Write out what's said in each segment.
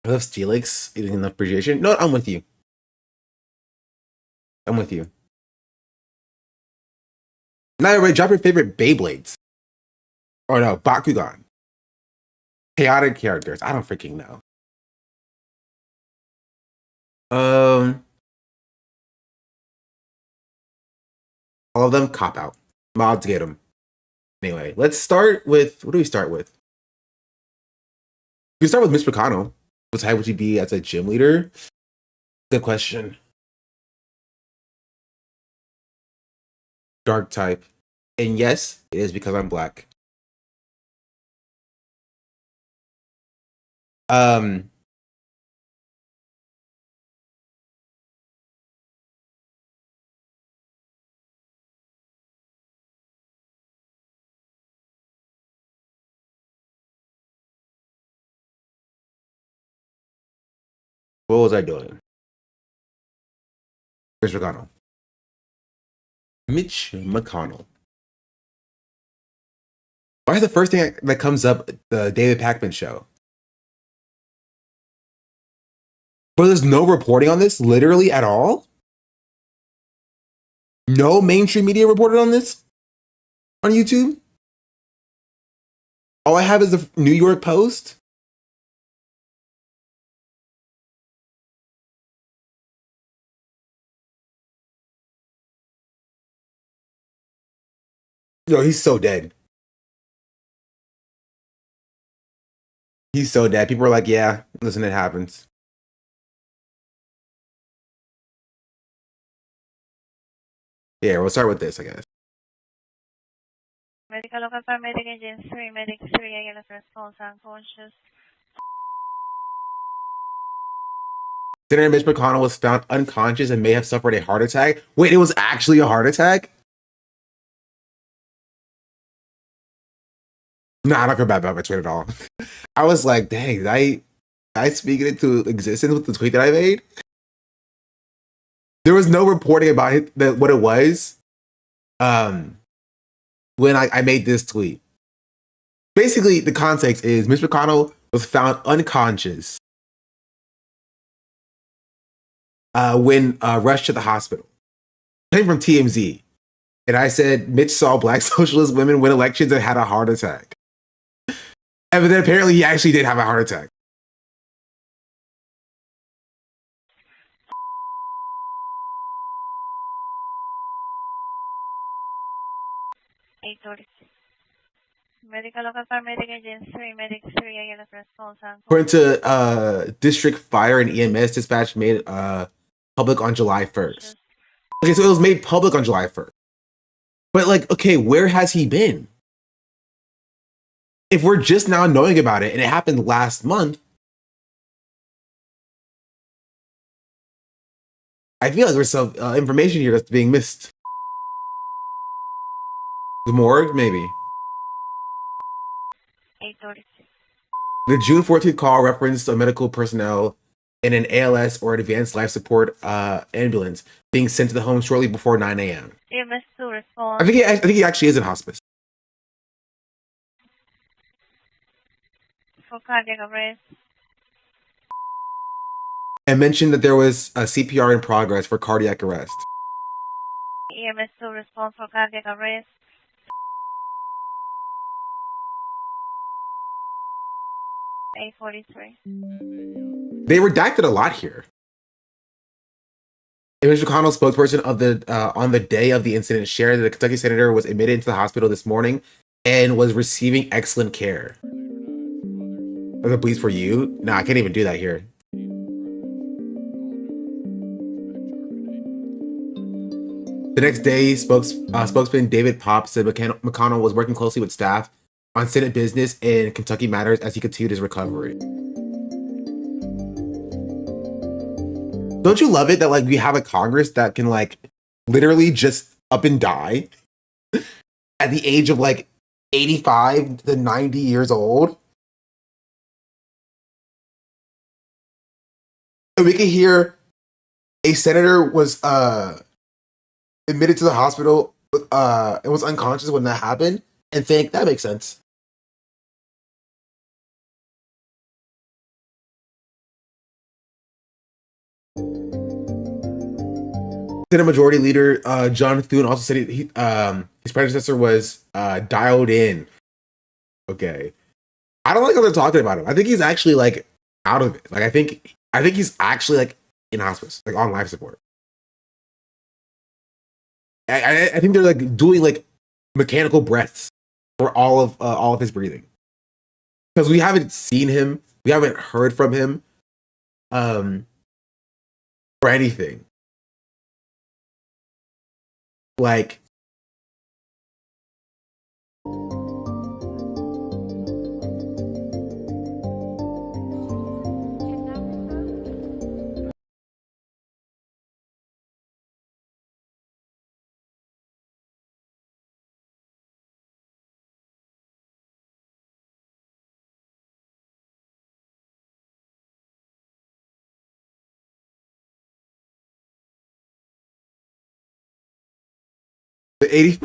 I love Steelix in the appreciation. No, I'm with you. I'm with you. Now, everybody, drop your favorite Beyblades. Or no, Bakugan. Chaotic characters. I don't freaking know. All of them cop out. Mods get them. Anyway, let's start with what do we start with? We can start with Mitch McKKKonnell. What type would you be as a gym leader? Good question. Dark type. And yes, it is because I'm black. What was I doing? Mitch McKKKonnell. Mitch McKKKonnell. Why is the first thing that comes up the David Pakman show? But there's no reporting on this, literally at all? No mainstream media reported on this on YouTube? All I have is the New York Post. Yo, he's so dead. He's so dead. People are like, yeah, listen, it happens. Yeah, we'll start with this, I guess. Medical local paramedic agent 3, medic 3, ALS response unconscious. Senator Mitch McKKKonnell was found unconscious and may have suffered a heart attack. Wait, it was actually a heart attack? Nah, I don't feel bad about my tweet at all. I was like, dang, did I speak it into existence with the tweet that I made? There was no reporting about it, what it was when I made this tweet. Basically, the context is Mitch McKKKonnell was found unconscious when rushed to the hospital. Came from TMZ. And I said, Mitch saw black socialist women win elections and had a heart attack. And then apparently he actually did have a heart attack. Medical local paramedic agent 3, medic 3, ALS response unconscious. According to District Fire and EMS dispatch made public on July 1st. Okay, so it was made public on July 1st. But like, okay, where has he been? If we're just now knowing about it and it happened last month, I feel like there's some information here that's being missed. The morgue, maybe. 8:36. The June 14th call referenced a medical personnel in an ALS or advanced life support ambulance being sent to the home shortly before 9 a.m. EMS to respond. I think he actually is in hospice. For cardiac arrest. And mentioned that there was a CPR in progress for cardiac arrest. EMS to respond for cardiac arrest. 8:43. They redacted a lot here. Mitch McKKKonnell, spokesperson of the on the day of the incident, shared that the Kentucky senator was admitted into the hospital this morning and was receiving excellent care. The police for you? Nah, I can't even do that here. The next day, spokesman David Popp said McKKKonnell was working closely with staff on Senate business and Kentucky matters as he continued his recovery. Don't you love it that like we have a Congress that can like literally just up and die at the age of like 85 to 90 years old? And we can hear a senator was admitted to the hospital and was unconscious when that happened and think that makes sense. Senate Majority Leader John Thune also said his predecessor was dialed in. Okay, I don't like how they're talking about him. I think he's actually like out of it. Like I think he's actually like in hospice, like on life support. I think they're like doing like mechanical breaths for all of his breathing, because we haven't seen him, we haven't heard from him, for anything. Like the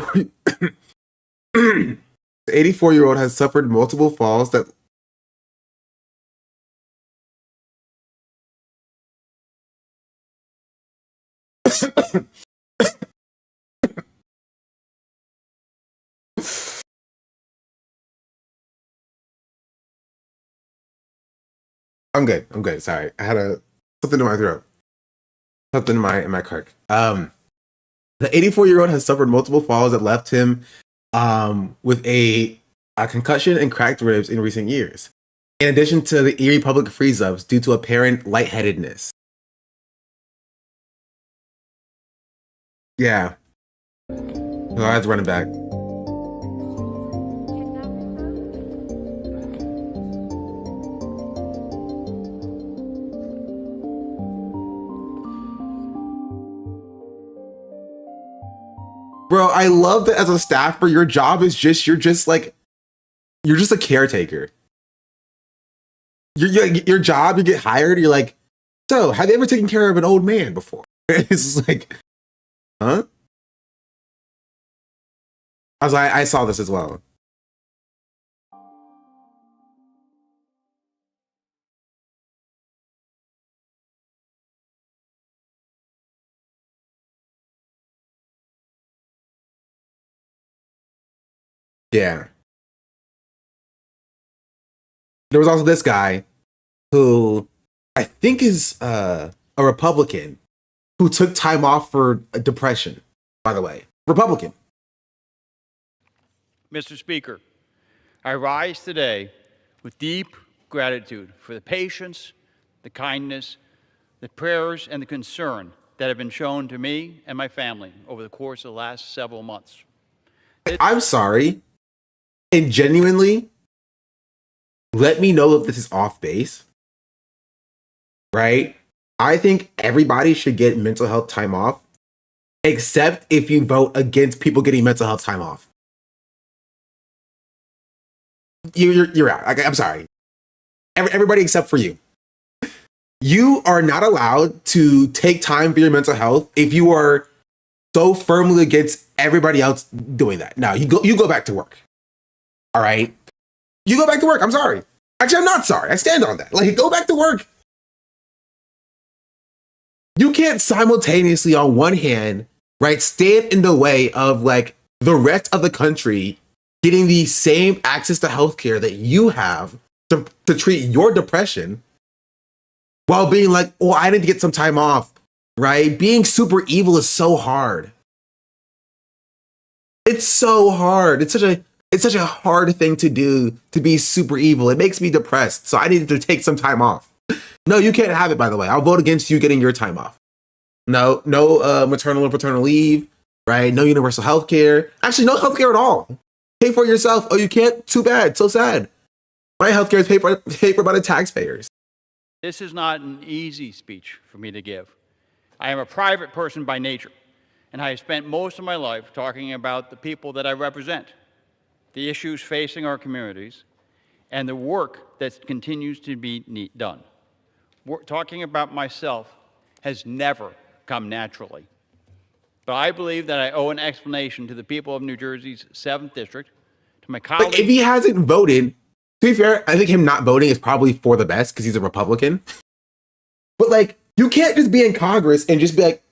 84-year-old has suffered multiple falls that I'm good. I'm good. Sorry. I had something in my throat. Something in my crack. The 84-year-old has suffered multiple falls that left him with a concussion and cracked ribs in recent years, in addition to the Erie public freeze-ups due to apparent lightheadedness. Yeah. So I had to run it back. Bro, I love that as a staffer, your job is you're just a caretaker. Your job, you get hired, you're like, so have you ever taken care of an old man before? It's like, huh? I saw this as well. Yeah. There was also this guy who I think is a Republican who took time off for depression, by the way. Republican. Mr. Speaker, I rise today with deep gratitude for the patience, the kindness, the prayers, and the concern that have been shown to me and my family over the course of the last several months. I'm sorry. And genuinely, let me know if this is off base. Right? I think everybody should get mental health time off, except if you vote against people getting mental health time off. You're out. I'm sorry. Everybody except for you. You are not allowed to take time for your mental health if you are so firmly against everybody else doing that. No, you go back to work. All right? You go back to work. I'm sorry. Actually, I'm not sorry. I stand on that. Like, go back to work. You can't simultaneously, on one hand, right, stand in the way of like the rest of the country getting the same access to healthcare that you have to treat your depression, while being like, oh, I need to get some time off, right? Being super evil is so hard. It's so hard. It's such a hard thing to do, to be super evil. It makes me depressed. So I needed to take some time off. No, you can't have it, by the way. I'll vote against you getting your time off. No maternal and paternal leave, right? No universal health care. Actually, no health care at all. Pay for it yourself. Oh, you can't? Too bad. So sad. My health care is paid for by the taxpayers. This is not an easy speech for me to give. I am a private person by nature, and I have spent most of my life talking about the people that I represent, the issues facing our communities, and the work that continues to be done. Talking about myself has never come naturally. But I believe that I owe an explanation to the people of New Jersey's 7th District, to my colleagues. But if he hasn't voted, to be fair, I think him not voting is probably for the best because he's a Republican. But like, you can't just be in Congress and just be like,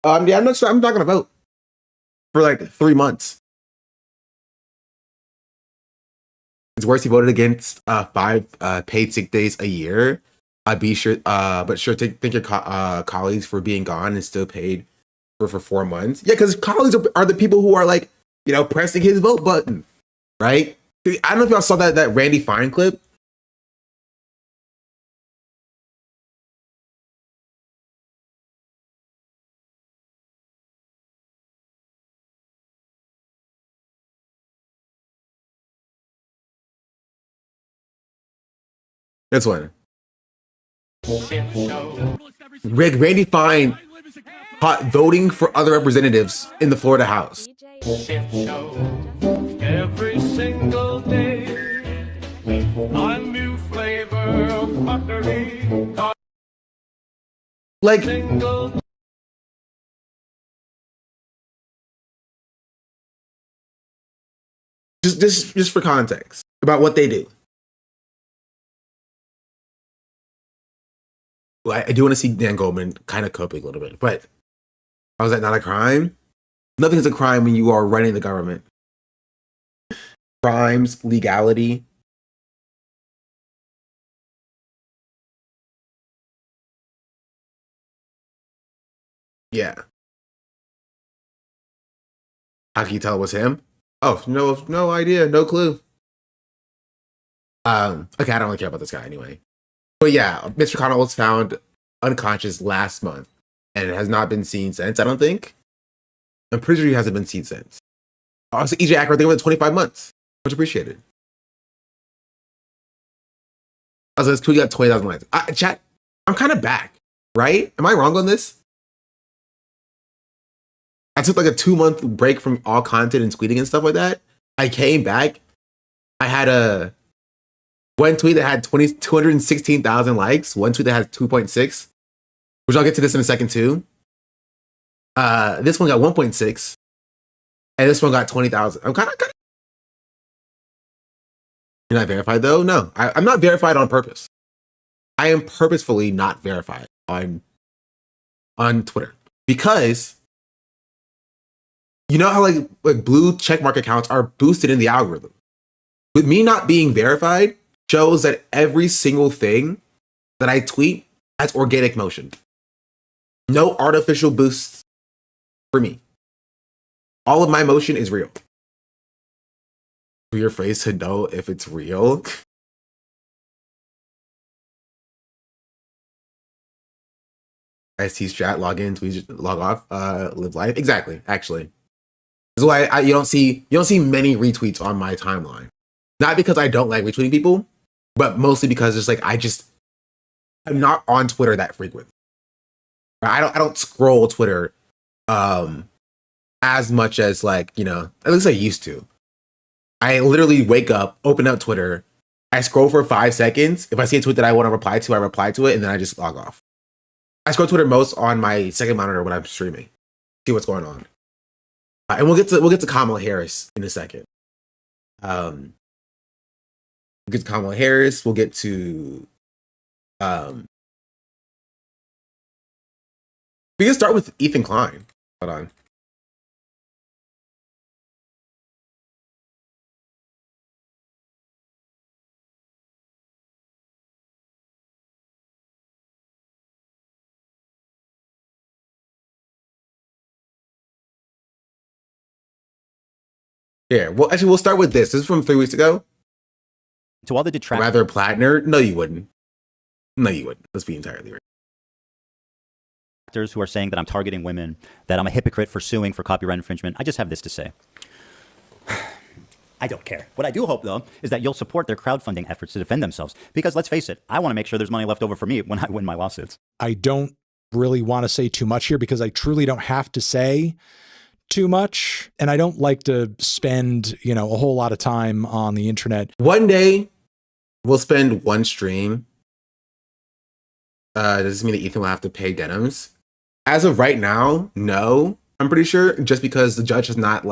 Yeah, I'm not sure. I'm not gonna vote for like 3 months. It's worse. He voted against 5 paid sick days a year. Be sure, but sure, thank your colleagues for being gone and still paid for 4 months. Yeah, because colleagues are the people who are like, pressing his vote button, right? I don't know if y'all saw that Randy Fine clip. This one. Randy Fine caught voting for other representatives in the Florida House. Every single day, a new flavor of pottery. Like, just for context about what they do. Well, I do want to see Dan Goldman kind of coping a little bit, but how is that not a crime? Nothing is a crime when you are running the government. Crimes, legality. Yeah. How can you tell it was him? Oh, no idea, no clue. Okay, I don't really care about this guy anyway. But yeah, Mitch McKKKonnell was found unconscious last month and has not been seen since, I don't think. I'm pretty sure he hasn't been seen since. Also, EJ Acker, I think it was 25 months. Much appreciated. Also, this tweet got 20,000 likes. Chat, I'm kind of back, right? Am I wrong on this? I took like a 2-month break from all content and tweeting and stuff like that. I came back. I had one tweet that had 216,000 likes, one tweet that had 2.6, which I'll get to this in a second too. This one got 1.6, and this one got 20,000. I'm kind of. You're not verified though? No, I'm not verified on purpose. I am purposefully not verified on Twitter because you know how like blue checkmark accounts are boosted in the algorithm. With me not being verified shows that every single thing that I tweet has organic motion. No artificial boosts for me. All of my motion is real. For your phrase to know if it's real. I see strat, log in, tweet, log off, live life. Exactly, actually. This is why you don't see many retweets on my timeline. Not because I don't like retweeting people, but mostly because it's like I'm not on Twitter that frequent. I don't scroll Twitter as much as like, at least I used to. I literally wake up, open up Twitter, I scroll for 5 seconds. If I see a tweet that I want to reply to, I reply to it, and then I just log off. I scroll Twitter most on my second monitor when I'm streaming. See what's going on. And we'll get to Kamala Harris in a second. We'll get to Kamala Harris. We'll get to we can start with Ethan Klein. Hold on. Yeah, well, actually, we'll start with this. This is from 3 weeks ago. To all the detractors. Rather Plattner? No, you wouldn't. No, you wouldn't. Let's be entirely right. Who are saying that I'm targeting women, that I'm a hypocrite for suing for copyright infringement. I just have this to say. I don't care. What I do hope, though, is that you'll support their crowdfunding efforts to defend themselves. Because let's face it, I want to make sure there's money left over for me when I win my lawsuits. I don't really want to say too much here because I truly don't have to say too much. And I don't like to spend, a whole lot of time on the internet. One day, we'll spend one stream. Does this mean that Ethan will have to pay denims? As of right now, no. I'm pretty sure, just because the judge has not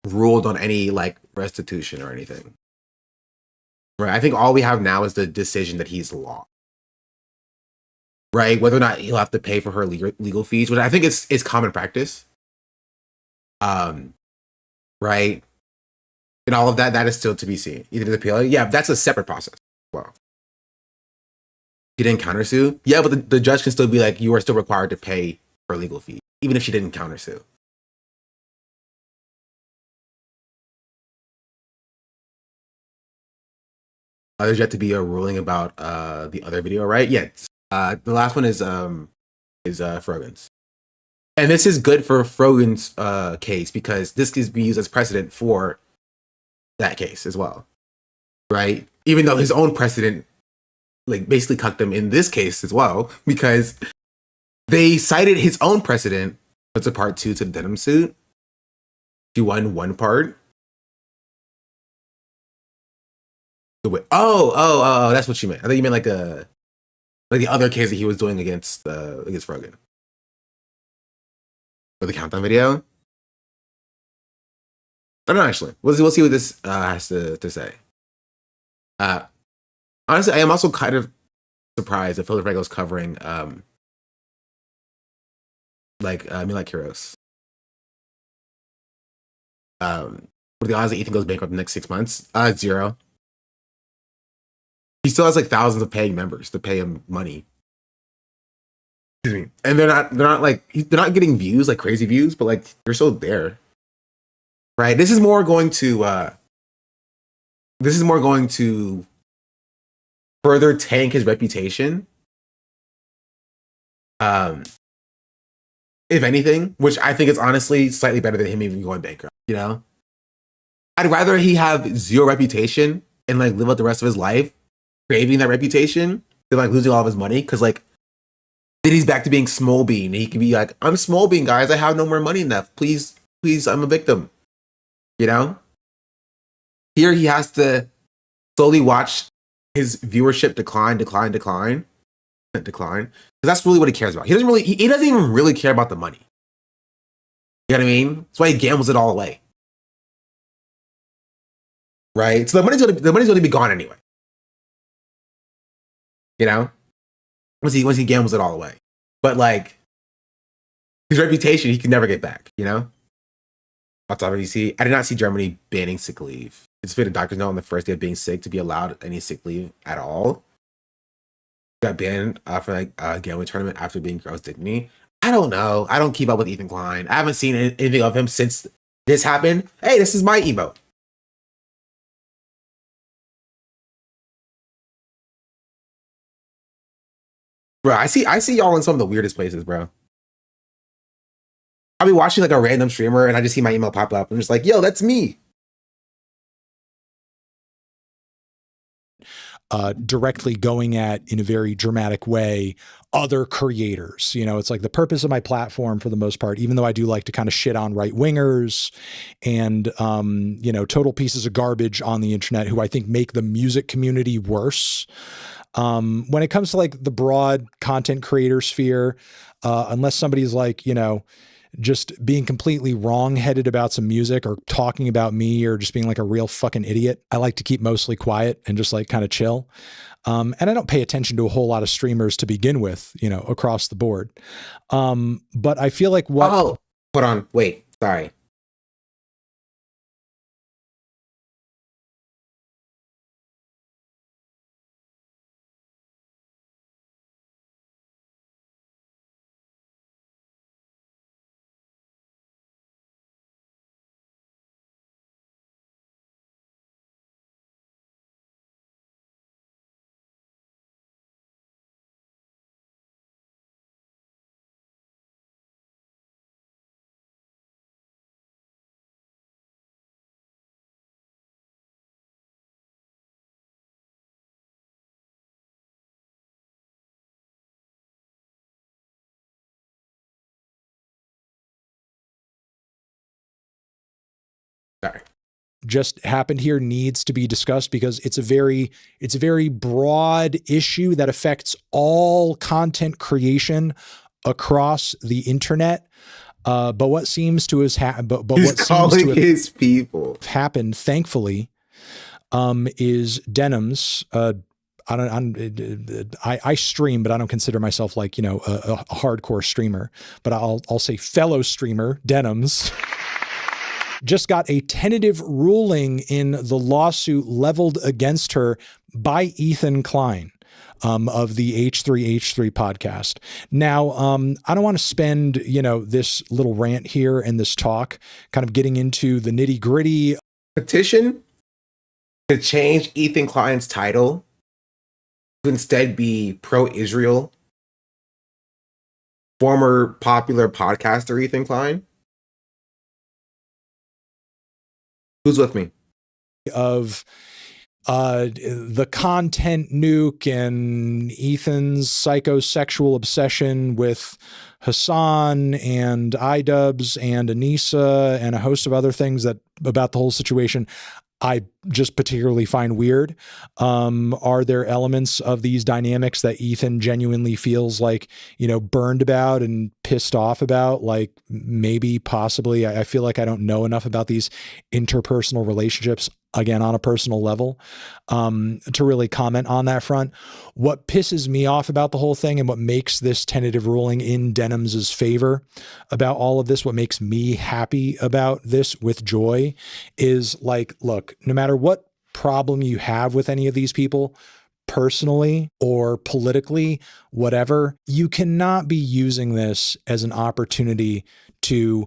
ruled on any restitution or anything. Right. I think all we have now is the decision that he's lost. right? Whether or not he'll have to pay for her legal fees, which I think is common practice. Right? And all of that is still to be seen. Either the appeal, yeah, that's a separate process. Well, she didn't countersue, yeah, but the judge can still be like, you are still required to pay her legal fee, even if she didn't countersue. There's yet to be a ruling about the other video, right? Yeah, the last one is Frogan's, and this is good for Frogan's case because this can be used as precedent for that case as well, right? Even though his own precedent, like, basically cucked him in this case as well, because they cited his own precedent. It's a part 2 to the denim suit. She won one part. Oh, that's what she meant. I think you meant like the other case that he was doing against Frogan. For the countdown video. I don't know, actually. We'll see what this has to say. Honestly, I am also kind of surprised that Philip Rego's covering Me Like Heroes. What are the odds that Ethan goes bankrupt in the next 6 months? 0. He still has like thousands of paying members to pay him money. Excuse me. And they're not getting views, like crazy views, but like they're still there. Right? This is more going to further tank his reputation. If anything, which I think is honestly slightly better than him even going bankrupt, you know? I'd rather he have 0 reputation and like live out the rest of his life craving that reputation than like losing all of his money, because like then he's back to being Small Bean. He can be like, I'm Small Bean, guys, I have no more money left. Please, I'm a victim. You know? Here he has to slowly watch his viewership decline. Because that's really what he cares about. He doesn't even really care about the money. You know what I mean? That's why he gambles it all away. Right? So the money's gonna be gone anyway. You know? Once he gambles it all away. But like his reputation he can never get back, you know? I did not see Germany banning sick leave. It's been a doctor's note on the first day of being sick to be allowed any sick leave at all. Got banned for like a gambling tournament after being gross dignity. I don't know. I don't keep up with Ethan Klein. I haven't seen anything of him since this happened. Hey, this is my emote. Bro, I see y'all in some of the weirdest places, bro. I'll be watching like a random streamer and I just see my email pop up. I'm just like, yo, that's me. Directly going at, in a very dramatic way, other creators. You know, it's like the purpose of my platform for the most part, even though I do like to kind of shit on right wingers and, you know, total pieces of garbage on the internet who I think make the music community worse. When it comes to like the broad content creator sphere, unless somebody's like, you know, just being completely wrong-headed about some music or talking about me or just being like a real fucking idiot, I like to keep mostly quiet and just like kind of chill. And I don't pay attention to a whole lot of streamers to begin with, you know, across the board. But I feel like what... Oh, hold on. Wait, sorry. Sorry. Just happened here needs to be discussed because it's a very broad issue that affects all content creation across the internet. But what seems to have happened, thankfully, is Denim's. I stream, but I don't consider myself like, you know, a hardcore streamer, but I'll say fellow streamer, Denims, just got a tentative ruling in the lawsuit leveled against her by Ethan Klein of the H3H3 podcast. Now, I don't want to spend, you know, this little rant here and this talk kind of getting into the nitty gritty. Petition to change Ethan Klein's title to instead be pro-Israel. Former popular podcaster Ethan Klein. Who's with me? Of the content nuke and Ethan's psychosexual obsession with Hassan and iDubbbz and Anissa and a host of other things that about the whole situation I just particularly find weird. Are there elements of these dynamics that Ethan genuinely feels like, you know, burned about and pissed off about? Like maybe, possibly, I feel like I don't know enough about these interpersonal relationships, again, on a personal level, to really comment on that front. What pisses me off about the whole thing and what makes this tentative ruling in Denim's favor about all of this, what makes me happy about this with joy is like, look, no matter what problem you have with any of these people, personally or politically, whatever, you cannot be using this as an opportunity to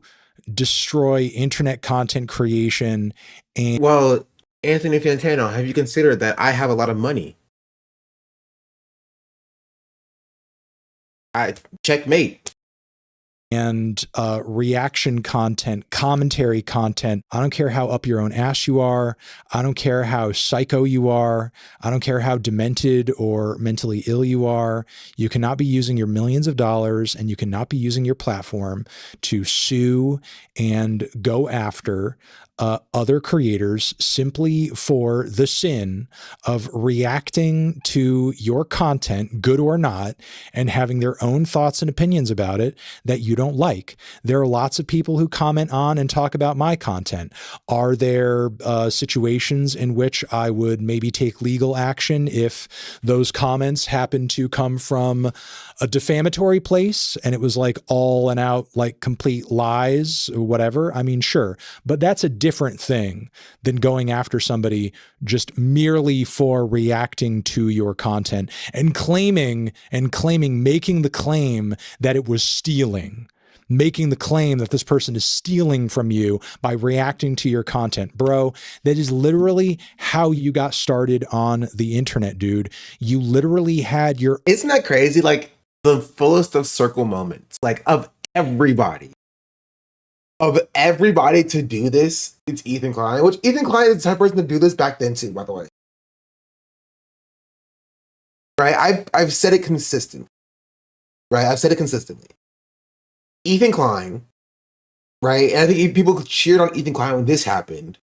destroy internet content creation. And well, Anthony Fantano, have you considered that I have a lot of money? Checkmate. And reaction content, commentary content. I don't care how up your own ass you are. I don't care how psycho you are. I don't care how demented or mentally ill you are. You cannot be using your millions of dollars and you cannot be using your platform to sue and go after other creators simply for the sin of reacting to your content, good or not, and having their own thoughts and opinions about it that you don't like. There are lots of people who comment on and talk about my content. Are there situations in which I would maybe take legal action if those comments happen to come from a defamatory place and it was like all and out, like complete lies or whatever? I mean, sure, but that's a different thing than going after somebody just merely for reacting to your content and claiming, making the claim that it was stealing, making the claim that this person is stealing from you by reacting to your content. Bro, that is literally how you got started on the internet, dude. You literally had your... Isn't that crazy? Like the fullest of circle moments, like of everybody to do this, it's Ethan Klein, which Ethan Klein is the type of person to do this back then too, by the way. Right? I've said it consistently. Right? I've said it consistently. Ethan Klein, right? And I think people cheered on Ethan Klein when this happened,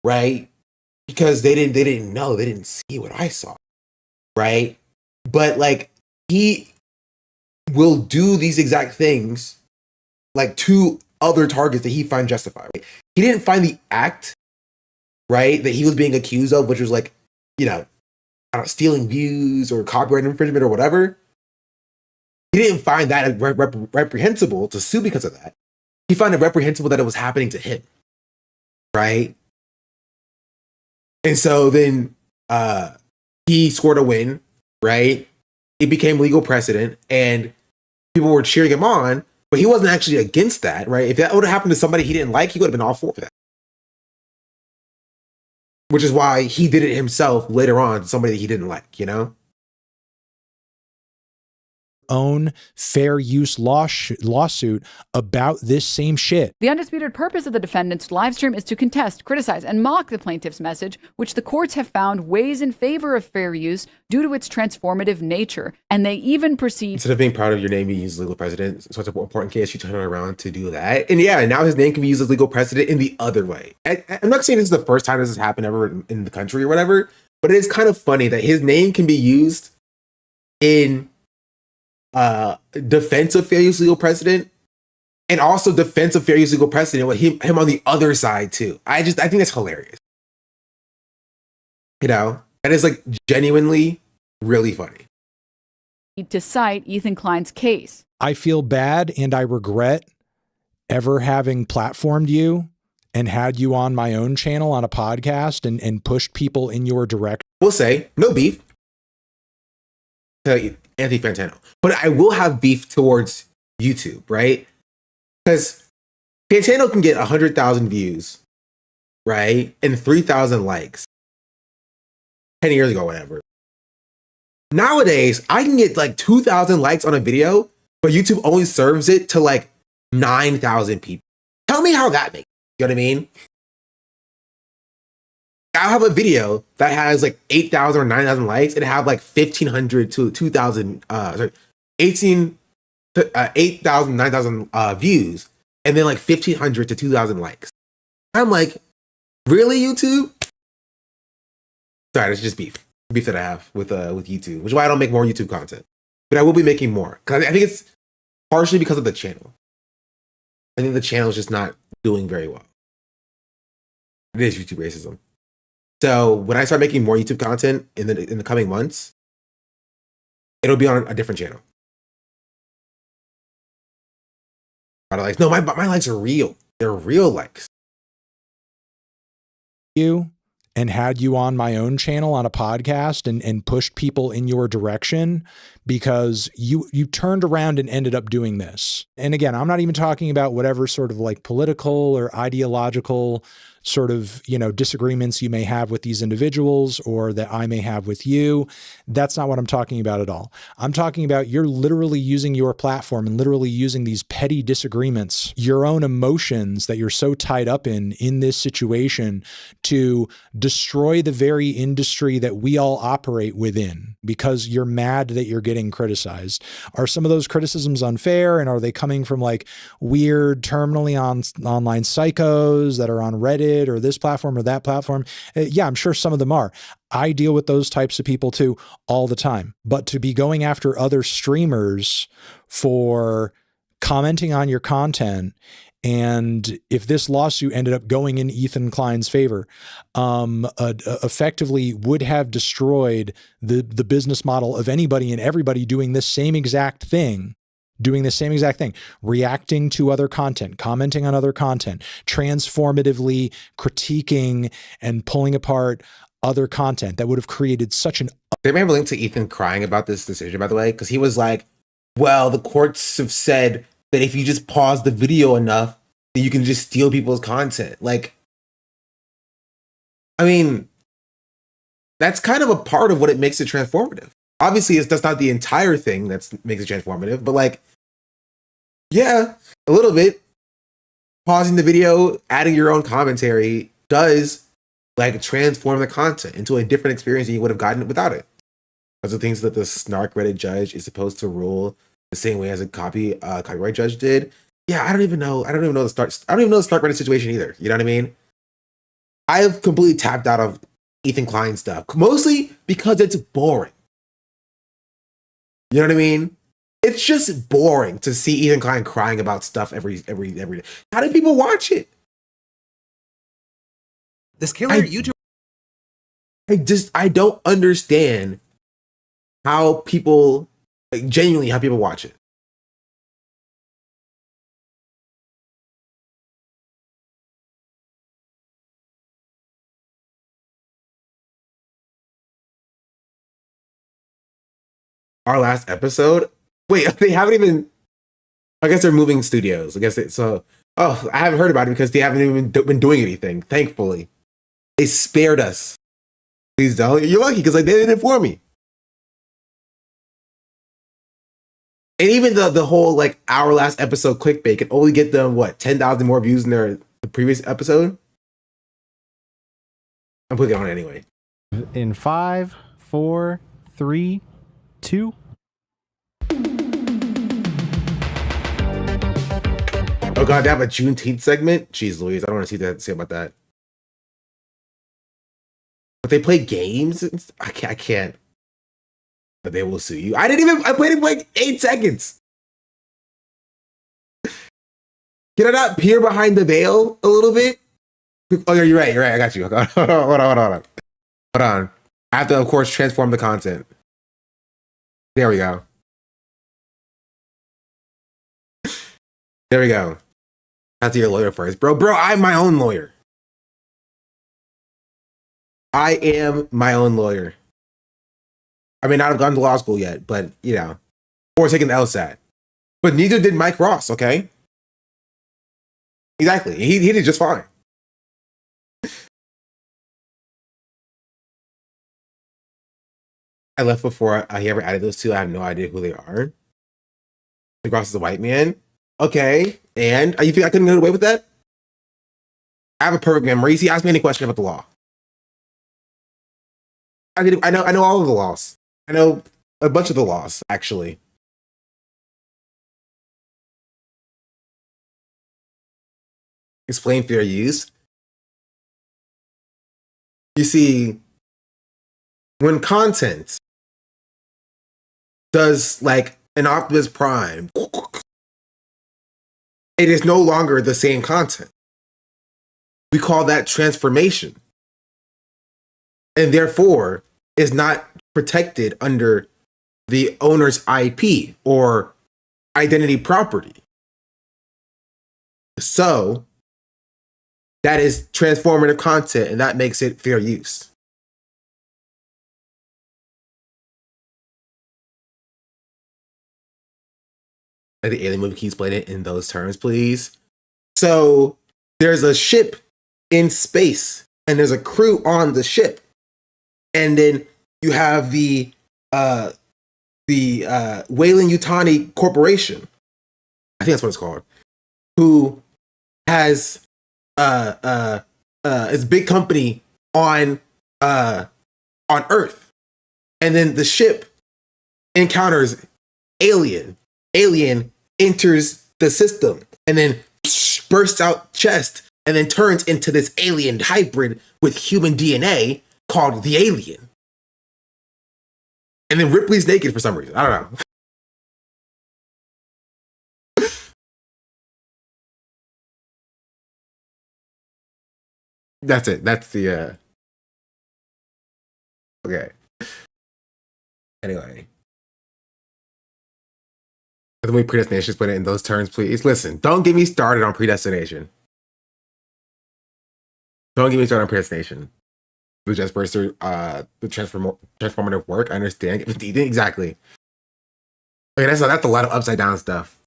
right? Because they didn't know, they didn't see what I saw, right? But like he will do these exact things like to other targets that he finds justified. Right? He didn't find the act, right, that he was being accused of, which was like, you know, I don't know, stealing views or copyright infringement or whatever. He didn't find that reprehensible to sue because of that. He found it reprehensible that it was happening to him, right? And so then he scored a win, right? It became legal precedent, and people were cheering him on, but he wasn't actually against that, right? If that would have happened to somebody he didn't like, he would have been all for that. Which is why he did it himself later on to somebody that he didn't like, you know? Own fair use lawsuit about this same shit. The undisputed purpose of the defendant's live stream is to contest, criticize, and mock the plaintiff's message, which the courts have found weighs in favor of fair use due to its transformative nature. And they even proceed... Instead of being proud of your name, you use legal precedent. So it's an important case, you turn it around to do that. And yeah, now his name can be used as legal precedent in the other way. I'm not saying this is the first time this has happened ever in the country or whatever, but it is kind of funny that his name can be used in defense of fair use legal precedent and also defense of fair use legal precedent with him on the other side too. I think that's hilarious. You know, That is like genuinely really funny. To cite Ethan Klein's case. I feel bad and I regret ever having platformed you and had you on my own channel on a podcast and pushed people in your direction. We'll say no beef to Anthony Fantano, but I will have beef towards YouTube, right? Because Fantano can get 100,000 views, right, and 3,000 likes 10 years ago, whatever. Nowadays, I can get like 2,000 likes on a video, but YouTube only serves it to like 9,000 people. Tell me how that makes. You know what I mean? I'll have a video that has like 8,000 or 9,000 likes and have like 1,500 to 2,000, 8,000, 9,000 views, and then like 1,500 to 2,000 likes. I'm like, really, YouTube? Sorry, it's just beef that I have with YouTube, which is why I don't make more YouTube content. But I will be making more because I think it's partially because of the channel. I think the channel is just not doing very well. It is YouTube racism. So when I start making more YouTube content in the coming months, it'll be on a different channel. Likes. No, my likes are real. They're real likes. You and had you on my own channel on a podcast and pushed people in your direction because you turned around and ended up doing this. And again, I'm not even talking about whatever sort of like political or ideological sort of, disagreements you may have with these individuals or that I may have with you. That's not what I'm talking about at all. I'm talking about you're literally using your platform and literally using these petty disagreements, your own emotions that you're so tied up in this situation to destroy the very industry that we all operate within because you're mad that you're getting criticized. Are some of those criticisms unfair? And are they coming from like weird terminally online psychos that are on Reddit or this platform or that platform? Yeah, I'm sure some of them are. I deal with those types of people too all the time. But to be going after other streamers for commenting on your content, and if this lawsuit ended up going in Ethan Klein's favor, effectively would have destroyed the business model of anybody and everybody doing this same exact thing. Reacting to other content, commenting on other content, transformatively critiquing and pulling apart other content that would have created such an... They may have a link to Ethan crying about this decision, by the way, because he was like, well, the courts have said that if you just pause the video enough, then you can just steal people's content. Like, I mean, that's kind of a part of what it makes it transformative. Obviously, that's not the entire thing that makes it transformative, but like, yeah, a little bit. Pausing the video, adding your own commentary does like transform the content into a different experience than you would have gotten without it. Those are things that the snark Reddit judge is supposed to rule the same way as a copyright judge did. Yeah, I don't even know the snark Reddit situation either. You know what I mean? I have completely tapped out of Ethan Klein stuff, mostly because it's boring. You know what I mean? It's just boring to see Ethan Klein crying about stuff every day. How do people watch it? This killer YouTuber. I don't understand how people, like, genuinely how people watch it. Our last episode. Wait, they haven't even. I guess they're moving studios. I haven't heard about it because they haven't even been doing anything. Thankfully, they spared us. Please don't. You're lucky because they didn't inform me. And even the whole like our last episode clickbait can only get them 10,000 more views than the previous episode. I'm putting it on anyway. In 5, 4, 3, 2. Oh god, they have a Juneteenth segment? Jeez Louise, I don't want to see that. Say about that. But they play games? I can't. But they will sue you. I played it for like 8 seconds. Can I not peer behind the veil a little bit? Oh, you're right. I got you. Hold on. I have to, of course, transform the content. There we go. There we go. That's your lawyer first. Bro, I'm my own lawyer. I am my own lawyer. I may not have gone to law school yet, but, you know, or taken the LSAT. But neither did Mike Ross, okay? Exactly. He did just fine. I left before he ever added those two. I have no idea who they are. Mike Ross is a white man. Okay. And you think I couldn't get away with that? I have a perfect memory. See, ask me any question about the law. I know all of the laws. I know a bunch of the laws, actually. Explain fair use. You see, when content does like an Optimus Prime, it is no longer the same content. We call that transformation. And therefore is not protected under the owner's IP or identity property. So that is transformative content, and that makes it fair use. Like the alien movie, can you explain it in those terms, please? So there's a ship in space, and there's a crew on the ship, and then you have the Weyland-Yutani Corporation, I think that's what it's called, who has is a big company on Earth, and then the ship encounters alien enters the system and then bursts out chest and then turns into this alien hybrid with human DNA called the Alien. And then Ripley's naked for some reason. I don't know. That's it. That's the okay. Anyway. The way predestination is put it in those terms, please. Listen, don't get me started on predestination. Don't get me started on predestination. The just burster, the transformative work. I understand. Exactly. Okay, that's a lot of upside down stuff.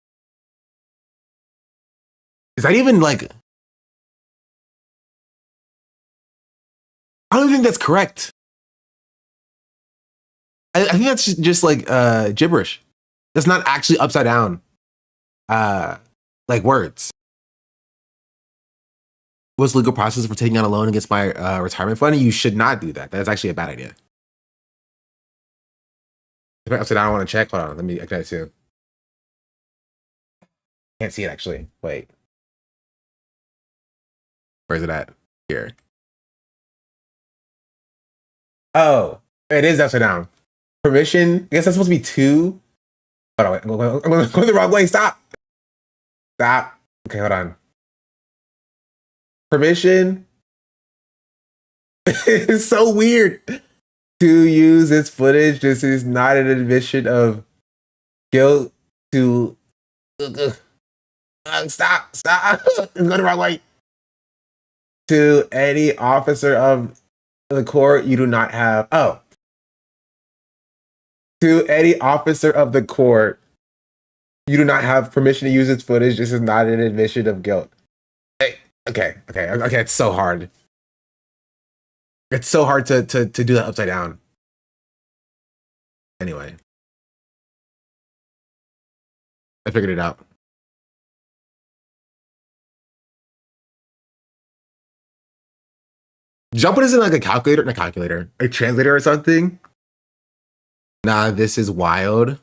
Is that even like? I don't think that's correct. I think that's just like gibberish. That's not actually upside down, like words. What's the legal process for taking out a loan against my retirement fund? You should not do that. That's actually a bad idea. If I upside down, I want to check. Hold on, let me check that too. Can't see it actually. Wait, where's it at? Here. Oh, it is upside down. Permission. I guess that's supposed to be 2. Hold on, wait, I'm going the wrong way. Stop. Okay, hold on. Permission. It's so weird to use this footage. This is not an admission of guilt to. Stop. I'm going the wrong way. To any officer of the court, you do not have. Oh. To any officer of the court, you do not have permission to use this footage. This is not an admission of guilt. Hey, okay. It's so hard. It's so hard to do that upside down. Anyway, I figured it out. Did y'all put this in like a translator or something? Nah, this is wild.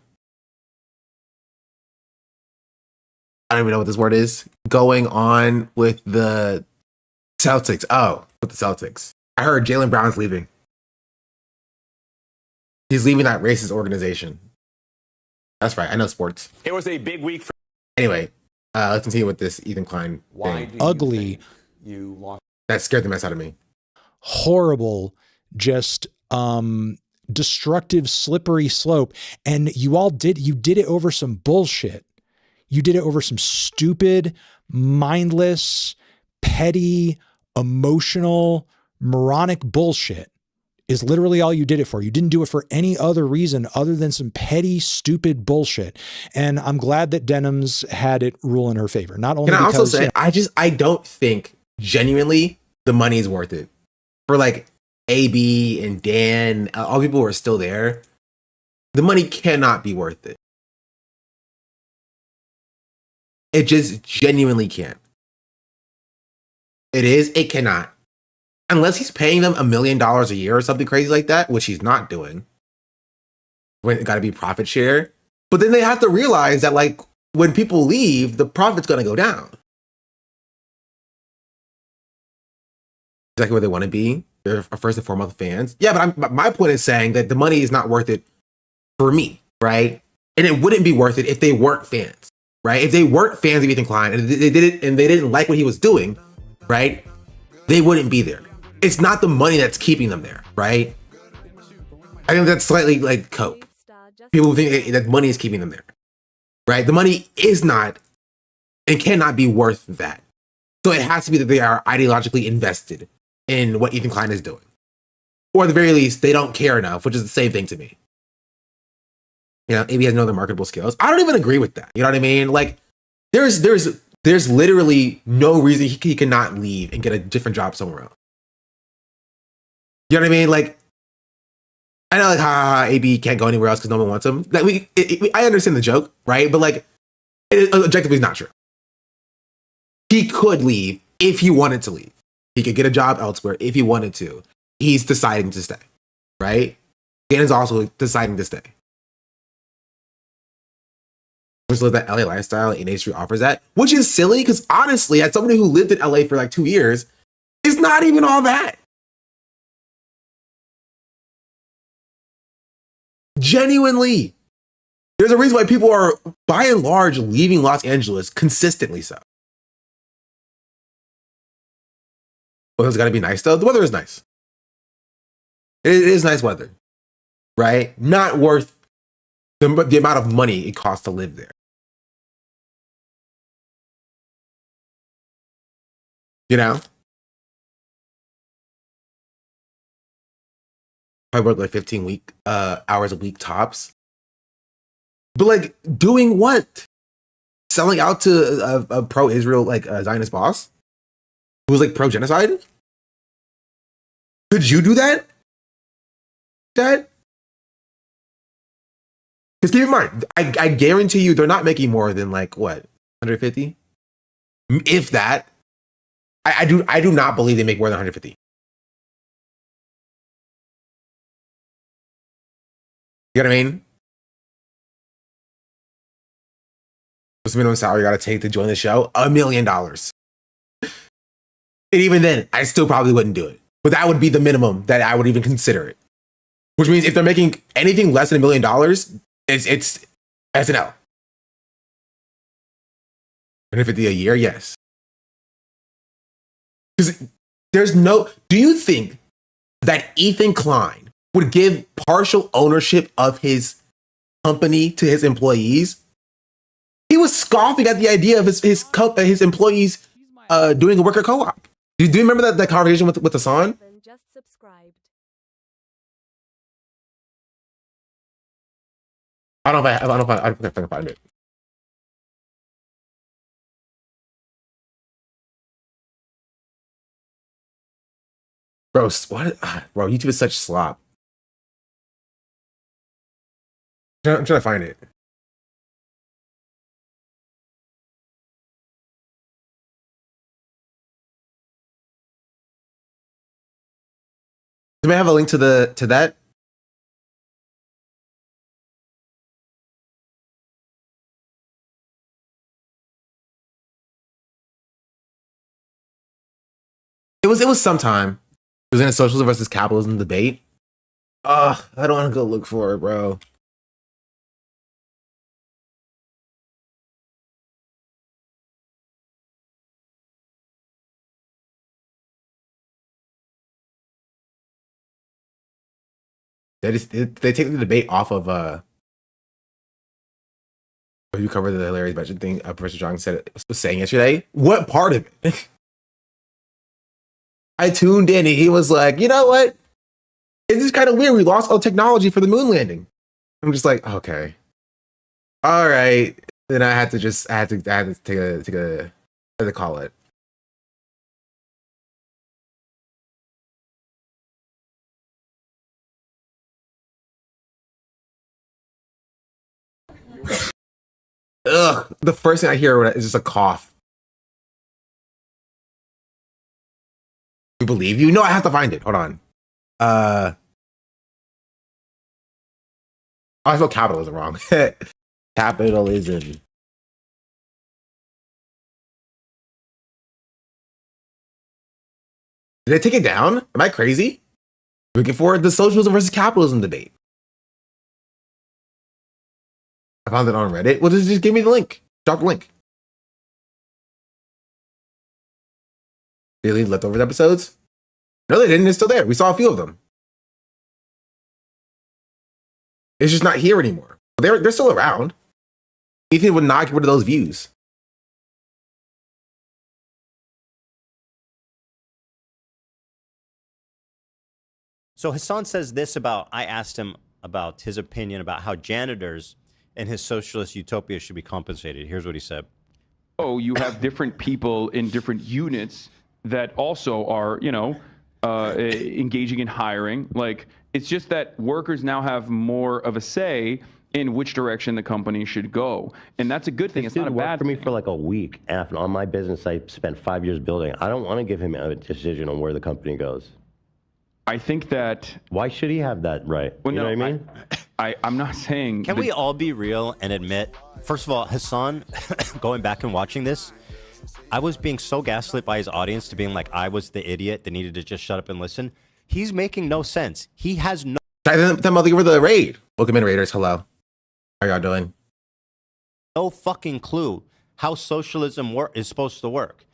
I don't even know what this word is. Going on with the Celtics. Oh, with the Celtics. I heard Jaylen Brown's leaving. He's leaving that racist organization. That's right. I know sports. It was a big week for. Anyway, let's continue with this Ethan Klein thing. Ugly. That scared the mess out of me. Horrible, just destructive, slippery slope. And you did it over some bullshit. You did it over some stupid, mindless, petty, emotional, moronic bullshit is literally all you did it for. You didn't do it for any other reason other than some petty, stupid bullshit. And I'm glad that Denham's had it rule in her favor. Not only Can I because, also say, I don't think genuinely the money is worth it for like AB and Dan, all people who are still there. The money cannot be worth it. It just genuinely can't. It cannot. Unless he's paying them $1 million a year or something crazy like that, which he's not doing. When it got to be profit share. But then they have to realize that, like, when people leave, the profit's going to go down. Exactly where they want to be. They're first and foremost fans. Yeah, but my point is saying that the money is not worth it for me, right? And it wouldn't be worth it if they weren't fans, right? If they weren't fans of Ethan Klein and they did it and they didn't like what he was doing, right? They wouldn't be there. It's not the money that's keeping them there, right? I think that's slightly like cope. People think that money is keeping them there, right? The money is not and cannot be worth that. So it has to be that they are ideologically invested in what Ethan Klein is doing. Or at the very least, they don't care enough, which is the same thing to me. You know, maybe he has no other marketable skills. I don't even agree with that. You know what I mean? Like, there's literally no reason he cannot leave and get a different job somewhere else. You know what I mean? Like, I know, like, AB can't go anywhere else because no one wants him. Like, I understand the joke, right? But like, it objectively is not true. He could leave if he wanted to leave. He could get a job elsewhere if he wanted to. He's deciding to stay, right? Dan is also deciding to stay. Just live that LA lifestyle, and H3 offers that, which is silly because honestly, as somebody who lived in LA for like 2 years, it's not even all that. Genuinely, there's a reason why people are, by and large, leaving Los Angeles consistently so. Well, it's got to be nice though. The weather is nice. It is nice weather, right? Not worth the amount of money it costs to live there. You know? I work like 15 hours a week tops. But like, doing what? Selling out to a pro-Israel, like a Zionist boss? Who's like pro-genocide? Could you do that? Dad? Because keep in mind, I guarantee you they're not making more than like, what, 150? If that. I do not believe they make more than 150. You know what I mean? What's the minimum salary you got to take to join the show? $1 million. And even then, I still probably wouldn't do it. But that would be the minimum that I would even consider it. Which means if they're making anything less than $1 million, it's SNL. 150 a year, yes. Because there's no. Do you think that Ethan Klein would give partial ownership of his company to his employees? He was scoffing at the idea of his employees doing a worker co-op. Do you remember that conversation with Hassan? Just subscribed. I don't know if I can find it. Bro, what? Bro, YouTube is such slop. I'm trying to find it. Do I have a link to that? It was sometime. It was in a socialism versus capitalism debate. Ugh, I don't want to go look for it, bro. They take the debate off of you covered the hilarious budget thing Professor John was saying yesterday. What part of it? I tuned in and he was like, you know what? It's just kind of weird. We lost all technology for the moon landing. I'm just like, okay. All right. Then I had to take a call it. Ugh. The first thing I hear is just a cough. You believe you? No, I have to find it. Hold on. I spelled capitalism wrong. Capitalism. Did I take it down? Am I crazy? Looking for the socialism versus capitalism debate. I found it on Reddit. Well, just give me the link. Drop the link. Did they leave leftover episodes? No, they didn't. It's still there. We saw a few of them. It's just not here anymore. They're still around. Ethan would not get rid of those views. So Hassan says this about, I asked him about his opinion about how janitors in his socialist utopia should be compensated. Here's what he said. Oh, you have different people in different units that also are, you know, engaging in hiring. Like, it's just that workers now have more of a say in which direction the company should go. And that's a good thing. It's not a bad for me thing. for like a week. And on my business, I spent 5 years building. I don't want to give him a decision on where the company goes. I think that... Why should he have that right? Well, you know what I mean? I'm not saying... Can we all be real and admit, first of all, Hassan, going back and watching this, I was being so gaslit by his audience to being like, I was the idiot that needed to just shut up and listen. He's making no sense. He has no... Them over the raid. Welcome in, Raiders. Hello. How y'all doing? No fucking clue how socialism is supposed to work.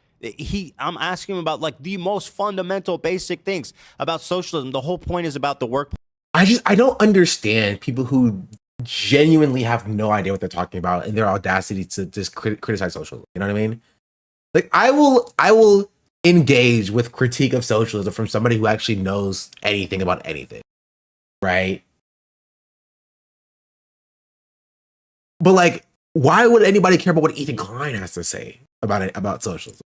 I'm asking him about like the most fundamental basic things about socialism. The whole point is about the work. I don't understand people who genuinely have no idea what they're talking about and their audacity to just criticize socialism. You know what I mean? Like I will engage with critique of socialism from somebody who actually knows anything about anything, right? But like, why would anybody care about what Ethan Klein has to say about socialism?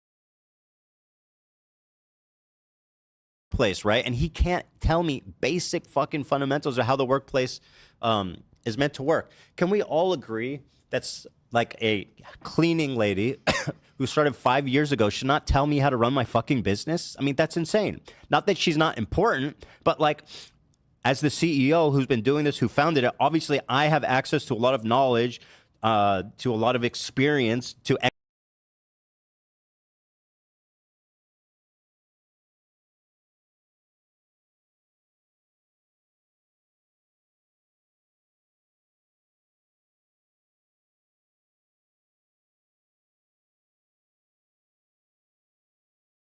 Place, right? And he can't tell me basic fucking fundamentals of how the workplace is meant to work. Can we all agree that's like a cleaning lady who started 5 years ago should not tell me how to run my fucking business? I mean, that's insane. Not that she's not important, but like as the CEO who's been doing this, who founded it, obviously I have access to a lot of knowledge, to a lot of experience, to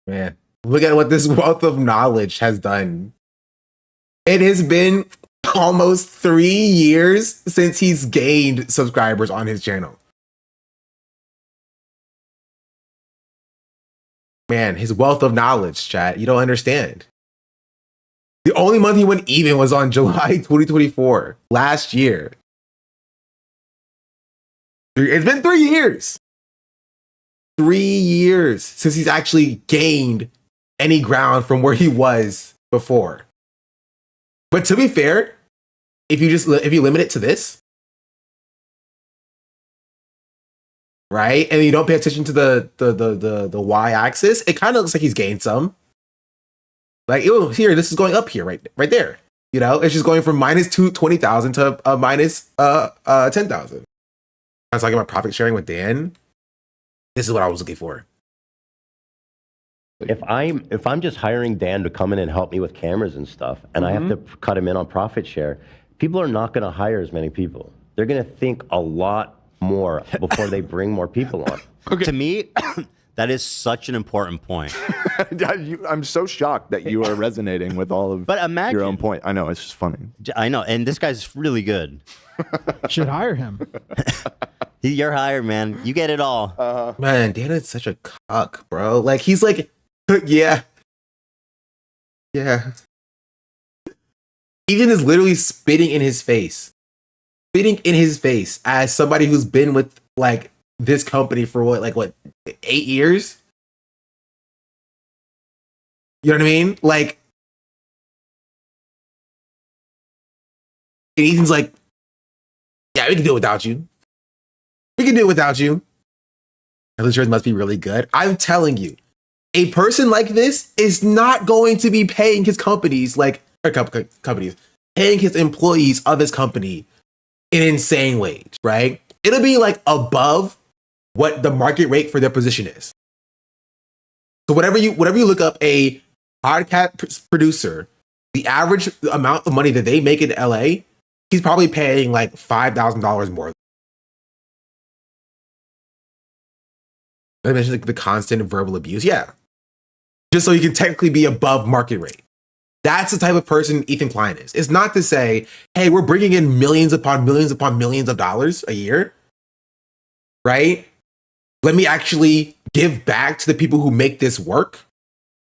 Man, look at what this wealth of knowledge has done. It has been almost 3 years since he's gained subscribers on his channel. Man, his wealth of knowledge, chat. You don't understand. The only month he went even was on July 2024, last year. It's been 3 years. 3 years since he's actually gained any ground from where he was before. But to be fair, if you limit it to this, right, and you don't pay attention to the y-axis, it kind of looks like he's gained some. Like, oh, here, this is going up here, right there. You know, it's just going from minus 20,000 to minus 10,000. I was talking about profit sharing with Dan. This is what I was looking for. If I'm just hiring Dan to come in and help me with cameras and stuff, and I have to cut him in on profit share, people are not going to hire as many people. They're going to think a lot more before they bring more people on. To me, that is such an important point. I'm so shocked that you are resonating with all of But imagine your own point. I know, it's just funny. I know, and this guy's really good. Should hire him. You're hired, man. You get it all. Man, Dana's such a cuck, bro. Like, he's like, yeah. Yeah. Ethan is literally spitting in his face. Spitting in his face as somebody who's been with, like, this company for what, 8 years? You know what I mean? Like, and Ethan's like, yeah, we can do it without you. We can do it without you. Health insurance must be really good. I'm telling you, a person like this is not going to be paying his companies, companies, paying his employees of his company an insane wage, right? It'll be like above what the market rate for their position is. So whatever you look up a podcast producer, the average amount of money that they make in LA, he's probably paying like $5,000 more. I mentioned like the constant verbal abuse. Yeah. Just so you can technically be above market rate. That's the type of person Ethan Klein is. It's not to say, hey, we're bringing in millions upon millions upon millions of dollars a year, right? Let me actually give back to the people who make this work.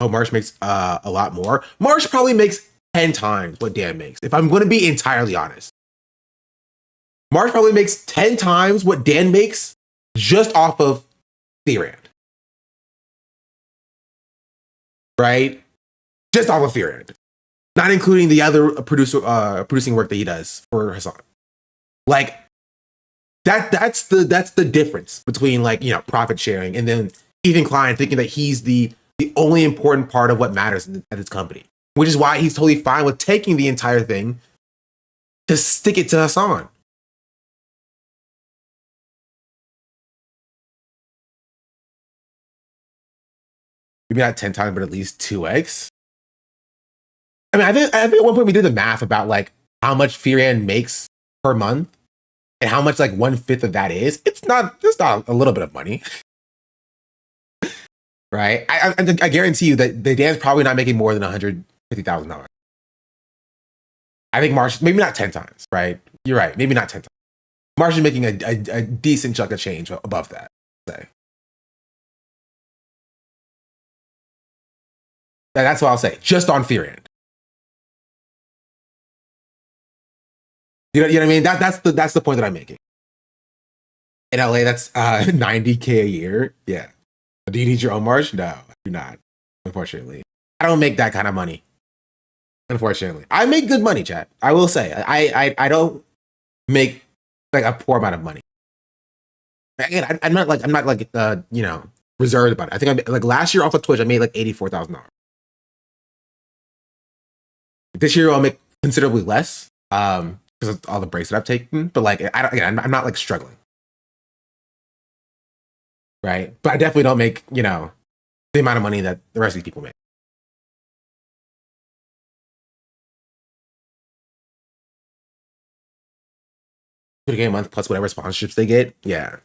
Oh, Marsh makes a lot more. Marsh probably makes 10 times what Dan makes, if I'm going to be entirely honest. Marsh probably makes 10 times what Dan makes just off of Theorand. Right? Just off of Theorand. Not including the other producing work that he does for Hassan. Like, that's the difference between, like, you know, profit sharing and then Ethan Klein thinking that he's the only important part of what matters at his company. Which is why he's totally fine with taking the entire thing to stick it to Hassan. Maybe not 10 times, but at least 2x. I mean, I think at one point we did the math about like how much Theorand makes per month and how much like 1/5 of that is. It's not a little bit of money. Right? I guarantee you that the Dan's probably not making more than $150,000. I think Marsh, maybe not 10 times, right? You're right. Maybe not 10 times. Marsh is making a decent chunk of change above that, say. That's what I'll say. Just on Theorand. You know what I mean? That's the point that I'm making. In LA, that's $90K a year. Yeah. Do you need your own Marsh? No, I do not. Unfortunately, I don't make that kind of money. Unfortunately, I make good money, chat. I will say, I don't make like a poor amount of money. Again, I'm not like you know, reserved about it. I think like last year off of Twitch, I made like $84,000. This year I'll make considerably less because of all the breaks that I've taken. But like, I'm not like struggling, right? But I definitely don't make, you know, the amount of money that the rest of these people make. $20K a month plus whatever sponsorships they get. Yeah.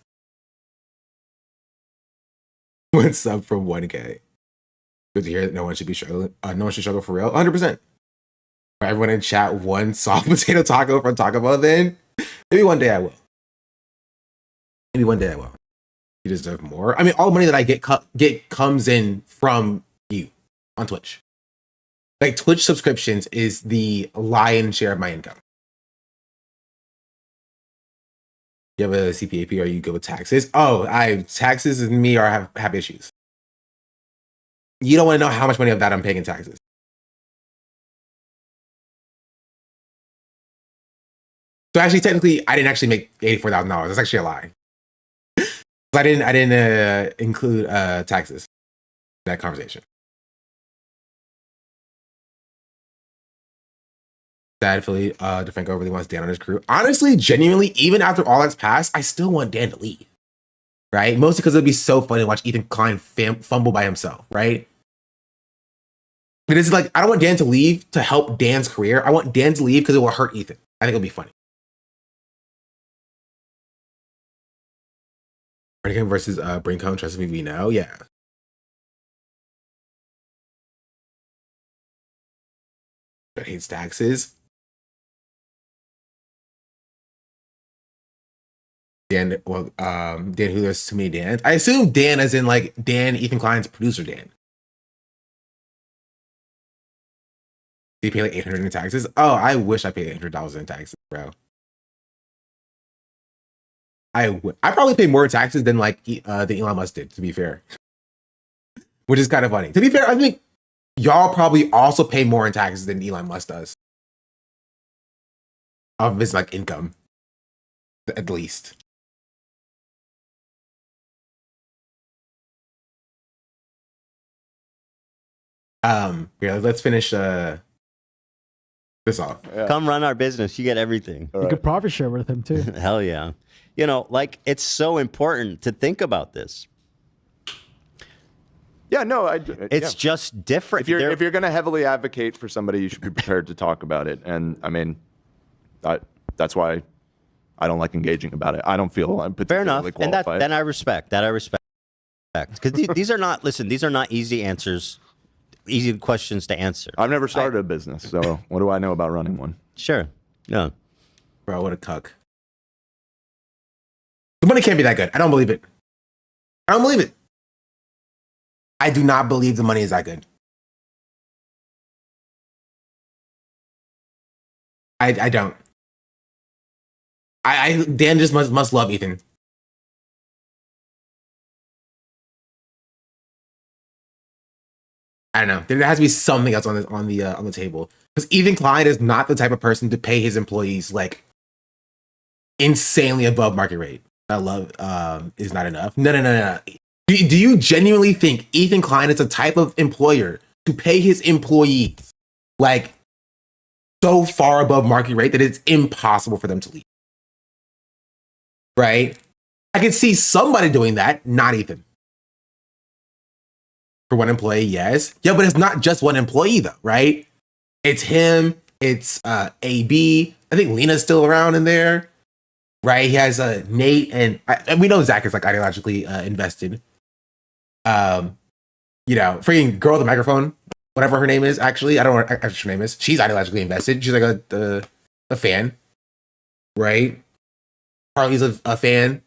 One sub from 1K. Good to hear that no one should be struggling. No one should struggle for real. 100%. Everyone in chat, one soft potato taco from Taco Bell, then maybe one day I will. Maybe one day I will. You deserve more. I mean, all the money that I get comes in from you on Twitch. Like, Twitch subscriptions is the lion's share of my income. You have a CPAP, or you go with taxes? Oh, taxes and me have issues. You don't want to know how much money of that I'm paying in taxes. So actually, technically, I didn't actually make $84,000. That's actually a lie. I didn't include taxes in that conversation. Sadly, DeFranco really wants Dan on his crew. Honestly, genuinely, even after all that's passed, I still want Dan to leave. Right? Mostly because it'd be so funny to watch Ethan Klein fumble by himself, right? But it's like, I don't want Dan to leave to help Dan's career. I want Dan to leave because it will hurt Ethan. I think it'll be funny. Versus Brincone, trust me, we know. Yeah. but hates taxes. Dan, well, Dan, who there's too many Dans. I assume Dan as in like Dan, Ethan Klein's producer Dan. Do you pay like $800 in taxes? Oh, I wish I paid $800 in taxes, bro. I probably pay more taxes than like than Elon Musk did, to be fair. Which is kind of funny. To be fair, I think y'all probably also pay more in taxes than Elon Musk does. Of his like income. At least. Yeah, let's finish this off. Yeah. Come run our business. You get everything. You could profit share with him too. Hell yeah. You know, like it's so important to think about this. Yeah, no, it's just different. If you're going to heavily advocate for somebody, you should be prepared to talk about it. And I mean, that's why I don't like engaging about it. I don't feel I'm particularly qualified. And qualified. then I respect. Because these are not. Listen, these are not easy answers. Easy questions to answer. I've never started a business, so what do I know about running one? Sure. No. Bro, what a cuck. The money can't be that good. I don't believe it. I don't believe it. I do not believe the money is that good. I don't. Dan just must love Ethan. I don't know. There has to be something else on the table, because Ethan Klein is not the type of person to pay his employees like insanely above market rate. That love is not enough. No. Do you genuinely think Ethan Klein is the type of employer to pay his employees like so far above market rate that it's impossible for them to leave? Right? I can see somebody doing that, not Ethan. For one employee, yes. Yeah, but it's not just one employee though, right? It's him, it's AB. I think Lena's still around in there, right? He has Nate, and we know Zach is like ideologically invested. You know, freaking girl with the microphone, whatever her name is, actually, I don't know what her name is. She's ideologically invested. She's like a fan, right? Harley's a fan.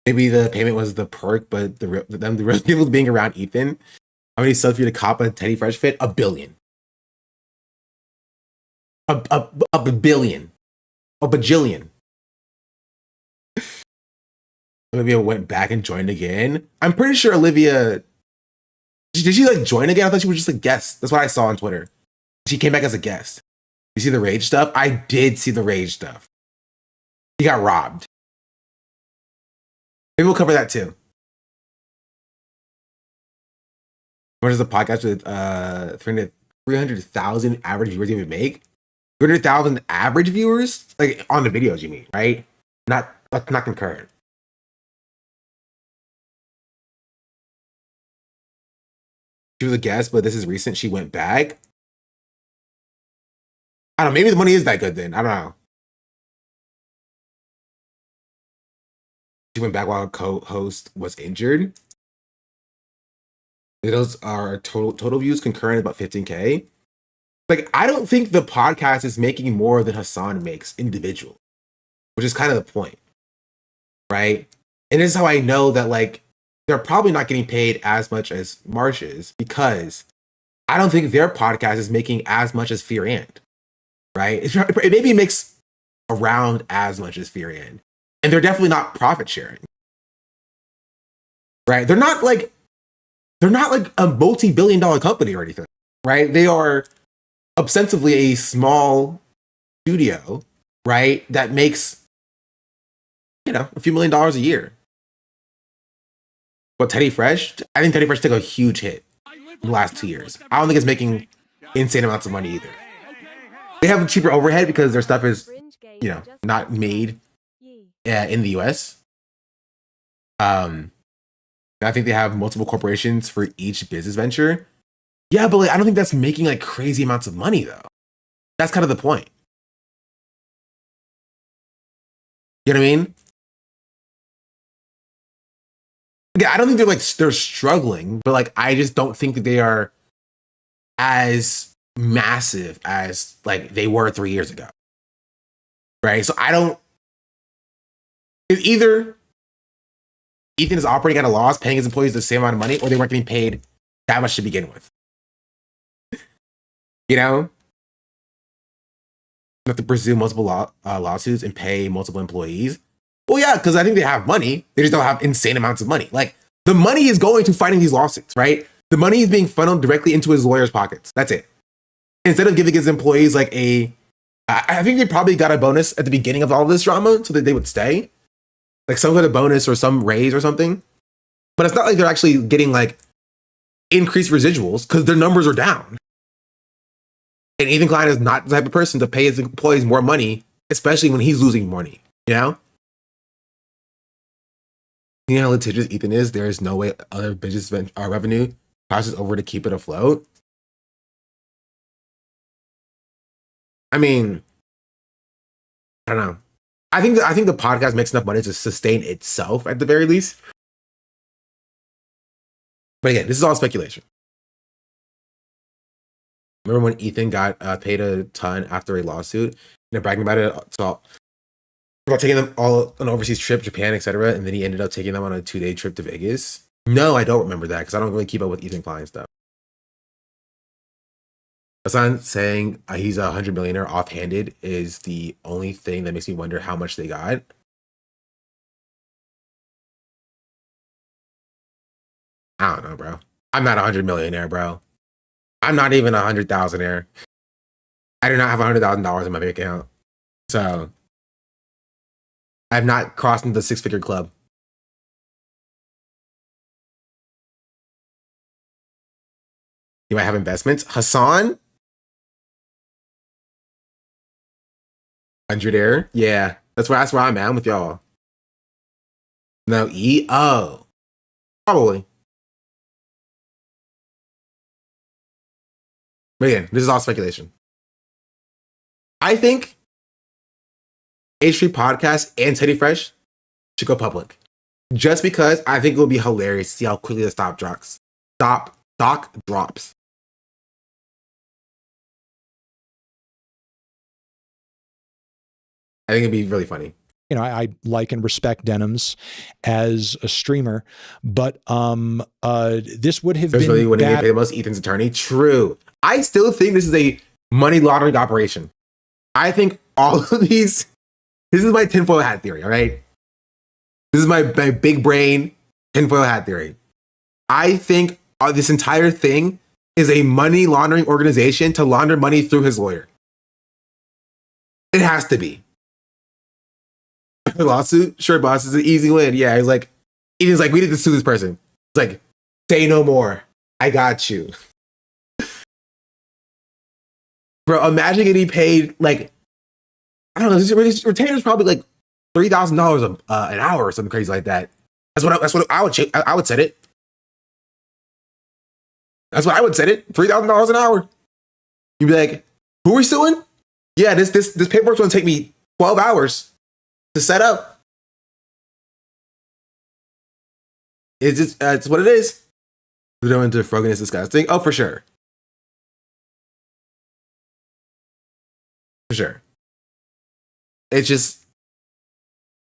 Maybe the payment was the perk, but the real people being around Ethan. How many subs for you to cop a Teddy Fresh fit? 1 billion. A billion. A bajillion. Olivia went back and joined again. I'm pretty sure Olivia... Did she like join again? I thought she was just a guest. That's what I saw on Twitter. She came back as a guest. You see the rage stuff? I did see the rage stuff. He got robbed. Maybe we'll cover that too. What is the podcast with 300,000 average viewers even make? 300,000 average viewers? Like on the videos, you mean, right? Not concurrent. She was a guest, but this is recent. She went back. I don't know. Maybe the money is that good then. I don't know. She went back while a co-host was injured. Those are total views concurrent about 15K. Like, I don't think the podcast is making more than Hassan makes individual, which is kind of the point, right? And this is how I know that like they're probably not getting paid as much as Marsh is, because I don't think their podcast is making as much as Fear and, right? It maybe makes around as much as Fear and they're definitely not profit sharing, right? They're not like a multi-billion-dollar company or anything, right? They are ostensibly a small studio, right? That makes, a few $1 million a year. But Teddy Fresh, I think Teddy Fresh took a huge hit in the last 2 years. I don't think it's making insane amounts of money either. They have a cheaper overhead because their stuff is, not made in the US. I think they have multiple corporations for each business venture. Yeah, but I don't think that's making like crazy amounts of money though. That's kind of the point. You know what I mean? Yeah, I don't think they're struggling, but like I just don't think that they are as massive as like they were 3 years ago. Right? So I don't. It's either Ethan is operating at a loss, paying his employees the same amount of money, or they weren't getting paid that much to begin with. You know? You have to pursue multiple lawsuits and pay multiple employees. Well, yeah, because I think they have money. They just don't have insane amounts of money. Like, the money is going to fighting these lawsuits, right? The money is being funneled directly into his lawyer's pockets. That's it. Instead of giving his employees like I think they probably got a bonus at the beginning of all this drama so that they would stay. Like some kind of bonus or some raise or something. But it's not like they're actually getting like increased residuals because their numbers are down. And Ethan Klein is not the type of person to pay his employees more money, especially when he's losing money, you know? You know how litigious Ethan is? There is no way other business revenue passes over to keep it afloat. I mean, I don't know. I think the podcast makes enough money to sustain itself at the very least. But again, this is all speculation. Remember when Ethan got paid a ton after a lawsuit and they're bragging about it? So about taking them all on an overseas trip, Japan, etc. And then he ended up taking them on a 2-day trip to Vegas. No, I don't remember that because I don't really keep up with Ethan Klein stuff. Hassan saying he's a 100 millionaire offhanded is the only thing that makes me wonder how much they got. I don't know, bro. I'm not a 100 millionaire, bro. I'm not even 100,000-aire. I do not have $100,000 in my bank account. So I've not crossed into the 6-figure club. Do I have investments? Hassan? 100-aire? Yeah. That's where I'm at. I'm with y'all. No, E-O. Probably. But again, this is all speculation. I think H3 Podcast and Teddy Fresh should go public. Just because I think it will be hilarious to see how quickly the stock drops. Stock drops. I think it'd be really funny. You know, I like and respect Denims as a streamer, but this would have been really when he pay the most. Ethan's attorney. True. I still think this is a money laundering operation. I think all of these. This is my tinfoil hat theory. All right. This is my big brain tinfoil hat theory. I think this entire thing is a money laundering organization to launder money through his lawyer. It has to be. Lawsuit? Sure, boss. It's an easy win. Yeah, he's like, we need to sue this person. It's like, say no more. I got you. Bro, imagine getting paid, like, I don't know, this retainer's probably like $3,000 an hour or something crazy like that. That's what I would set it. That's what I would set it. $3,000 an hour. You'd be like, who are we suing? Yeah, this paperwork's gonna take me 12 hours to set up. It's what it is. We go into Frogan is disgusting. Oh, for sure. For sure. It's just,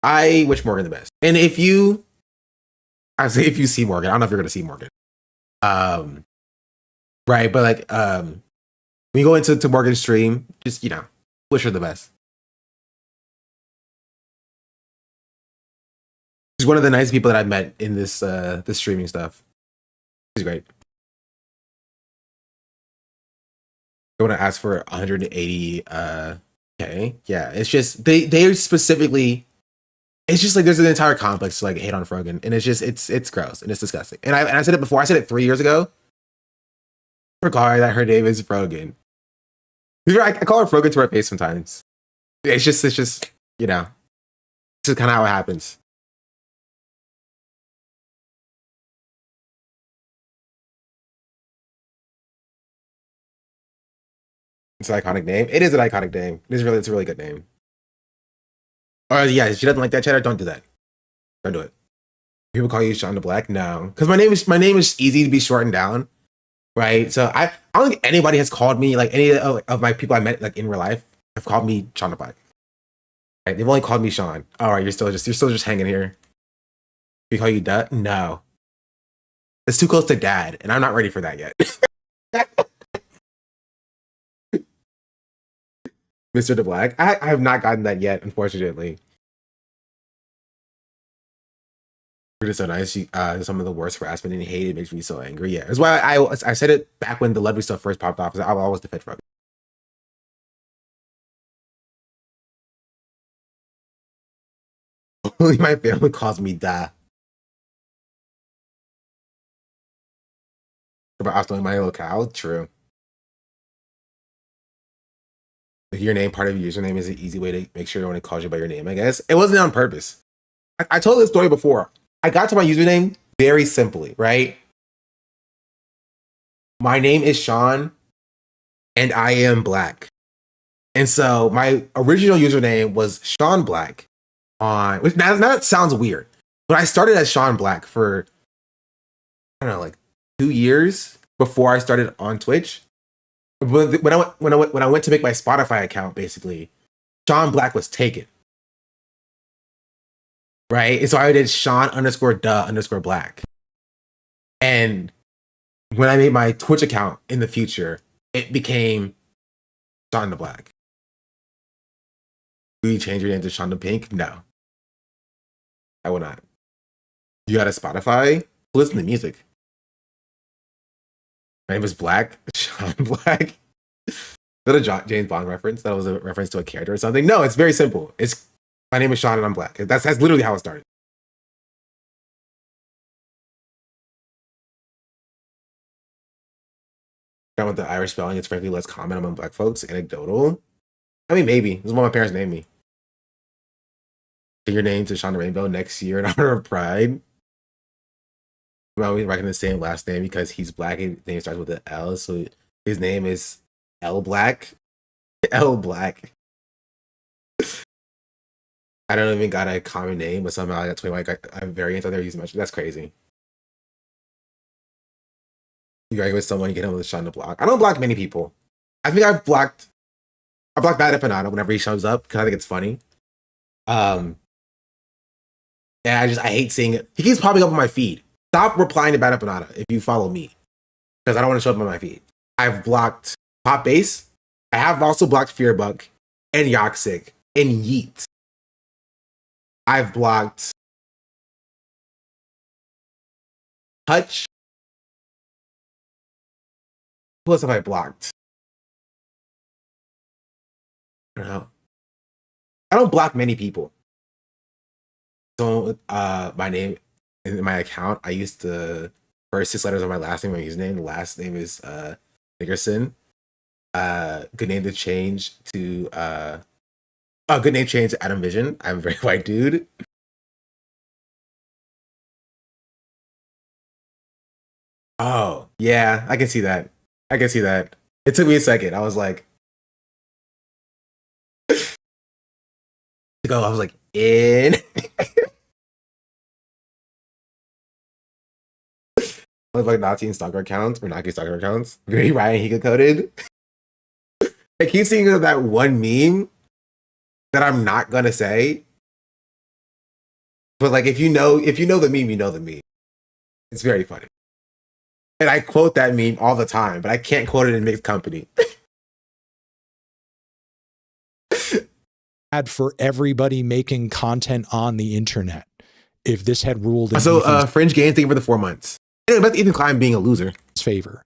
I wish Morgan the best. And if you see Morgan, I don't know if you're going to see Morgan. Right, but like, when you go into Morgan's stream, just, wish her the best. She's one of the nice people that I've met in this streaming stuff. She's great. I want to ask for 180K. Yeah, it's just they specifically. It's just like there's an entire complex to like hate on Frogan, and it's gross and it's disgusting. And I said it before. I said it 3 years ago. I forgot that her name is Frogan. I call her Frogan to her face sometimes. It's just this is kind of how it happens. It's an iconic name. It is an iconic name. It's a really good name. Or yeah, if she doesn't like that cheddar, don't do that. Don't do it. People call you Sean the Black? No, because my name is easy to be shortened down, right? So I don't think anybody has called me, like any of my people I met like in real life have called me Sean the Black. Right? They've only called me Sean. All right, you're still just hanging here. We call you Duh? No, it's too close to Dad, and I'm not ready for that yet. Mr. the Black. I have not gotten that yet, unfortunately. It is so nice. Some of the worst harassment and hate. It makes me so angry. Yeah, that's why I said it back when the Ludwig stuff first popped off. I will always defend from it. Only my family calls me Da. But also in my locale, true. If your name part of your username is an easy way to make sure no one calls you by your name. I guess it wasn't on purpose. I told this story before. I got to my username very simply, right? My name is Sean, and I am Black. And so my original username was Sean Black on, which now that sounds weird, but I started as Sean Black for, I don't know, like 2 years before I started on Twitch. But when I went to make my Spotify account, basically, Sean Black was taken. Right? And so I did Sean_duh_black. And when I made my Twitch account in the future, it became Sean the Black. Will you change your name to Sean the Pink? No. I will not. You got a Spotify? Listen to music. My name is Black. Sean Black. Is that a James Bond reference? That was a reference to a character or something? No, it's very simple. It's my name is Sean and I'm Black. That's literally how it started. Down with the Irish spelling, it's frankly less common among Black folks. Anecdotal. I mean, maybe. This is what my parents named me. Your name to Sean the Rainbow next year in honor of Pride. Well, we reckon the same last name because he's Black. His name starts with an L, so his name is L Black. L Black. I don't even got a common name, but somehow I got 20 variants out there using much. That's crazy. You argue with someone, you get him with Sean the Block. I don't block many people. I think I blocked Bad Empanada whenever he shows up because I think it's funny. And I hate seeing it. He keeps popping up on my feed. Stop replying to Bad Empanada if you follow me, because I don't want to show up on my feed. I've blocked Pop Bass. I have also blocked Fearbuck and Yoxic and Yeet. I've blocked Hutch. Who else have I blocked? I don't know. I don't block many people. So my name in my account, I used the first 6 letters of my last name, my username. The last name is Nickerson. Good name to change to good name change to Adam Vision. I'm a very white dude. Oh, yeah, I can see that. I can see that. It took me a second. I was like, I was like, in. Like Nazi and stalker accounts or Nazi stalker accounts. Very Ryan Higa coded. I keep seeing that one meme that I'm not gonna say. But like if you know the meme, you know the meme. It's very funny. And I quote that meme all the time, but I can't quote it in mixed company. Ad for everybody making content on the internet. If this had ruled in so Fringe Games, thank you for the 4 months. Anyway, about Ethan Klein being a loser. Favor.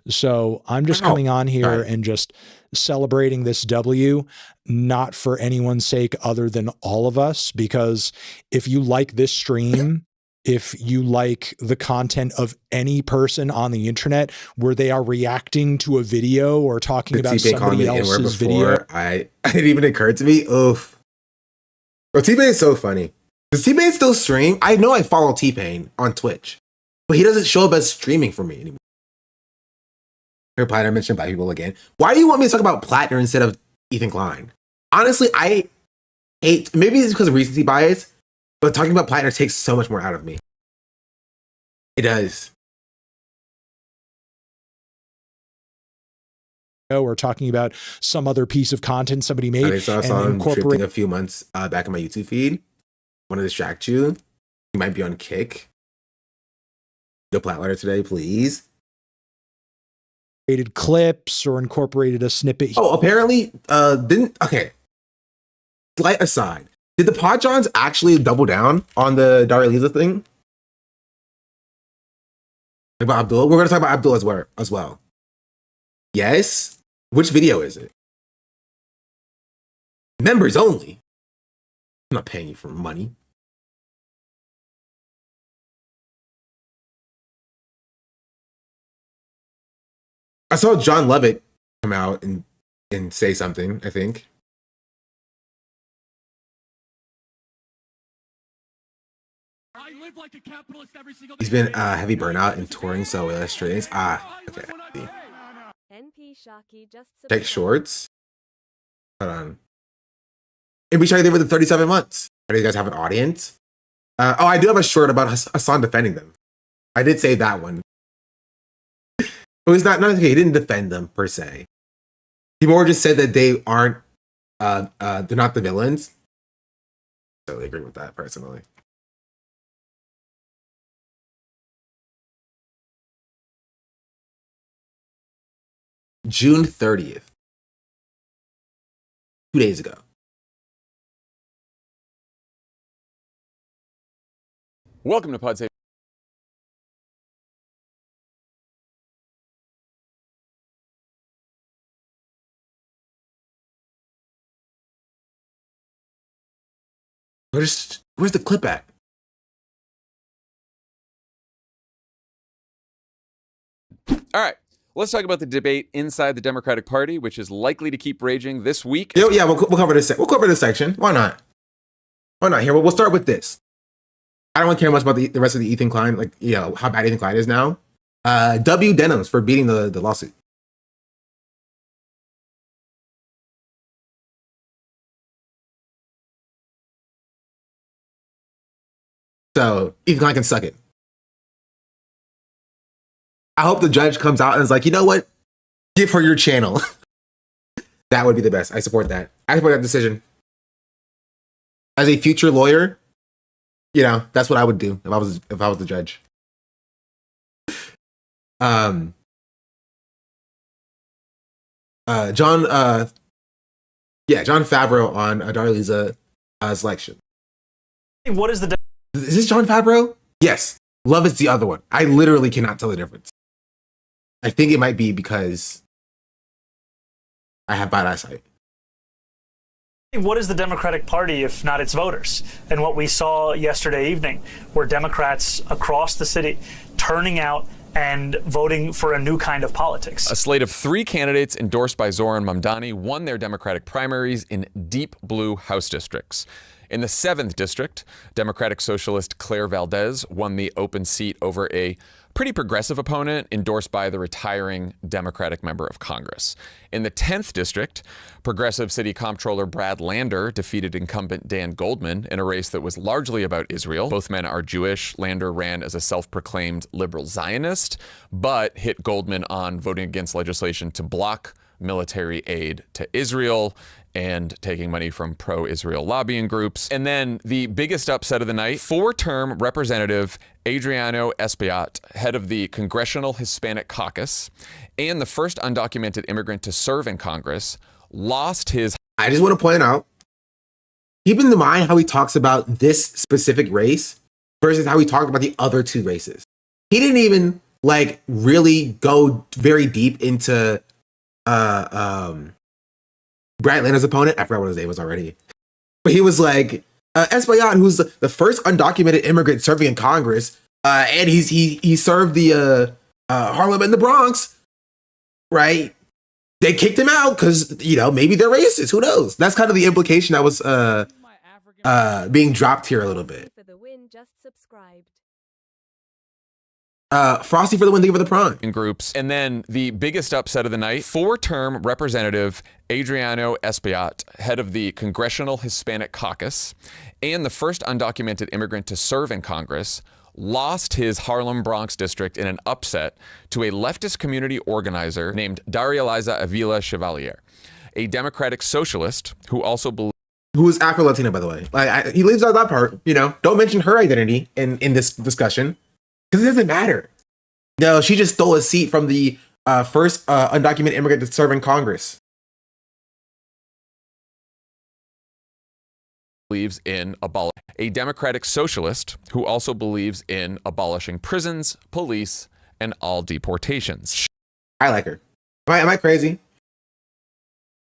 So I'm just coming on here and just celebrating this W, not for anyone's sake other than all of us, because if you like this stream, if you like the content of any person on the internet where they are reacting to a video or talking about somebody else's video. It didn't even occur to me. Oof. Bro, T-Pain is so funny. Does T-Pain still stream? I know I follow T-Pain on Twitch, but he doesn't show up as streaming for me anymore. Here, Platter mentioned Black people again. Why do you want me to talk about Platter instead of Ethan Klein? Honestly, I hate, maybe it's because of recency bias, but talking about Platter takes so much more out of me. It does. Or talking about some other piece of content somebody made. I saw him drifting a few months back in my YouTube feed. Want to distract you? You might be on Kick. The Platletter today, please. Created clips or incorporated a snippet. Oh, apparently, okay. Slight aside. Did the Podjons actually double down on the Daraliza thing? About Abdul? We're going to talk about Abdul as well. Yes? Which video is it? Members only. I'm not paying you for money. I saw John Lovett come out and say something, I think. He's been heavy burnout and touring, so illustrates. Okay. Check shorts. Hold on. And we tried there with the 37 months. Do you guys have an audience? I do have a short about Hassan defending them. I did say that one. It was not okay. He didn't defend them per se. He more just said that they aren't. They're not the villains. I totally agree with that personally. June 30th. 2 days ago. Welcome to Pod Safe. Where's the clip at? All right. Let's talk about the debate inside the Democratic Party, which is likely to keep raging this week. Yeah, we'll cover this. We'll cover this section. Why not? Why not? Here, we'll start with this. I don't want to care much about the rest of the Ethan Klein, like, you know, how bad Ethan Klein is now. W. Denims for beating the lawsuit. So Ethan Klein can suck it. I hope the judge comes out and is like, you know what? Give her your channel. That would be the best. I support that. I support that decision. As a future lawyer, you know, that's what I would do if I was the judge. John Favreau on Daraliza selection. What is the Is this John Favreau? Yes. Love is the other one. I literally cannot tell the difference. I think it might be because I have bad eyesight. What is the Democratic Party if not its voters? And what we saw yesterday evening were Democrats across the city turning out and voting for a new kind of politics. A slate of 3 candidates endorsed by Zoran Mamdani won their Democratic primaries in deep blue House districts. In the 7th district, Democratic Socialist Claire Valdez won the open seat over a pretty progressive opponent endorsed by the retiring Democratic member of Congress. In the 10th district, Progressive City Comptroller Brad Lander defeated incumbent Dan Goldman in a race that was largely about Israel. Both men are Jewish. Lander ran as a self-proclaimed liberal Zionist, but hit Goldman on voting against legislation to block military aid to Israel and taking money from pro-Israel lobbying groups. And then the biggest upset of the night, 4-term Representative Adriano Espaillat, head of the Congressional Hispanic Caucus, and the first undocumented immigrant to serve in Congress, lost his... I just want to point out, keep in mind how he talks about this specific race versus how he talked about the other 2 races. He didn't even, like, really go very deep into Brad Lander's opponent. I forgot what his name was already. But he was like, Espaillat, who's the first undocumented immigrant serving in Congress, and he served the Harlem and the Bronx, right? They kicked him out because, you know, maybe they're racist. Who knows? That's kind of the implication that was being dropped here a little bit. Frosty for the win, thank you for the prawn. In groups. And then the biggest upset of the night, 4-term Representative Adriano Espaillat, head of the Congressional Hispanic Caucus, and the first undocumented immigrant to serve in Congress, lost his Harlem Bronx district in an upset to a leftist community organizer named Daria Liza Avila Chevalier, a Democratic socialist who also believes who is Afro-Latina, by the way. Like, he leaves out that part, you know. Don't mention her identity in this discussion, because it doesn't matter. No, she just stole a seat from the first undocumented immigrant to serve in Congress. believes in a Democratic socialist who also believes in abolishing prisons, police, and all deportations. I like her. Am I crazy?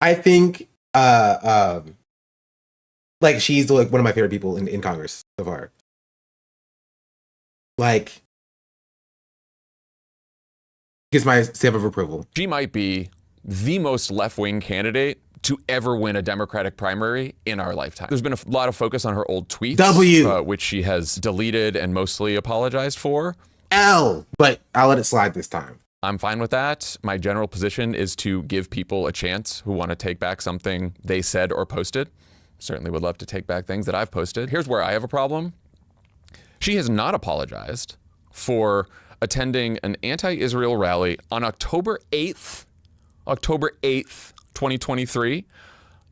I think like she's like one of my favorite people in Congress so far. Like, gives my stamp of approval. She might be the most left-wing candidate to ever win a Democratic primary in our lifetime. There's been a lot of focus on her old tweets, which she has deleted and mostly apologized for. But I'll let it slide this time. I'm fine with that. My general position is to give people a chance who want to take back something they said or posted. Certainly would love to take back things that I've posted. Here's where I have a problem. She has not apologized for attending an anti-Israel rally on October 8th, 2023,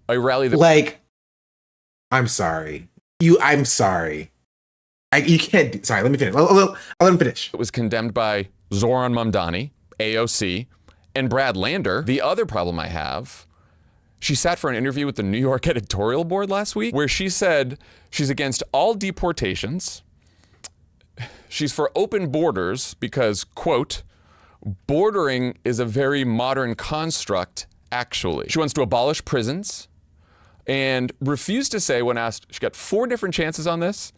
a rally that... Like, I'm sorry. I'm sorry. You can't... Sorry, let me finish. I'll let him finish. It was condemned by Zoran Mamdani, AOC, and Brad Lander. The other problem I have, she sat for an interview with the New York editorial board last week where she said she's against all deportations. She's for open borders because, quote, bordering is a very modern construct, actually. She wants to abolish prisons and refused to say, when asked, she got 4 different chances on this,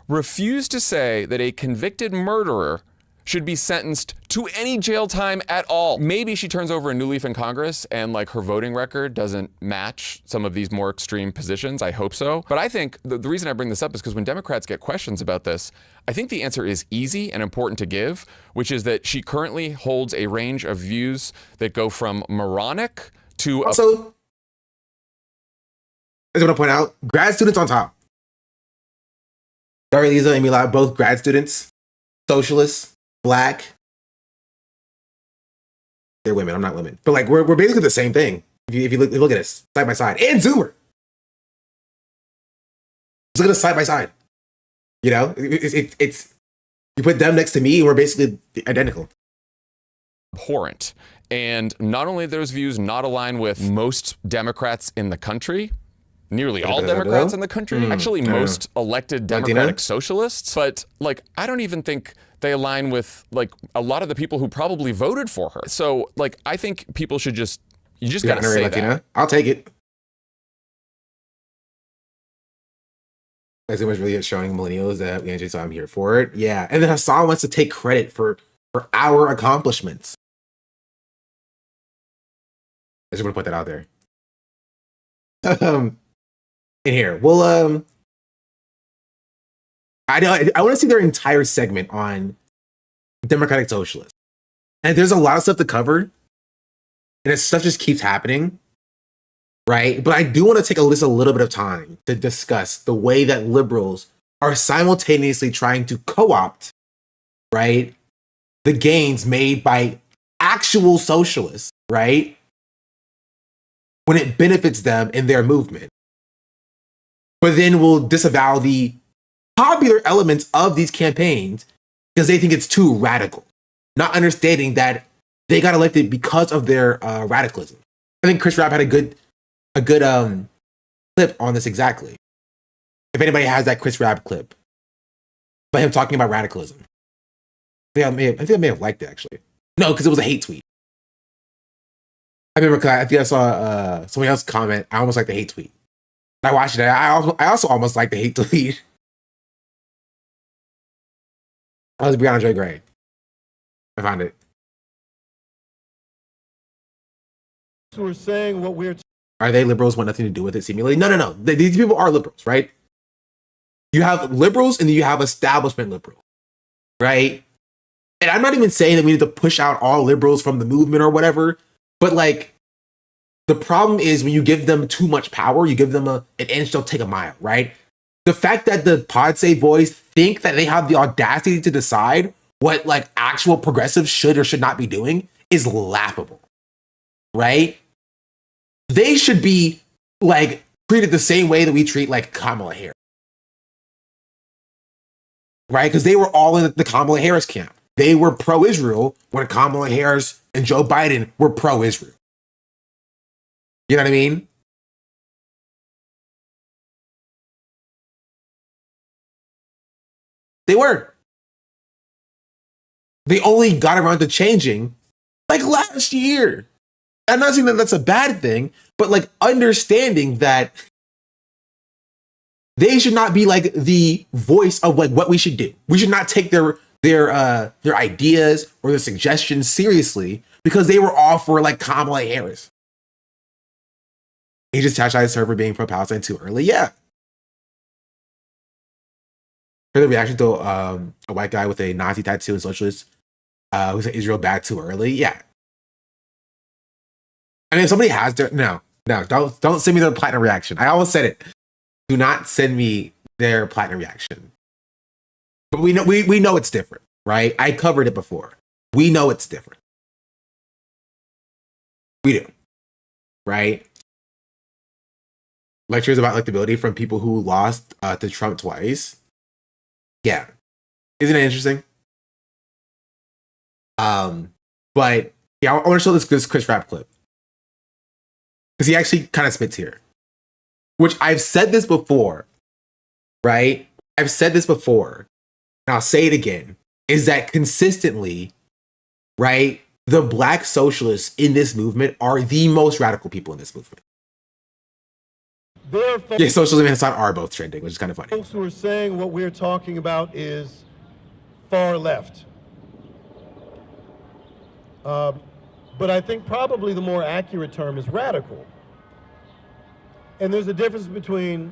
refused to say that a convicted murderer should be sentenced to any jail time at all. Maybe she turns over a new leaf in Congress and like her voting record doesn't match some of these more extreme positions. I hope so. But I think the reason I bring this up is because when Democrats get questions about this, I think the answer is easy and important to give, which is that she currently holds a range of views that go from moronic to... Also, I just want to point out, grad students on top. Daria Liza and Mila, both grad students, socialists, Black. They're women. I'm not women. But like we're basically the same thing. If you look at us side by side. And Zoomer. Just look at us side by side. You know? It's you put them next to me and we're basically identical. Abhorrent. And not only those views not align with most Democrats in the country, nearly all Democrats in the country, actually most elected Democratic socialists, but like I don't even think they align with like a lot of the people who probably voted for her. So like I think people should just gotta say Latina. that. I'll take it. As much really showing millennials that so I'm here for it. Yeah. And then Hassan wants to take credit for our accomplishments. I just want to put that out there. In here. Well, I want to see their entire segment on Democratic Socialists. And there's a lot of stuff to cover. And stuff just keeps happening. Right? But I do want to take a little bit of time to discuss the way that liberals are simultaneously trying to co-opt, right, the gains made by actual socialists, right, when it benefits them in their movement. But then will disavow the popular elements of these campaigns because they think it's too radical, not understanding that they got elected because of their radicalism. I think Chris Rapp had a good clip on this exactly. If anybody has that Chris Rapp clip, by him talking about radicalism, I think I may have liked it actually. No, because it was a hate tweet. I remember I think I saw somebody else comment. I almost liked the hate tweet. I watched it. I also almost liked the hate tweet. That was Breonna Joy Gray. I found it. So we're saying what we're... Are they liberals? Want nothing to do with it, seemingly? No. These people are liberals, right? You have liberals and then you have establishment liberals, right? And I'm not even saying that we need to push out all liberals from the movement or whatever, but like, the problem is when you give them too much power, you give them an inch, they'll take a mile, right? the fact that the Pod Save boys think that they have the audacity to decide what like actual progressives should or should not be doing is laughable, right? They should be like treated the same way that we treat like Kamala Harris, right? Because they were all in the Kamala Harris camp. They were pro-Israel when Kamala Harris and Joe Biden were pro-Israel. You know what I mean? They were. They only got around to changing like last year. I'm not saying that that's a bad thing, but like understanding that they should not be like the voice of like what we should do. We should not take their ideas or their suggestions seriously because they were all for like Kamala Harris. He just chastised her for being pro-Palestine too early. Yeah. For the reaction to a white guy with a Nazi tattoo and socialist who said Israel bad too early. Yeah. I mean, if somebody has their no, don't send me their platinum reaction. I always said it. Do not send me their platinum reaction. But we know it's different, right? I covered it before. We know it's different. We do, right? Lectures about electability from people who lost to Trump twice. Yeah, isn't it interesting? But yeah, I want to show this Chris Rapp clip because he actually kind of spits here. Which I've said this before, right? I've said this before, and I'll say it again, is that consistently, right, the black socialists in this movement are the most radical people in this movement. Yeah, socialism and Hassan are both trending, which is kind of funny. Folks who are saying what we're talking about is far left. But I think probably the more accurate term is radical. And there's a difference between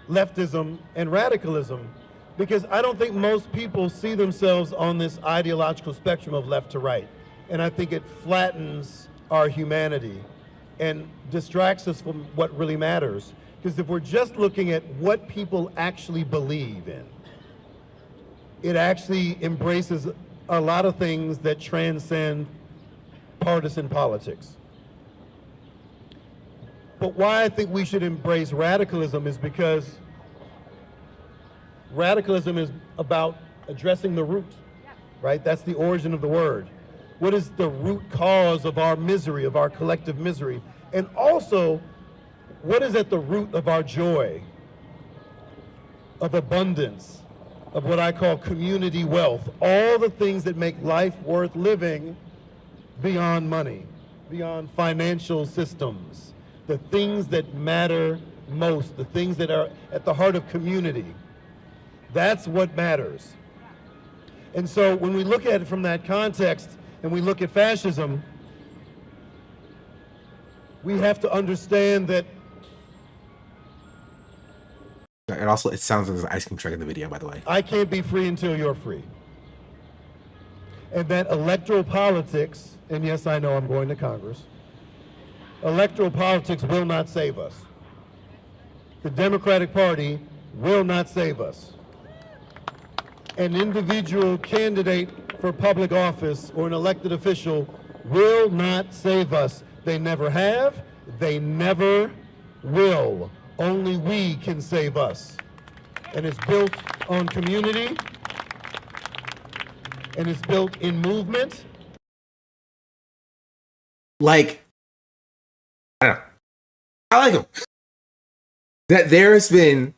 leftism and radicalism, because I don't think most people see themselves on this ideological spectrum of left to right. And I think it flattens our humanity and distracts us from what really matters. Because if we're just looking at what people actually believe in, it actually embraces a lot of things that transcend partisan politics. But why I think we should embrace radicalism is because radicalism is about addressing the root, right? That's the origin of the word. What is the root cause of our misery, of our collective misery? And also, what is at the root of our joy, of abundance, of what I call community wealth? All the things that make life worth living beyond money, beyond financial systems. The things that matter most, the things that are at the heart of community. That's what matters. And so when we look at it from that context and we look at fascism, we have to understand that. And also, it sounds like there's an ice cream truck in the video, by the way. I can't be free until you're free. And that electoral politics, and yes, I know I'm going to Congress, electoral politics will not save us. The Democratic Party will not save us. An individual candidate for public office or an elected official will not save us. They never have, they never will. Only we can save us. And it's built on community, and it's built in movement. Like, I don't know. I like them. That there's been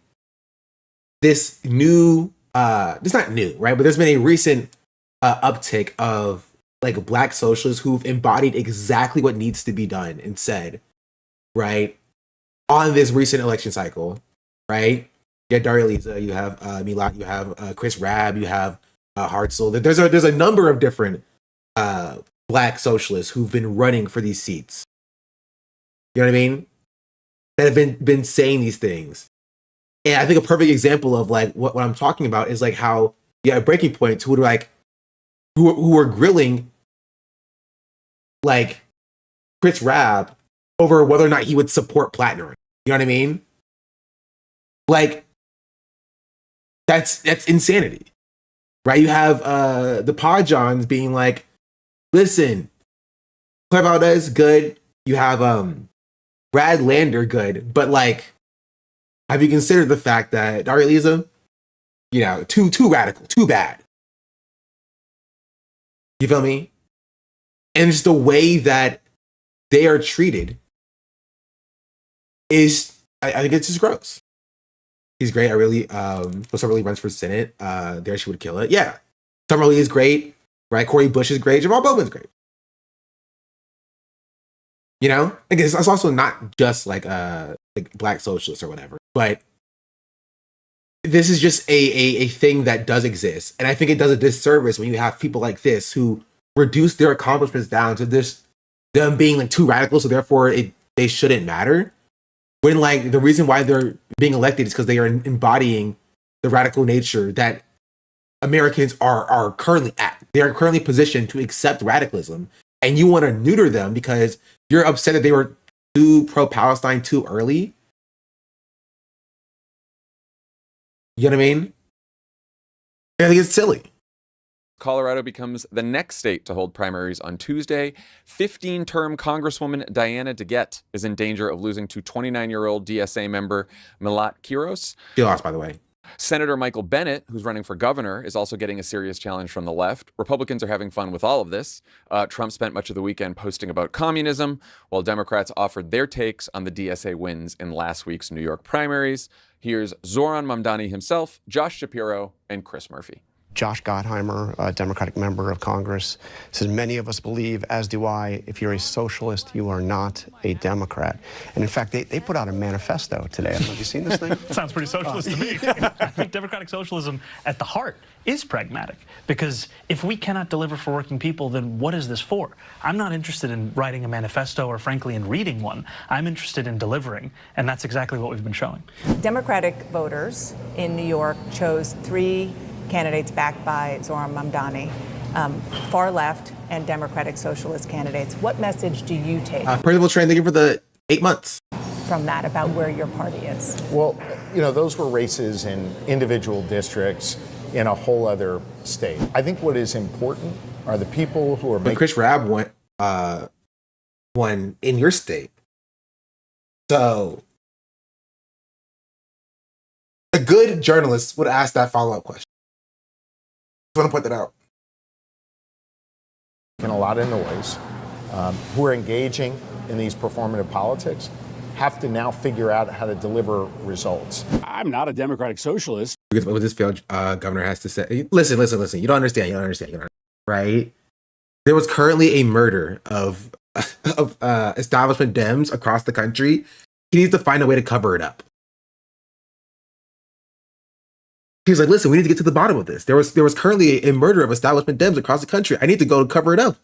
this new, it's not new, right? But there's been a recent uptick of like black socialists who've embodied exactly what needs to be done and said, right? On this recent election cycle, right? You have Daria Lisa, you have Milat, you have Chris Rabb, you have Hartzell. There's a number of different black socialists who've been running for these seats. You know what I mean? That have been saying these things. And I think a perfect example of like what I'm talking about is like how you have breaking points who were grilling like Chris Rabb over whether or not he would support platinum. You know what I mean? Like That's insanity, right? You have the Podjons being like, listen, Claire Valdez, good. You have Brad Lander, good. But like, have you considered the fact that Daria Lisa, too radical, too bad? You feel me? And just the way that they are treated is, I think it's just gross. He's great. I really, Summerlee runs for Senate. There she would kill it. Yeah. Summerlee is great, right? Cori Bush is great. Jamal Bowman's great. Like it's also not just like black socialists or whatever, but this is just a thing that does exist. And I think it does a disservice when you have people like this who reduce their accomplishments down to them being like too radical, so therefore they shouldn't matter. When like the reason why they're being elected is because they are embodying the radical nature that Americans are currently at. They are currently positioned to accept radicalism, and you want to neuter them because you're upset that they were too pro-Palestine too early. You know what I mean? I think it's silly. Colorado becomes the next state to hold primaries on Tuesday. 15-term Congresswoman Diana DeGette is in danger of losing to 29-year-old DSA member Milat Kiros. She lost, by the way. Senator Michael Bennet, who's running for governor, is also getting a serious challenge from the left. Republicans are having fun with all of this. Trump spent much of the weekend posting about communism, while Democrats offered their takes on the DSA wins in last week's New York primaries. Here's Zoran Mamdani himself, Josh Shapiro, and Chris Murphy. Josh Gottheimer, a Democratic member of Congress, says many of us believe, as do I, if you're a socialist, you are not a Democrat. And in fact, they put out a manifesto today. Have you seen this thing? Sounds pretty socialist to me. I think democratic socialism at the heart is pragmatic, because if we cannot deliver for working people, then what is this for? I'm not interested in writing a manifesto or frankly in reading one. I'm interested in delivering, and that's exactly what we've been showing. Democratic voters in New York chose 3 candidates backed by Zoran Mamdani, far left and Democratic Socialist candidates. What message do you take Principal Train, thank you for the 8 months. From that about where your party is? Well, those were races in individual districts in a whole other state. I think what is important are the people who are making... Chris Rabb won in your state. So a good journalist would ask that follow-up question. I want to point that out. And a lot of noise, who are engaging in these performative politics, have to now figure out how to deliver results. I'm not a democratic socialist. Because what this failed governor has to say. Listen. You don't understand. Right? There was currently a murder of establishment Dems across the country. He needs to find a way to cover it up. He was like, listen, we need to get to the bottom of this. There was currently a murder of establishment Dems across the country. I need to go cover it up.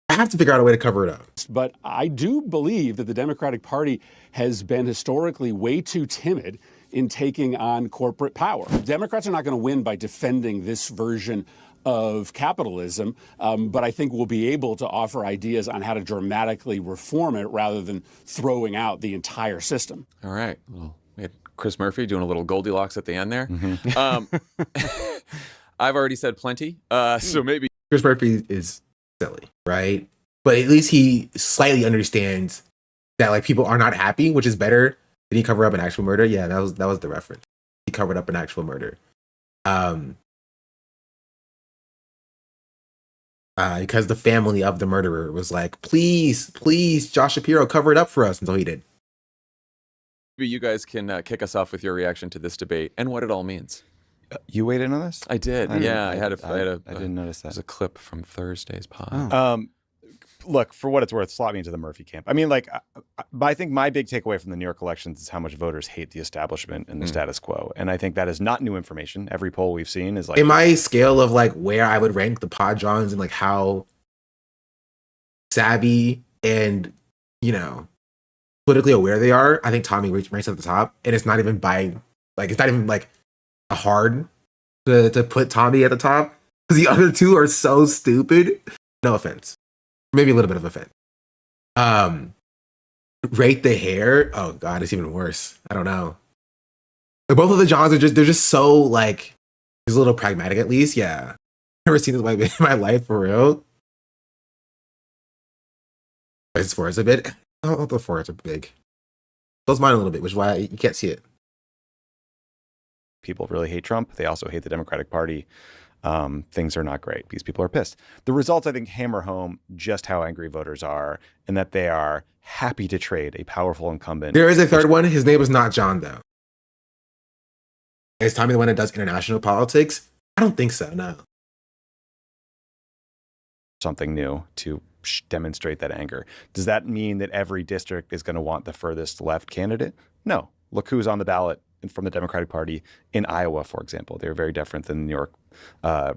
I have to figure out a way to cover it up. But I do believe that the Democratic Party has been historically way too timid in taking on corporate power. Democrats are not going to win by defending this version of capitalism, but I think we'll be able to offer ideas on how to dramatically reform it rather than throwing out the entire system. All right. Well, we had Chris Murphy doing a little Goldilocks at the end there. I've already said plenty, so maybe... Chris Murphy is silly, right? But at least he slightly understands that like people are not happy, which is better. Did he cover up an actual murder? Yeah, that was the reference. He covered up an actual murder. Because the family of the murderer was like, please, Josh Shapiro, cover it up for us, until he did. Maybe you guys can kick us off with your reaction to this debate and what it all means. You weighed in on this? I did. I didn't notice that. There's a clip from Thursday's pod. Look, for what it's worth, slot me into the Murphy camp. I mean, I think my big takeaway from the New York elections is how much voters hate the establishment and the status quo. And I think that is not new information. Every poll we've seen is like... In my scale of like where I would rank the Podjons and like how savvy and, politically aware they are, I think Tommy ranks at the top. And it's not even hard to put Tommy at the top because the other two are so stupid. No offense. Maybe a little bit of offense. Rate the hair. Oh God, it's even worse. I don't know. Like, both of the Johns are they're just so like, just a little pragmatic at least. Yeah. Never seen this way in my life for real. His forehead's a bit. Oh, the foreheads are big. Close mine a little bit, which is why you can't see it. People really hate Trump. They also hate the Democratic Party. Things are not great because people are pissed. The results, I think, hammer home just how angry voters are and that they are happy to trade a powerful incumbent. There is a third one. His name is not John, though. Is Tommy the one that does international politics? I don't think so, no. Something new to demonstrate that anger. Does that mean that every district is going to want the furthest left candidate? No. Look who's on the ballot from the Democratic Party in Iowa, for example. They're very different than the New York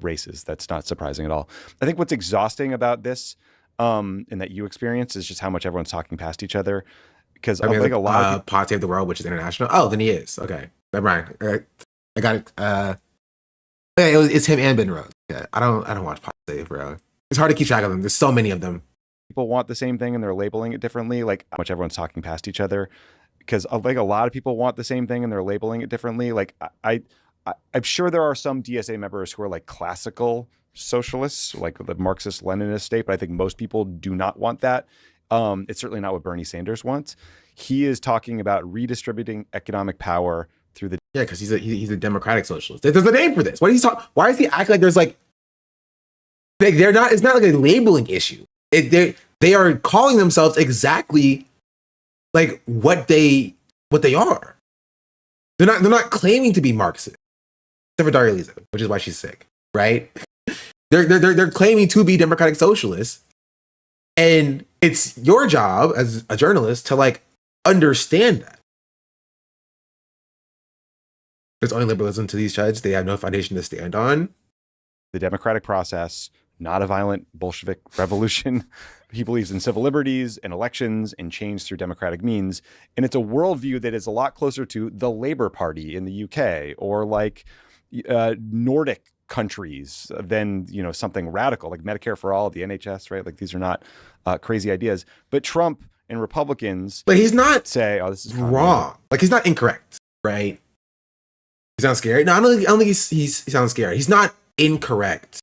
races. That's not surprising at all. I think what's exhausting about this and that you experience is just how much everyone's talking past each other. Because I mean, like a lot of Pod Save the World, which is international. Oh, then he is. Okay. Never mind. I got it. Yeah, it's him and Ben Rhodes. Yeah, I don't watch Pod Save, bro. It's hard to keep track of them. There's so many of them. People want the same thing and they're labeling it differently. Like how much everyone's talking past each other. Because like a lot of people want the same thing and they're labeling it differently. Like I'm sure there are some DSA members who are like classical socialists, like the Marxist-Leninist state, but I think most people do not want that. It's certainly not what Bernie Sanders wants. He is talking about redistributing economic power through the because he's a democratic socialist. There's a name for this. What is he talking? Why is he acting like there's like they're not? It's not like a labeling issue. They are calling themselves exactly like what they are. They're not claiming to be Marxist. Except for Daria Lisa, which is why she's sick, right? They're claiming to be democratic socialists, and it's your job as a journalist to like understand that. There's only liberalism to these judges. They have no foundation to stand on. The democratic process, not a violent Bolshevik revolution. He believes in civil liberties and elections and change through democratic means. And it's a worldview that is a lot closer to the Labour Party in the UK or like Nordic countries than, something radical like Medicare for all, the NHS, right? Like these are not crazy ideas. But Trump and Republicans, but he's not say, "Oh, this is wrong." Like he's not incorrect, right? He sounds scary. No, I don't think he sounds scary. He's not incorrect.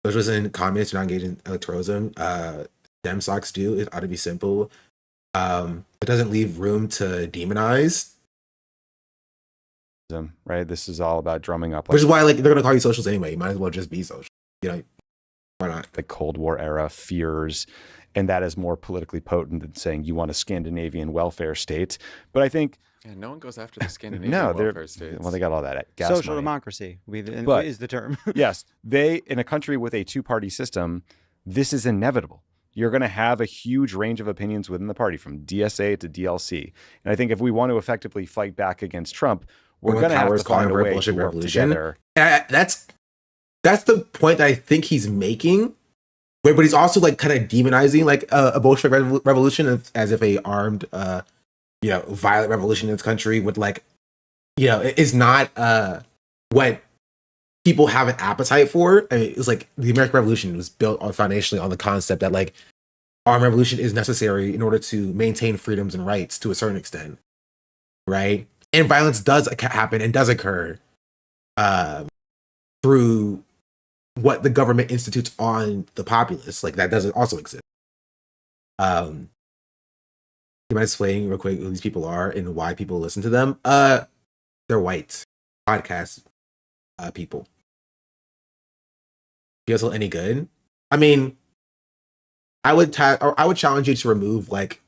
Socialism and communists are not engaged in electoralism. Dem socks do. It ought to be simple. It doesn't leave room to demonize. Right? This is all about drumming up. Which is why, like, they're gonna call you socialist anyway. You might as well just be social. Why not? The Cold War era fears, and that is more politically potent than saying you want a Scandinavian welfare state. But I think. Yeah, no one goes after the Scandinavian welfare states. Well, they got all that gas social money. democracy is the term. Yes, in a country with a two-party system, this is inevitable. You're going to have a huge range of opinions within the party, from DSA to DLC. And I think if we want to effectively fight back against Trump, we're going to have to find a way to work together. That's the point that I think he's making. But he's also like kind of demonizing like a Bolshevik revolution as if a armed violent revolution in this country would like, is not what people have an appetite for. I mean, it's like the American Revolution was built foundationally on the concept that like armed revolution is necessary in order to maintain freedoms and rights to a certain extent, right? And violence does happen and does occur through what the government institutes on the populace. Like that doesn't also exist. You mind explaining real quick who these people are and why people listen to them? They're white podcast people. Feel any good? I mean, I would challenge you to remove like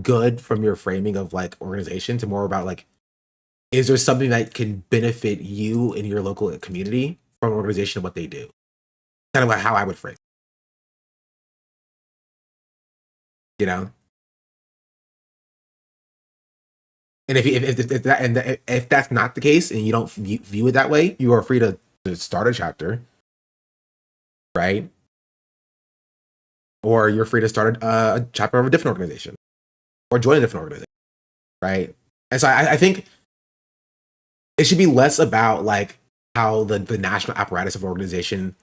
good from your framing of like organization to more about like, is there something that can benefit you in your local community from an organization of what they do? Kind of like how I would frame. And if that's not the case and you don't view it that way, you are free to start a chapter, right? Or you're free to start a chapter of a different organization or join a different organization, right? And so I think it should be less about like how the national apparatus of an organization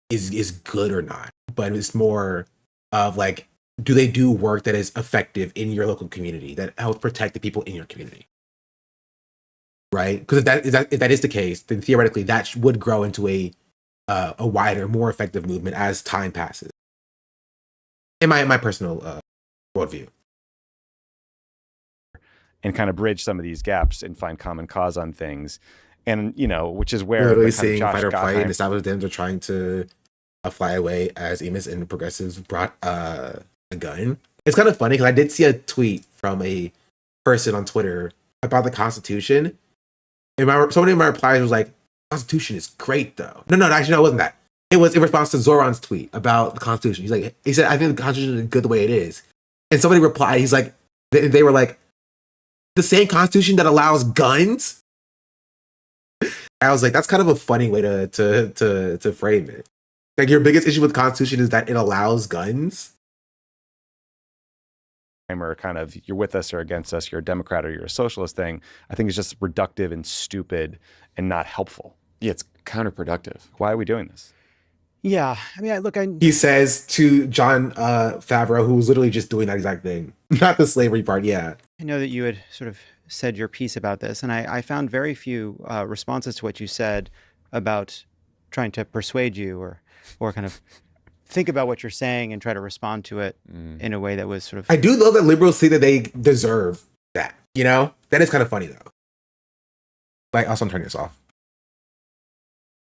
is good or not, but it's more of like, do they do work that is effective in your local community that helps protect the people in your community? Right? Because if that is the case, then theoretically that would grow into a wider, more effective movement as time passes. In my personal worldview. And kind of bridge some of these gaps and find common cause on things. And, you know, which is where literally the kind of seeing Josh Fight or Flight Gottheim- and Establish Dems are trying to fly away as Amos and progressives brought a gun. It's kind of funny because I did see a tweet from a person on Twitter about the Constitution. And somebody in my replies was like, Constitution is great though. No, actually, no, it wasn't that. It was in response to Zoran's tweet about the Constitution. He said, I think the Constitution is good the way it is. And somebody replied, he's like, they were like, the same Constitution that allows guns? I was like, that's kind of a funny way to frame it. Like, your biggest issue with the Constitution is that it allows guns? Or kind of you're with us or against us, you're a Democrat or you're a socialist thing, I think is just reductive and stupid and not helpful. Yeah, it's counterproductive. Why are we doing this? Yeah, I mean, He says to John Favreau, who was literally just doing that exact thing. Not the slavery part, yeah. I know that you had sort of said your piece about this, and I found very few responses to what you said about trying to persuade you or kind of think about what you're saying and try to respond to it in a way that was sort of... I do love that liberals see that they deserve that, you know? That is kind of funny, though. Like, also, I'm turning this off.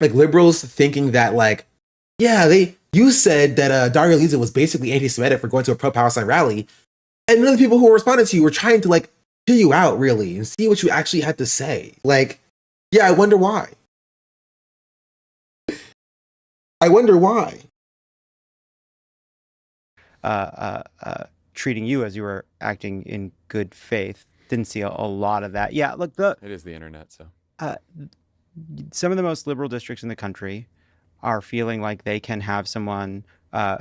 Like, liberals thinking that, like, yeah, you said that Daria Liza was basically anti-Semitic for going to a pro-Palestine rally, and none of the people who were responding to you were trying to, like, hear you out, really, and see what you actually had to say. Like, yeah, I wonder why. I wonder why. Treating you as you were acting in good faith. Didn't see a lot of that. Yeah, look, it is the internet, so. Some of the most liberal districts in the country are feeling like they can have someone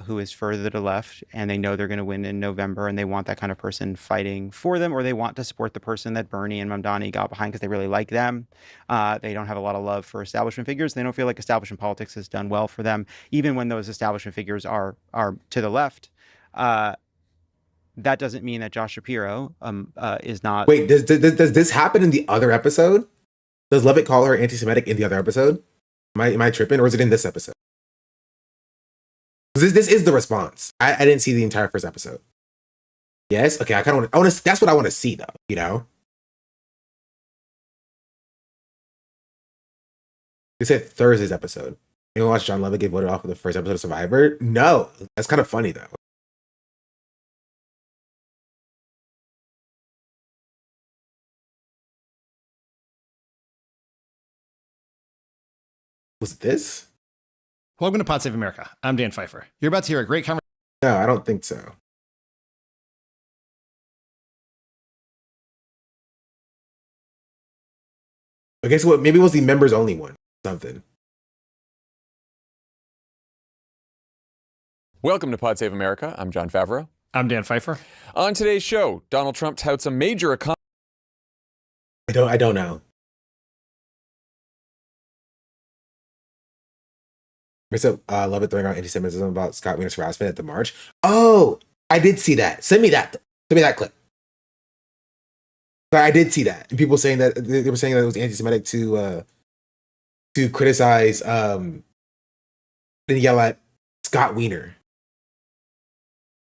who is further to the left and they know they're going to win in November and they want that kind of person fighting for them, or they want to support the person that Bernie and Mamdani got behind because they really like them. They don't have a lot of love for establishment figures. They don't feel like establishment politics has done well for them, even when those establishment figures are to the left. That doesn't mean that Josh Shapiro is not... Wait, does this happen in the other episode? Does Levitt call her anti-Semitic in the other episode? Am I tripping, or is it in this episode? This is the response. I didn't see the entire first episode. Yes? Okay, I want to. That's what I want to see, though, you know? They said Thursday's episode. You watch John Levitt get voted off of the first episode of Survivor? No. That's kind of funny, though. Was it this? Welcome to Pod Save America. I'm Dan Pfeiffer. You're about to hear a great conversation. No, I don't think so. I guess what? Maybe it was the members only one. Something. Welcome to Pod Save America. I'm John Favreau. I'm Dan Pfeiffer. On today's show, Donald Trump touts a major economy. I don't know. Love it throwing out anti-Semitism about Scott Wiener's harassment at the march. Oh, I did see that. Send me that clip. But I did see that. And people saying that they were saying that it was anti-Semitic to criticize and yell at Scott Wiener.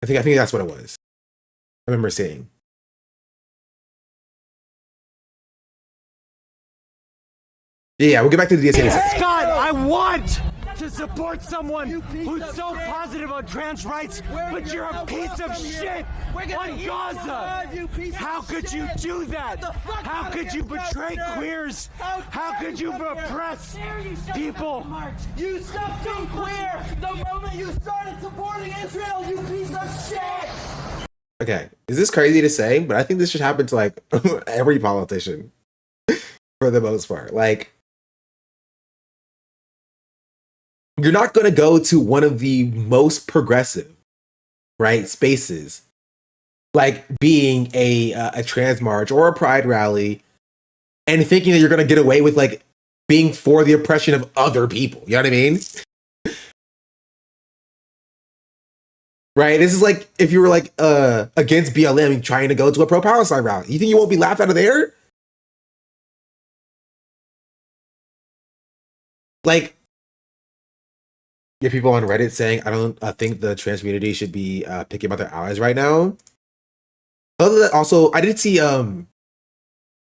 I think that's what it was. I remember seeing. Yeah, we'll get back to the DSA. Scott, I want to support someone who's so positive on trans rights, but you're a piece of shit on Gaza. How could you do that? How could you betray queers? How could you oppress people? You stopped being queer the moment you started supporting Israel, you piece of shit! Okay, is this crazy to say? But I think this should happen to like every politician for the most part. Like, you're not going to go to one of the most progressive, right, spaces, like being a trans march or a pride rally, and thinking that you're going to get away with like being for the oppression of other people. You know what I mean? Right? This is like if you were like against BLM trying to go to a pro-Palestine rally. You think you won't be laughed out of there? Like, you have people on Reddit saying, I don't think the trans community should be picking about their allies right now. Other than that, also, I did see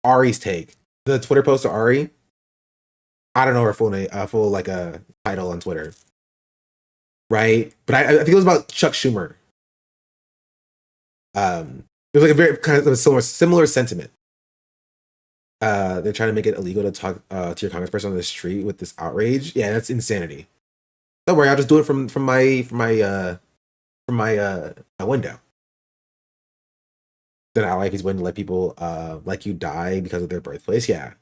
Ari's take. The Twitter post to Ari. I don't know her full name, full like a title on Twitter. Right? But I think it was about Chuck Schumer. It was like a very kind of a similar sentiment. They're trying to make it illegal to talk to your congressperson on the street with this outrage. Yeah, that's insanity. Don't worry, I'll just do it from my window. Then ally if he's willing to let people like you die because of their birthplace. Yeah,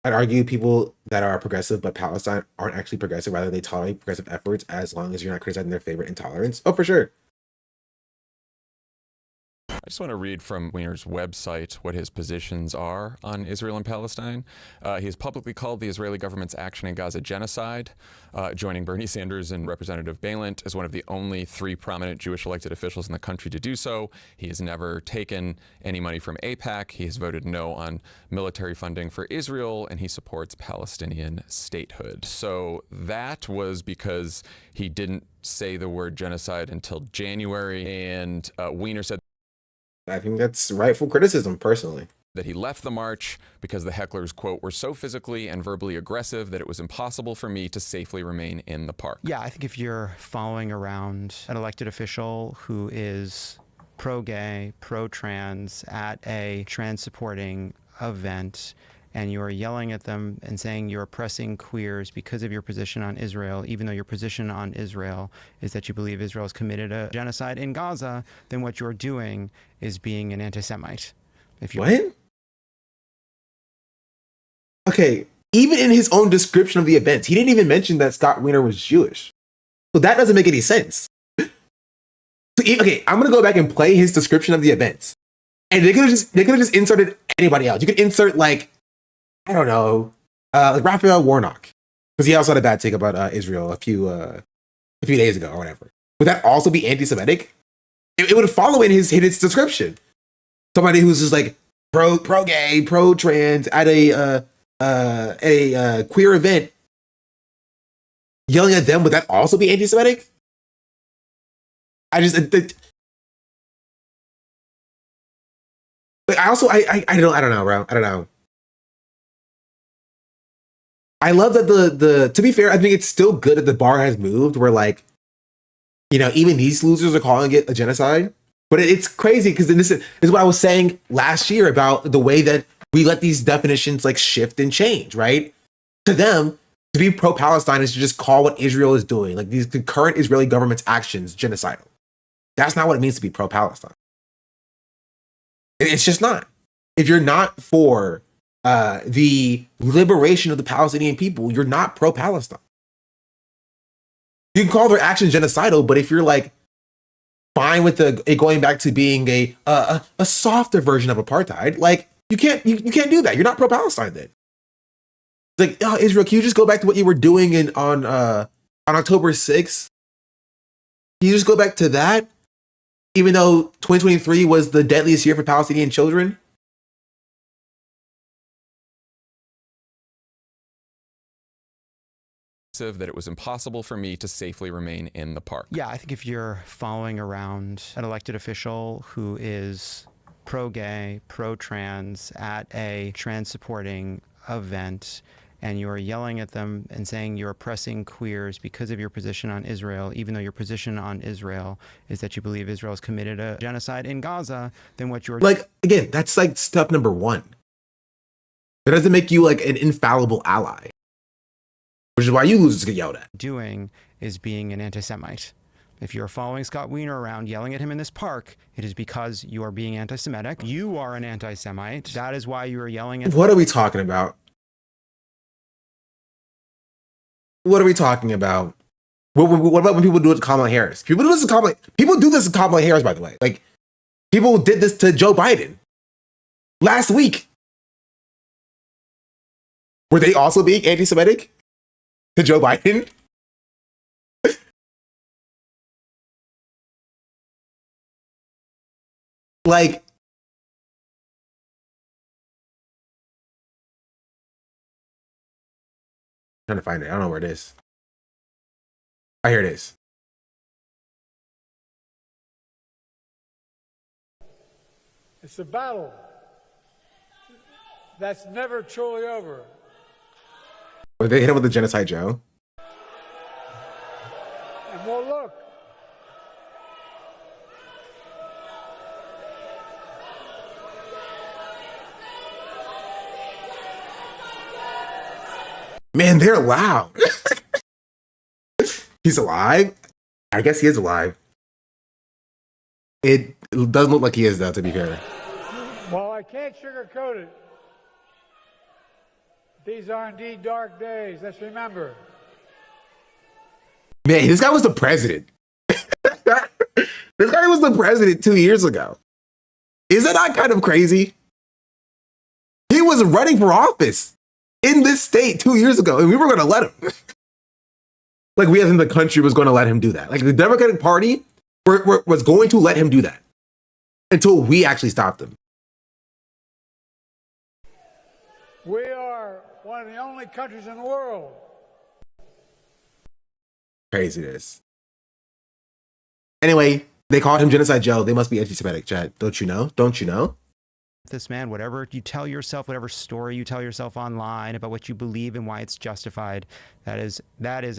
I'd argue people that are progressive but Palestine aren't actually progressive. Rather, they tolerate progressive efforts as long as you're not criticizing their favorite intolerance. Oh, for sure. I just want to read from Weiner's website what his positions are on Israel and Palestine. He has publicly called the Israeli government's action in Gaza genocide, joining Bernie Sanders and Representative Balint as one of the only 3 prominent Jewish elected officials in the country to do so. He has never taken any money from AIPAC. He has voted no on military funding for Israel, and he supports Palestinian statehood. So that was because he didn't say the word genocide until January, and Weiner said I think that's rightful criticism, personally. That he left the march because the hecklers, quote, were so physically and verbally aggressive that it was impossible for me to safely remain in the park. Yeah, I think if you're following around an elected official who is pro-gay, pro-trans at a trans-supporting event, and you're yelling at them and saying you're oppressing queers because of your position on Israel, even though your position on Israel is that you believe Israel has committed a genocide in Gaza, then what you're doing is being an anti-Semite. What? Okay, even in his own description of the events, he didn't even mention that Scott Wiener was Jewish. So that doesn't make any sense. Okay, I'm gonna go back and play his description of the events. And they could have just inserted anybody else. You could insert like, I don't know, like Raphael Warnock, because he also had a bad take about Israel a few days ago or whatever. Would that also be anti-Semitic? It would follow in his description. Somebody who's just like pro-gay, pro-trans at a queer event, yelling at them. Would that also be anti-Semitic? I don't know, bro. I don't know. I love that to be fair, I think it's still good that the bar has moved where like, you know, even these losers are calling it a genocide. But it's crazy because this is what I was saying last year about the way that we let these definitions like shift and change, right? To them, to be pro-Palestine is to just call what Israel is doing, like the current Israeli government's actions, genocidal. That's not what it means to be pro-Palestine. It's just not. If you're not for the liberation of the Palestinian people, you're not pro-Palestine. You can call their actions genocidal, but if you're like fine with it going back to being a softer version of apartheid, like you can't do that. You're not pro-Palestine then. It's like, oh, Israel, can you just go back to what you were doing on October 6th? Can you just go back to that? Even though 2023 was the deadliest year for Palestinian children? That it was impossible for me to safely remain in the park. Yeah, I think if you're following around an elected official who is pro-gay, pro-trans at a trans-supporting event, and you're yelling at them and saying you're oppressing queers because of your position on Israel, even though your position on Israel is that you believe Israel has committed a genocide in Gaza, then what you're like, again, that's like step number 1. It doesn't make you like an infallible ally. Which is why you losers get yelled at. Doing is being an anti-Semite. If you're following Scott Wiener around yelling at him in this park, it is because you are being anti-Semitic. You are an anti-Semite. That is why you are yelling at... What are we talking about? What are we talking about? What about when people do it to Kamala Harris? People do this to Kamala Harris, by the way. Like, people did this to Joe Biden last week. Were they also being anti-Semitic to Joe Biden? Like, trying to find it. I don't know where it is. Oh, here it is. It's a battle that's never truly over. Or they hit him with the Genocide Joe. And well, look. Man, they're loud. He's alive? I guess he is alive. It doesn't look like he is, though, to be fair. While I can't sugarcoat it, these are indeed dark days. Let's remember. Man, this guy was the president. This guy was the president 2 years ago. Is that not kind of crazy? He was running for office in this state 2 years ago, and we were going to let him. Like, we as in the country was going to let him do that. Like, the Democratic Party was going to let him do that until we actually stopped him. We are one of the only countries in the world. Craziness. Anyway, they called him Genocide Joe. They must be anti-Semitic, Chad. Don't you know? Don't you know? This man, whatever you tell yourself, whatever story you tell yourself online about what you believe and why it's justified, that is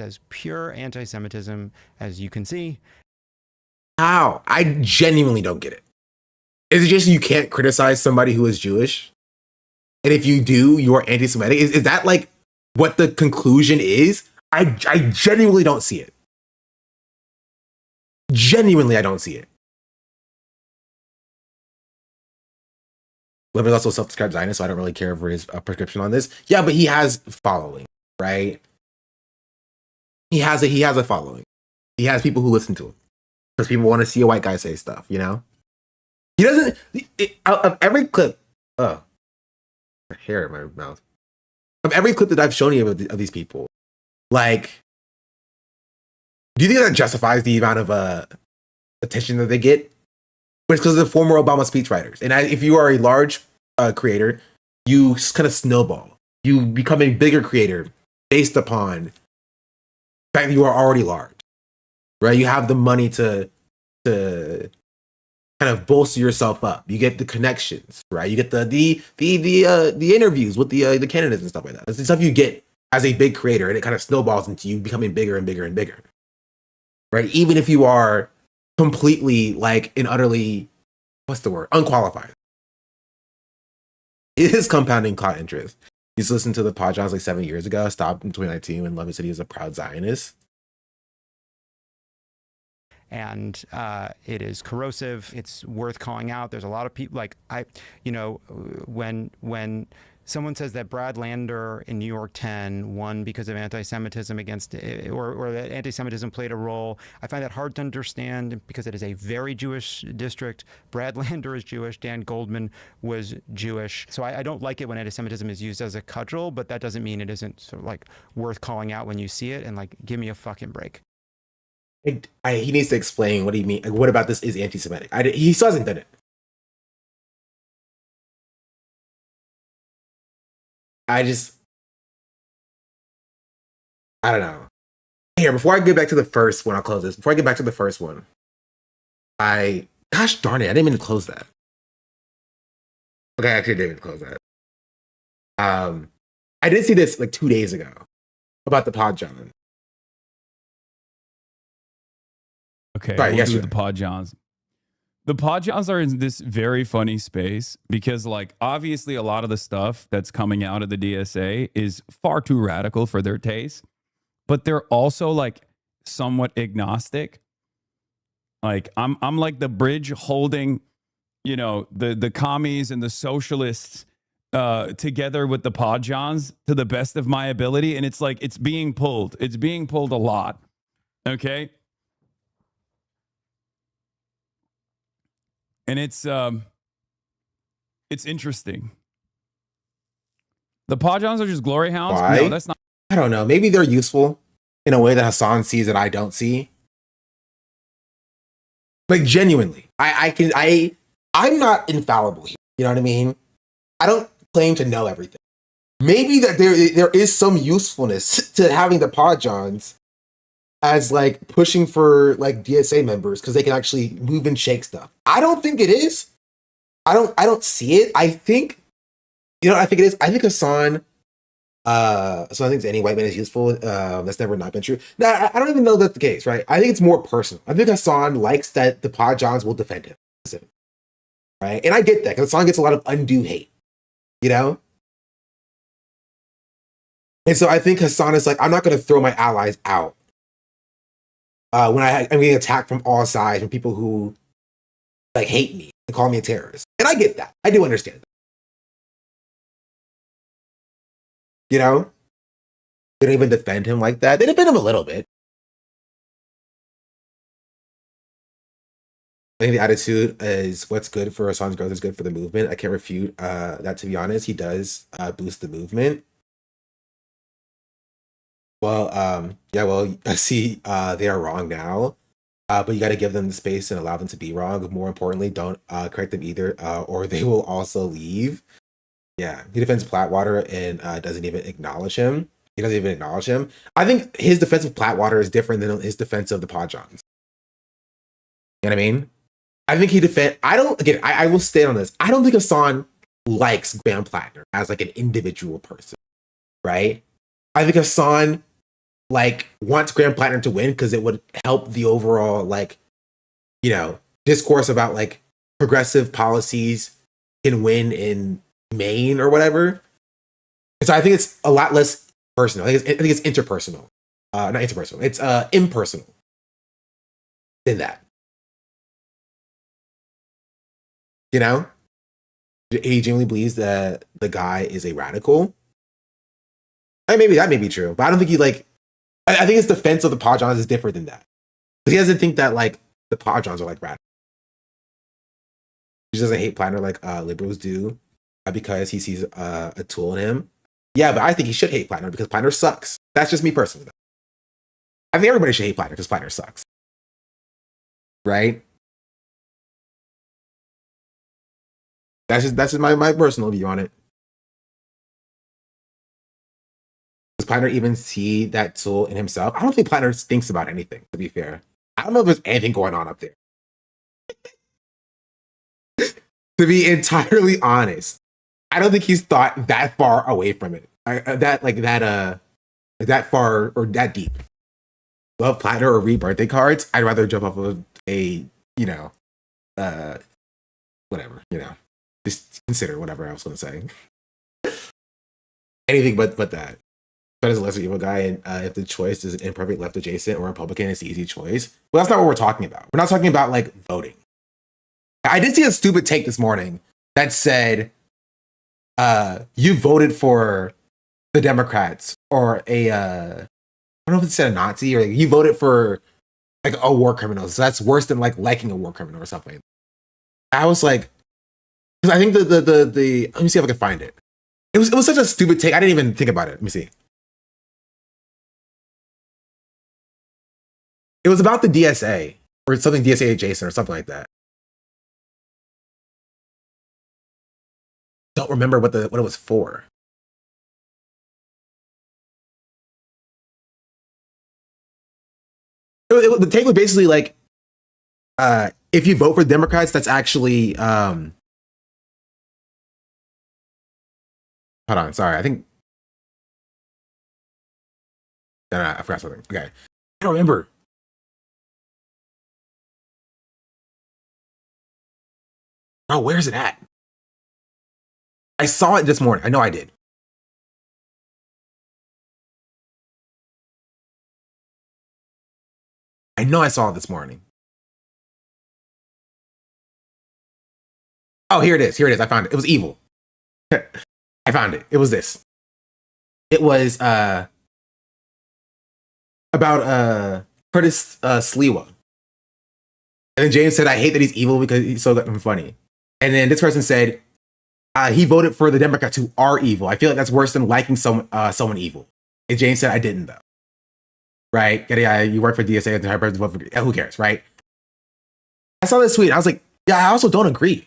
as pure anti-Semitism as you can see. How? I genuinely don't get it. Is it just you can't criticize somebody who is Jewish? And if you do, you're anti-Semitic? Is that like what the conclusion is? I genuinely don't see it. Genuinely, I don't see it. Levin's also self-described Zionist, so I don't really care for his prescription on this. Yeah, but he has following, right? He has a following. He has people who listen to him because people want to see a white guy say stuff, you know? He doesn't, out of every clip, hair in my mouth. Of every clip that I've shown you of these people, like, do you think that justifies the amount of attention that they get? But it's because of the former Obama speechwriters. And if you are a large creator, you kind of snowball. You become a bigger creator based upon the fact that you are already large, right? You have the money to kind of bolster yourself up. You get the connections, right? You get the interviews with the candidates and stuff like that. It's the stuff you get as a big creator, and it kind of snowballs into you becoming bigger and bigger and bigger, right? Even if you are completely like and utterly, what's the word? Unqualified. It is compounding clout interest. You just listened to the podcast like 7 years ago, stopped in 2019 when Levin said he was a proud Zionist. And it is corrosive. It's worth calling out. There's a lot of people when someone says that Brad Lander in New York 10 won because of anti-Semitism or that anti-Semitism played a role, I find that hard to understand because it is a very Jewish district. Brad Lander is Jewish. Dan Goldman was Jewish. So I don't like it when anti-Semitism is used as a cudgel, but that doesn't mean it isn't sort of like worth calling out when you see it and like, give me a fucking break. He needs to explain what he mean. Like, what about this is anti-Semitic? He still hasn't done it. I don't know. Here, before I get back to the first one, I'll close this. Before I get back to the first one, gosh darn it, I didn't mean to close that. Okay, I actually didn't mean to close that. I did see this like 2 days ago about the Pod John. Okay, Sorry, we'll do the Pod Johns. The Pod Johns are in this very funny space because, like, obviously a lot of the stuff that's coming out of the DSA is far too radical for their taste, but they're also like somewhat agnostic. Like, I'm like the bridge holding, you know, the commies and the socialists together with the Pod Johns to the best of my ability, and it's like it's being pulled. It's being pulled a lot. Okay. And it's interesting. The Pod Johns are just glory hounds. Why? No, that's not. I don't know. Maybe they're useful in a way that Hassan sees that I don't see. Like, genuinely, I I'm not infallible here. You know what I mean? I don't claim to know everything. Maybe that there is some usefulness to having the pod johns as like pushing for like DSA members because they can actually move and shake stuff. I don't think it is. I don't see it. I think, you know, I think it is. I think Hassan. So I think any white man is useful. That's never not been true. Now I don't even know that's the case, right? I think it's more personal. I think Hassan likes that the pod johns will defend him, right? And I get that because Hassan gets a lot of undue hate, you know. And so I think Hassan is like, I'm not going to throw my allies out when I'm getting attacked from all sides from people who like hate me and call me a terrorist. And I get that. I do understand that. You know, they don't even defend him like that. They defend him a little bit. I think the attitude is what's good for Hassan's growth is good for the movement. I can't refute that, to be honest. He does boost the movement. Well, I see they are wrong now, but you got to give them the space and allow them to be wrong. More importantly, don't correct them either, or they will also leave. Yeah, he defends Plattwater and doesn't even acknowledge him. He doesn't even acknowledge him. I think his defense of Plattwater is different than his defense of the Podjons. You know what I mean? I think I will stand on this. I don't think Hassan likes Graham Plattner as like an individual person, right? I think Hassan like wants Graham Plattner to win because it would help the overall like, you know, discourse about like progressive policies can win in Maine or whatever. And so I think it's a lot less personal. I think it's interpersonal. Not interpersonal. It's impersonal than that. You know? He genuinely believes that the guy is a radical. And maybe that may be true, but I don't think he like. I think his defense of the Podjons is different than that. Because he doesn't think that like the Podjons are like radical. He just doesn't hate Plattner like liberals do because he sees a tool in him. Yeah, but I think he should hate Plattner because Plattner sucks. That's just me personally, though. I think everybody should hate Plattner because Plattner sucks. Right? That's just my personal view on it. Does Plattner even see that tool in himself? I don't think Plattner thinks about anything, to be fair. I don't know if there's anything going on up there. To be entirely honest, I don't think he's thought that far away from it. That far or that deep. Love Plattner or read birthday cards. I'd rather jump off of a, you know, whatever, you know. Just consider whatever I was going to say. Anything but that. But as a lesser evil guy, and if the choice is an imperfect left adjacent or Republican, it's the easy choice. Well, that's not what we're talking about. We're not talking about like voting. I did see a stupid take this morning that said, you voted for the Democrats or I don't know if it said a Nazi or like, you voted for like a war criminal. So that's worse than like liking a war criminal or something. I was like, because I think the let me see if I can find it. It was such a stupid take. I didn't even think about it. Let me see. It was about the DSA or something DSA adjacent or something like that. Don't remember what it was for. The take was basically like, if you vote for Democrats, that's actually hold on, sorry. I think I forgot something. Okay, I don't remember. Oh, where's it at? I saw it this morning. I know I did. I know I saw it this morning. Oh, here it is. Here it is. I found it. It was evil. I found it. It was this. It was about Curtis Sliwa. And then James said, I hate that he's evil because he's so funny. And then this person said, he voted for the Democrats who are evil. I feel like that's worse than liking someone evil. And James said, I didn't, though. Right? Yeah, you work for DSA and who cares, right? I saw this tweet. I was like, yeah, I also don't agree.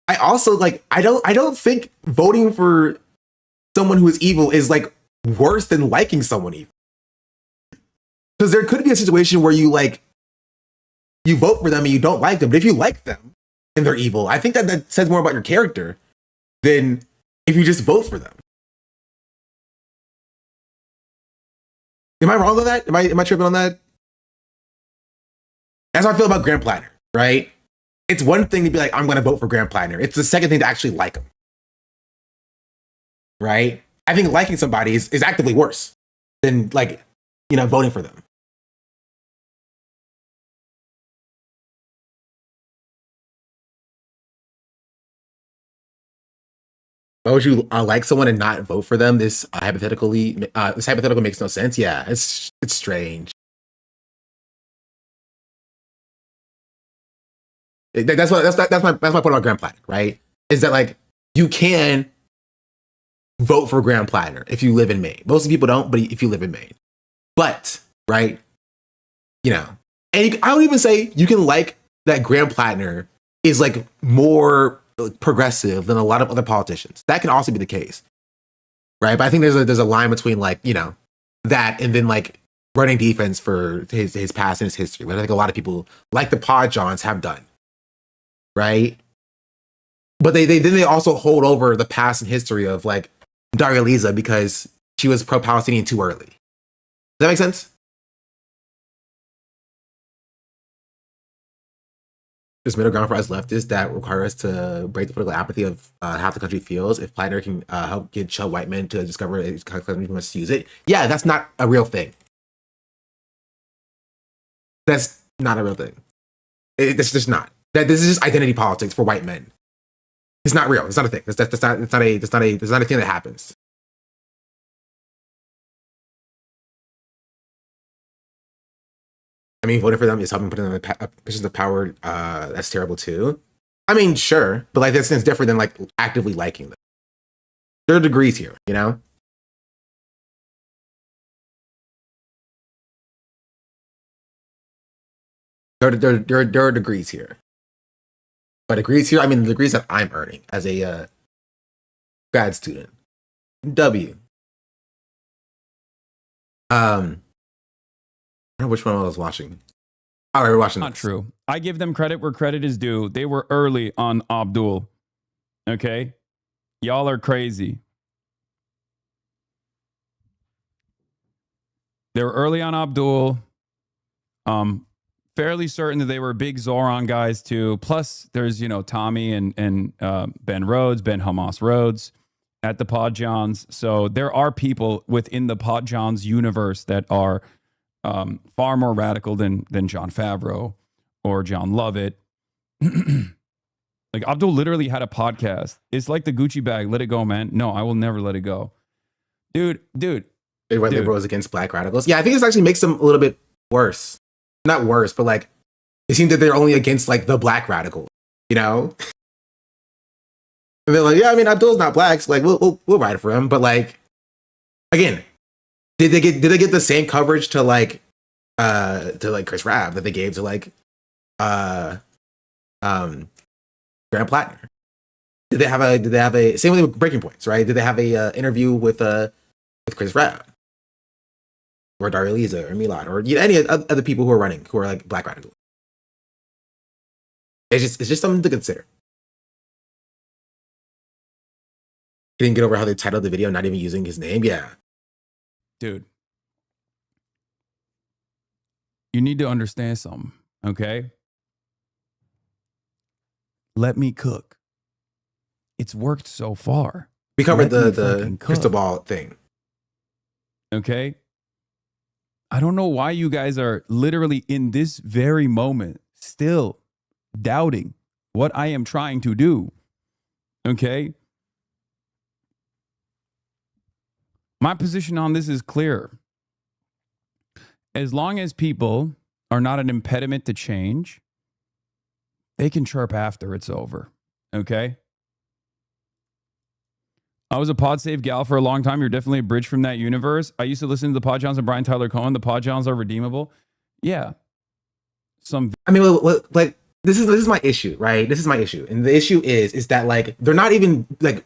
I also like I don't think voting for someone who is evil is like worse than liking someone evil. Because there could be a situation where you vote for them and you don't like them, but if you like them and they're evil, I think that says more about your character than if you just vote for them. Am I wrong on that? Am I tripping on that? That's how I feel about Graham Platter, right? It's one thing to be like, I'm going to vote for Graham Platter. It's the second thing to actually like him, right? I think liking somebody is actively worse than voting for them. Why would you like someone and not vote for them? This hypothetical makes no sense. Yeah, it's strange. That's my point about Graham Platter, right? Is that like you can vote for Graham Platter if you live in Maine. Most people don't, but if you live in Maine, but right, and I would even say you can like that Graham Platter is like more progressive than a lot of other politicians. That can also be the case, right? But I think there's a line between that and then like running defense for his past and his history, which I think a lot of people like the Pod Johns have done, right? But they also hold over the past and history of like Daria Lisa because she was pro-Palestinian too early. Does that make sense? There's middle ground for us leftists that require us to break the political apathy of half the country feels. If Platter can help get chill white men to discover it, we must use it. Yeah, that's not a real thing. That's not a real thing. It's just not. This is just identity politics for white men. It's not real. It's not a thing. That's not a thing that happens. I mean, voting for them is helping put them in positions of power. That's terrible too. I mean, sure, but like that's different than like actively liking them. There are degrees here, There are degrees here. But degrees here, I mean the degrees that I'm earning as a grad student. W. I don't know which one I was watching. Oh, we were watching. Not true. I give them credit where credit is due. They were early on Abdul. Okay? Y'all are crazy. They were early on Abdul. Fairly certain that they were big Zoran guys too. Plus, there's, Tommy and Ben Rhodes, Ben Hamas Rhodes at the Pod Johns. So there are people within the Pod Johns universe that are far more radical than Jon Favreau or John Lovett. Like Abdul literally had a podcast. It's like the Gucci bag. Let it go, man. No, I will never let it go. Dude. They went liberals against black radicals. Yeah, I think this actually makes them a little bit worse. Not worse, but like it seems that they're only against like the black radicals, And they're like, yeah, I mean Abdul's not black, so like we'll ride for him. But like again, did they get the same coverage to Chris Rabb that they gave to Graham Platter? Did they have a same with Breaking Points, right? Did they have a interview with Chris Rabb or Daria Lisa or Milad or any other people who are running who are like black radicals? It's just something to consider. Didn't get over how they titled the video, not even using his name. Yeah. Dude, you need to understand something, okay? Let me cook. It's worked so far. We covered the crystal ball thing. Okay? I don't know why you guys are literally in this very moment still doubting what I am trying to do. Okay? My position on this is clear. As long as people are not an impediment to change, they can chirp after it's over. Okay? I was a Pod Save gal for a long time. You're definitely a bridge from that universe. I used to listen to the Pod Johns and Brian Tyler Cohen. The Pod Johns are redeemable. Yeah. I mean, like this is my issue, right? This is my issue. And the issue is that like they're not even like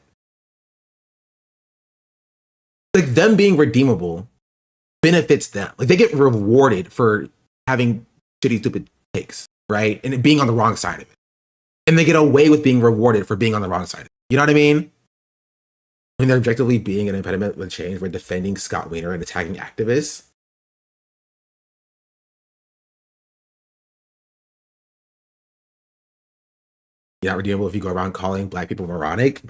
them being redeemable benefits them. Like they get rewarded for having shitty, stupid takes, right? And it being on the wrong side of it. And they get away with being rewarded for being on the wrong side of it. You know what I mean? I mean, they're objectively being an impediment with change. We're defending Scott Wiener and attacking activists. You're not redeemable if you go around calling black people moronic.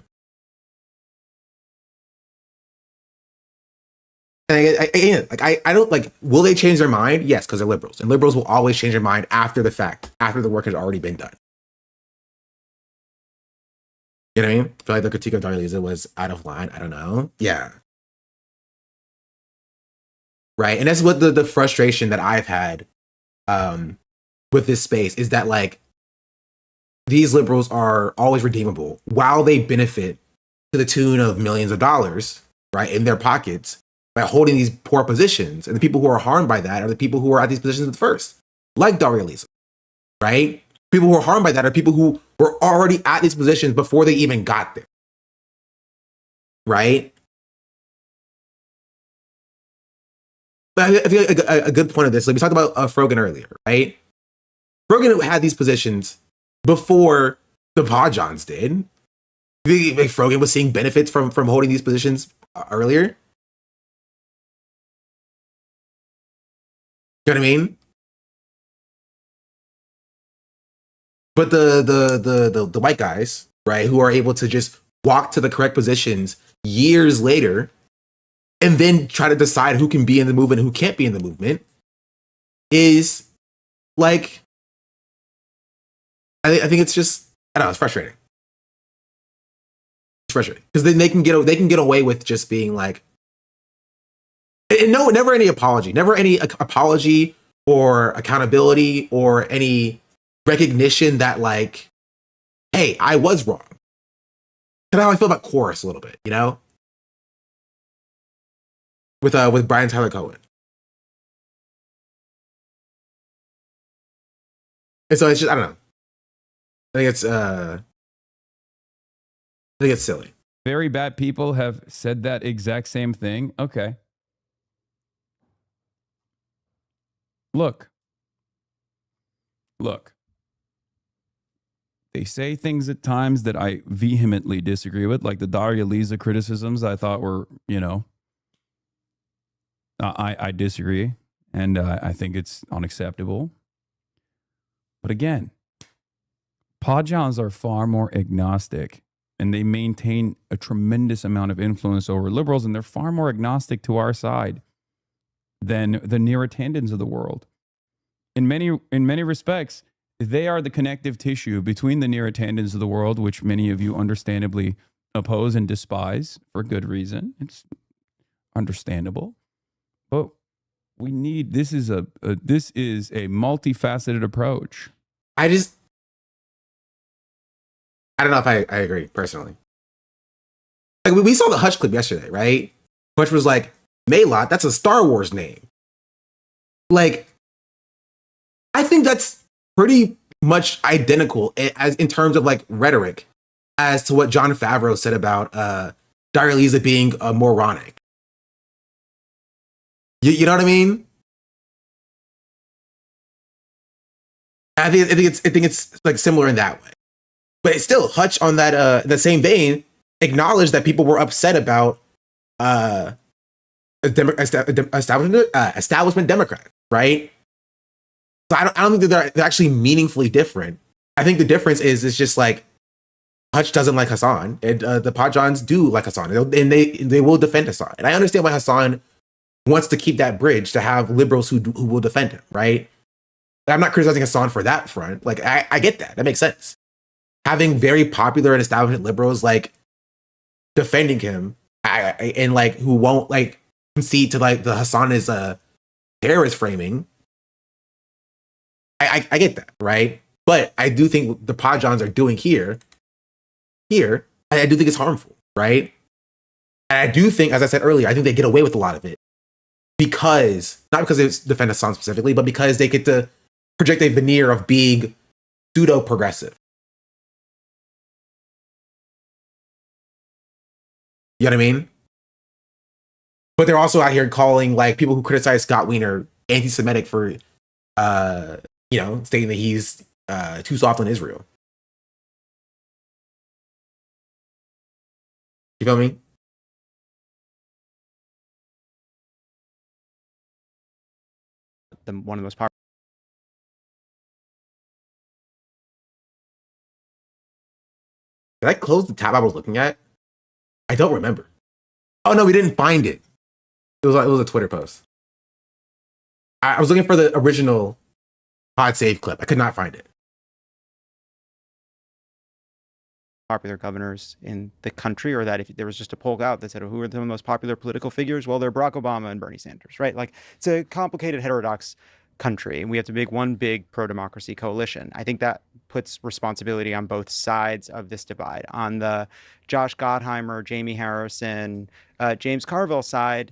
And I don't like, will they change their mind? Yes, because they're liberals. And liberals will always change their mind after the fact, after the work has already been done. You know what I mean? I feel like the critique of Darlisa was out of line. I don't know. Yeah. Right. And that's what the frustration that I've had with this space is that like these liberals are always redeemable while they benefit to the tune of millions of dollars, right, in their pockets by holding these poor positions. And the people who are harmed by that are the people who are at these positions at first, like Darlisa, right? People who are harmed by that are people who were already at these positions before they even got there, right? But I feel like a good point of this, like we talked about Frogan earlier, right? Frogan had these positions before the Podjons did. Like Frogan was seeing benefits from holding these positions earlier. You know what I mean? But the white guys, right, who are able to just walk to the correct positions years later and then try to decide who can be in the movement and who can't be in the movement is like, I think it's just, I don't know, it's frustrating. It's frustrating because then they can get away with just being like, and no, never any apology or accountability or any recognition that like, hey, I was wrong. Kind of how I feel about Chorus a little bit, you know, with Brian Tyler Cohen. And so it's just, I don't know. I think it's silly. Very bad people have said that exact same thing. Okay. Look. They say things at times that I vehemently disagree with, like the Daria Lisa criticisms I thought were, you know, I disagree, and I think it's unacceptable. But again, Podjons are far more agnostic, and they maintain a tremendous amount of influence over liberals, and they're far more agnostic to our side than the Neera Tandons of the world. In many respects, they are the connective tissue between the Neera Tandons of the world, which many of you understandably oppose and despise for good reason. It's understandable. But we need, this is a multifaceted approach. I don't know if I agree personally. Like we saw the Hutch clip yesterday, right? Hutch was like, Maylot, that's a Star Wars name. Like, I think that's pretty much identical as in terms of like rhetoric as to what Jon Favreau said about Daria Lisa being moronic. You know what I mean? I think it's like similar in that way. But it's still, Hutch on that the same vein acknowledged that people were upset about establishment Democrats, right? So I don't think that they're actually meaningfully different. I think the difference is it's just like Hutch doesn't like Hassan, and the Podjons do like Hassan, and they will defend Hassan. And I understand why Hassan wants to keep that bridge to have liberals who will defend him, right? But I'm not criticizing Hassan for that front. Like I get that. That makes sense. Having very popular and establishment liberals like defending him and like who won't like concede to like the Hassan is a terrorist framing. I get that, right? But I do think what the Podjons are doing here, I do think it's harmful, right? And I do think, as I said earlier, I think they get away with a lot of it because, not because they defend Hassan specifically, but because they get to project a veneer of being pseudo progressive. You know what I mean? But they're also out here calling like people who criticize Scott Wiener anti-Semitic for, stating that he's too soft on Israel. You feel me? One of the most popular. Did I close the tab I was looking at? I don't remember. Oh no, we didn't find it. It was a Twitter post. I was looking for the original pod save clip. I could not find it. Popular governors in the country, or that if there was just a poll out that said, who are the most popular political figures? Well, they're Barack Obama and Bernie Sanders, right? Like, it's a complicated, heterodox country, and we have to make one big pro-democracy coalition. I think that puts responsibility on both sides of this divide. On the Josh Gottheimer, Jamie Harrison, James Carville side,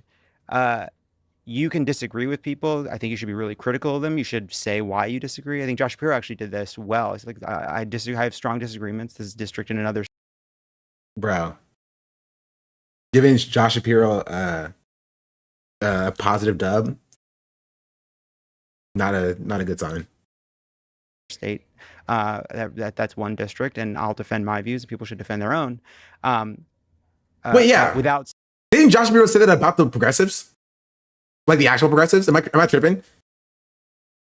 you can disagree with people. I think you should be really critical of them. You should say why you disagree. I think Josh Shapiro actually did this well. It's like, I disagree. I have strong disagreements. This district and another. Bro, giving Josh Shapiro a positive dub, not a good sign. State. That's one district, and I'll defend my views. People should defend their own. Wait, yeah. Without Didn't Josh Shapiro say that about the progressives? Like the actual progressives? Am I tripping?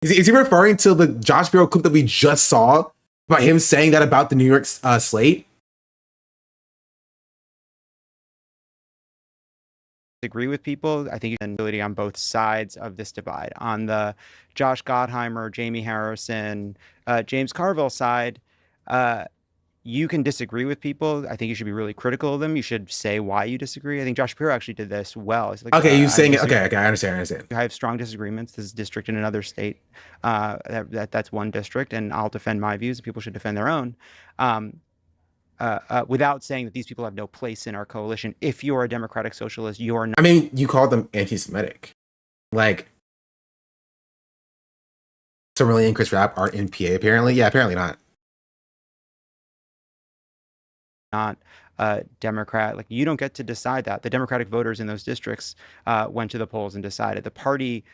Is he referring to the Josh Shapiro clip that we just saw about him saying that about the New York slate? Agree with people. I think you can ability on both sides of this divide. On the Josh Gottheimer, Jamie Harrison, James Carville side, you can disagree with people. I think you should be really critical of them. You should say why you disagree. I think Josh Shapiro actually did this well. It's like, okay, you saying it. Okay, I understand. I have strong disagreements. This is district in another state. That's one district, and I'll defend my views. People should defend their own. Without saying that these people have no place in our coalition. If you're a democratic socialist, you're not. I mean, you called them anti-Semitic. Like, Summerlee and Chris Rapp are in PA, apparently. Yeah, apparently not. Not Democrat. Like, you don't get to decide that. The Democratic voters in those districts went to the polls and decided. The party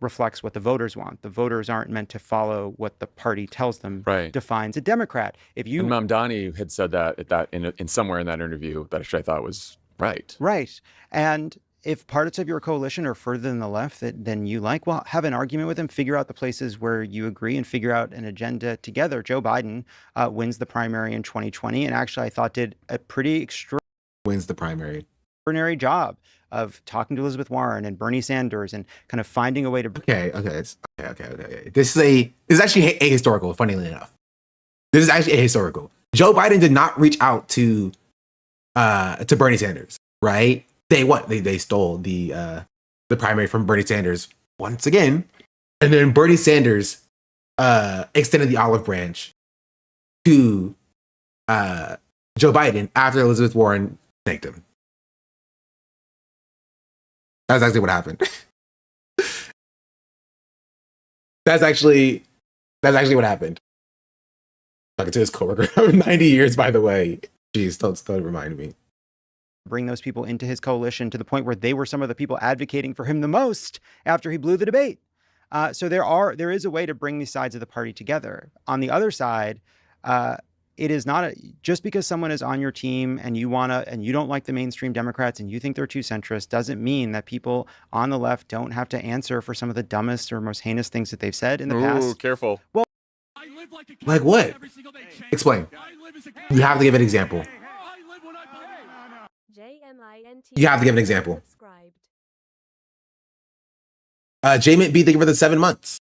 reflects what the voters want. The voters aren't meant to follow what the party tells them defines a Democrat. If you and Mamdani had said that in somewhere in that interview that I thought was right. Right. And if parts of your coalition are further than the left than you like, well, have an argument with them, figure out the places where you agree, and figure out an agenda together. Joe Biden wins the primary in 2020, and actually I thought did a pretty wins the primary extraordinary job of talking to Elizabeth Warren and Bernie Sanders and kind of finding a way to. Okay. This is actually ahistorical. Funnily enough, this is actually ahistorical. Joe Biden did not reach out to Bernie Sanders, right? They stole the primary from Bernie Sanders once again, and then Bernie Sanders extended the olive branch to Joe Biden after Elizabeth Warren thanked him. That's actually what happened. That's actually what happened. Talking to his coworker of 90 years, by the way. Jeez, don't remind me. Bring those people into his coalition to the point where they were some of the people advocating for him the most after he blew the debate. So there is a way to bring these sides of the party together. On the other side, it is not just because someone is on your team and you don't like the mainstream Democrats and you think they're too centrist doesn't mean that people on the left don't have to answer for some of the dumbest or most heinous things that they've said in the past. Ooh, careful. Well, like what? Explain. You have to give an example. You have to give an example. J-Mint B, thank you for the 7 months.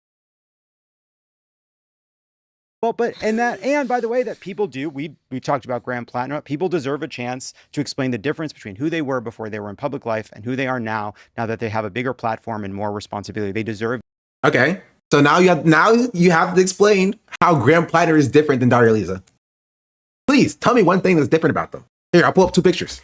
Well, and by the way, that people do, we talked about Graham Platinum, people deserve a chance to explain the difference between who they were before they were in public life and who they are now that they have a bigger platform and more responsibility. They deserve. Okay. So now you have to explain how Graham Platter is different than Daria Lisa. Please tell me one thing that's different about them. Here, I'll pull up 2 pictures.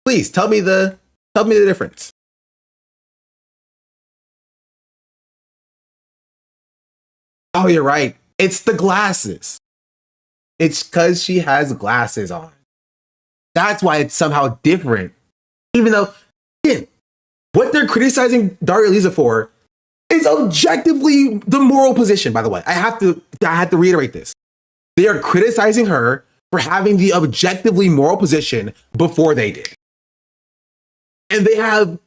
Please tell me the difference. Oh, you're right. It's the glasses. It's because she has glasses on. That's why it's somehow different. Even though, again, what they're criticizing Daria Lisa for is objectively the moral position, by the way. I have to reiterate this. They are criticizing her for having the objectively moral position before they did. And they have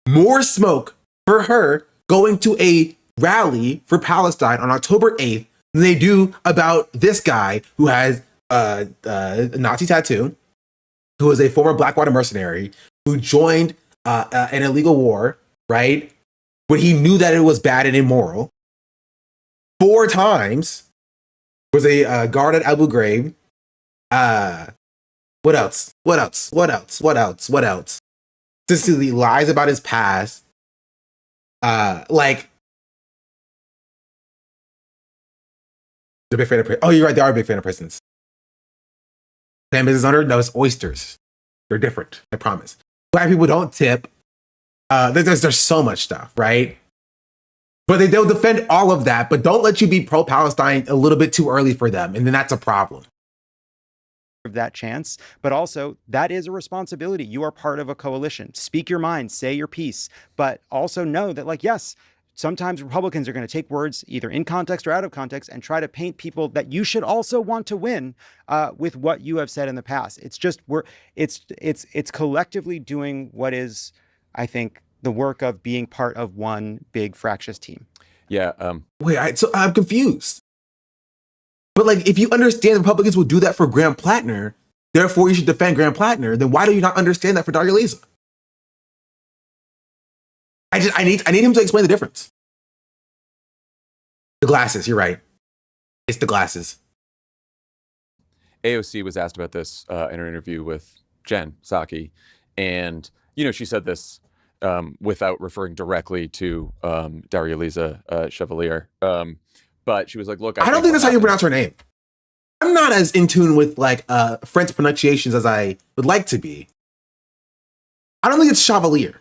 more smoke for her going to a rally for Palestine on October 8th than they do about this guy who has a Nazi tattoo, who is a former Blackwater mercenary, who joined an illegal war, right? When he knew that it was bad and immoral. 4 times was a guard at Abu Ghraib. What else? Consistently lies about his past. Like, they're a big fan of prisons. Oh, you're right. They are a big fan of prisons. Fan business owner? No, it's oysters. They're different. I promise. Black people don't tip. There's so much stuff, right? But they'll defend all of that, but don't let you be pro-Palestine a little bit too early for them, and then that's a problem. That chance, but also that is a responsibility. You are part of a coalition. Speak your mind, say your piece, but also know that, like, yes, sometimes Republicans are going to take words either in context or out of context and try to paint people that you should also want to win with what you have said in the past. It's just it's collectively doing what is, I think, the work of being part of one big fractious team. Yeah. So I'm confused. But like, if you understand Republicans will do that for Graham Plattner, therefore you should defend Graham Plattner, then why do you not understand that for Daria Lisa? I need him to explain the difference. The glasses, you're right. It's the glasses. AOC was asked about this in her interview with Jen Psaki, and she said this without referring directly to Daria Lisa Chevalier. But she was like, look, I don't think that's how you pronounce her name. I'm not as in tune with like French pronunciations as I would like to be. I don't think it's Chevalier.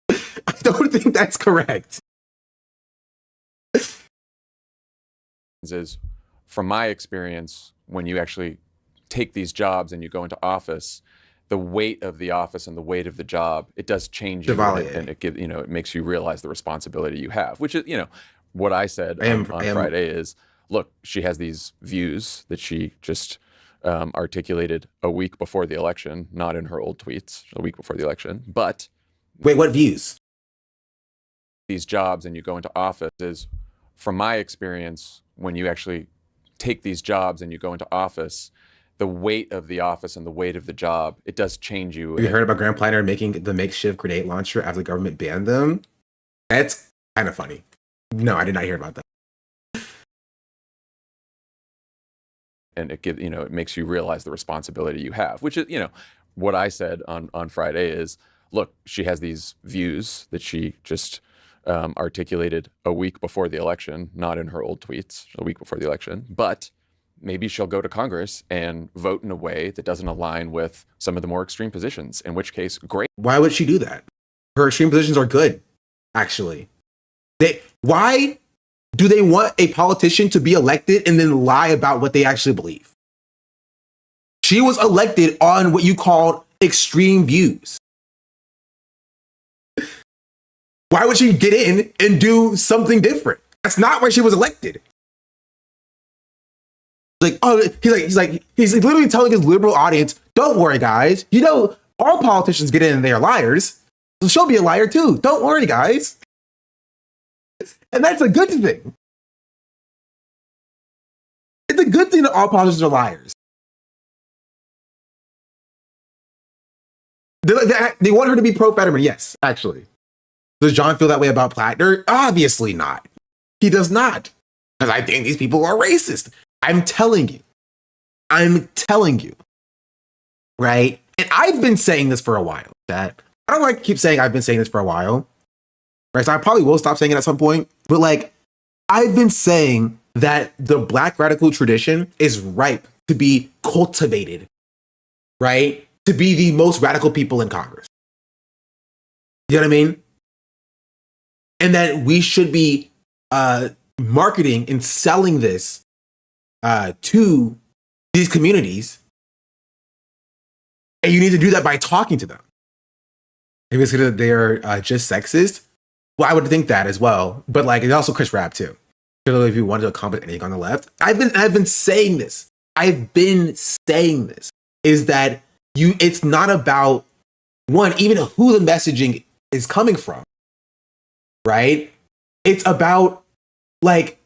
I don't think that's correct. Is from my experience, when you actually take these jobs and you go into office, the weight of the office and the weight of the job, it does change you, and it gives, it makes you realize the responsibility you have, which is, what I said on Friday is, look, she has these views that she just articulated a week before the election, not in her old tweets, a week before the election, but... Wait, what views? These jobs and you go into office is, from my experience, when you actually take these jobs and you go into office, the weight of the office and the weight of the job, it does change you. Have you heard about Graham Plattner making the makeshift grenade launcher after the government banned them? That's kind of funny. No, I did not hear about that. And it gives, it makes you realize the responsibility you have, which is, what I said on Friday is, look, she has these views that she just articulated a week before the election, not in her old tweets, a week before the election, but maybe she'll go to Congress and vote in a way that doesn't align with some of the more extreme positions, in which case, great. Why would she do that? Her extreme positions are good, actually. Why do they want a politician to be elected and then lie about what they actually believe? She was elected on what you called extreme views. Why would she get in and do something different? That's not why she was elected. Like, oh, he's literally telling his liberal audience, don't worry, guys. All politicians get in and they're liars. So she'll be a liar too. Don't worry, guys. And that's a good thing. It's a good thing that all politicians are liars. They want her to be pro-Fetterman, yes, actually. Does John feel that way about Plattner? Obviously not. He does not. Because I think these people are racist. I'm telling you. Right? And I've been saying this for a while. That I don't like to keep saying I've been saying this for a while. Right? So I probably will stop saying it at some point. But I've been saying that the Black radical tradition is ripe to be cultivated, right? To be the most radical people in Congress. You know what I mean? And that we should be marketing and selling this to these communities. And you need to do that by talking to them. Maybe it's because they're just sexist. Well, I would think that as well. But like, it's also Chris Rapp too. So if you wanted to accomplish anything on the left, I've been saying this. Is that it's not about one, even who the messaging is coming from, right? It's about like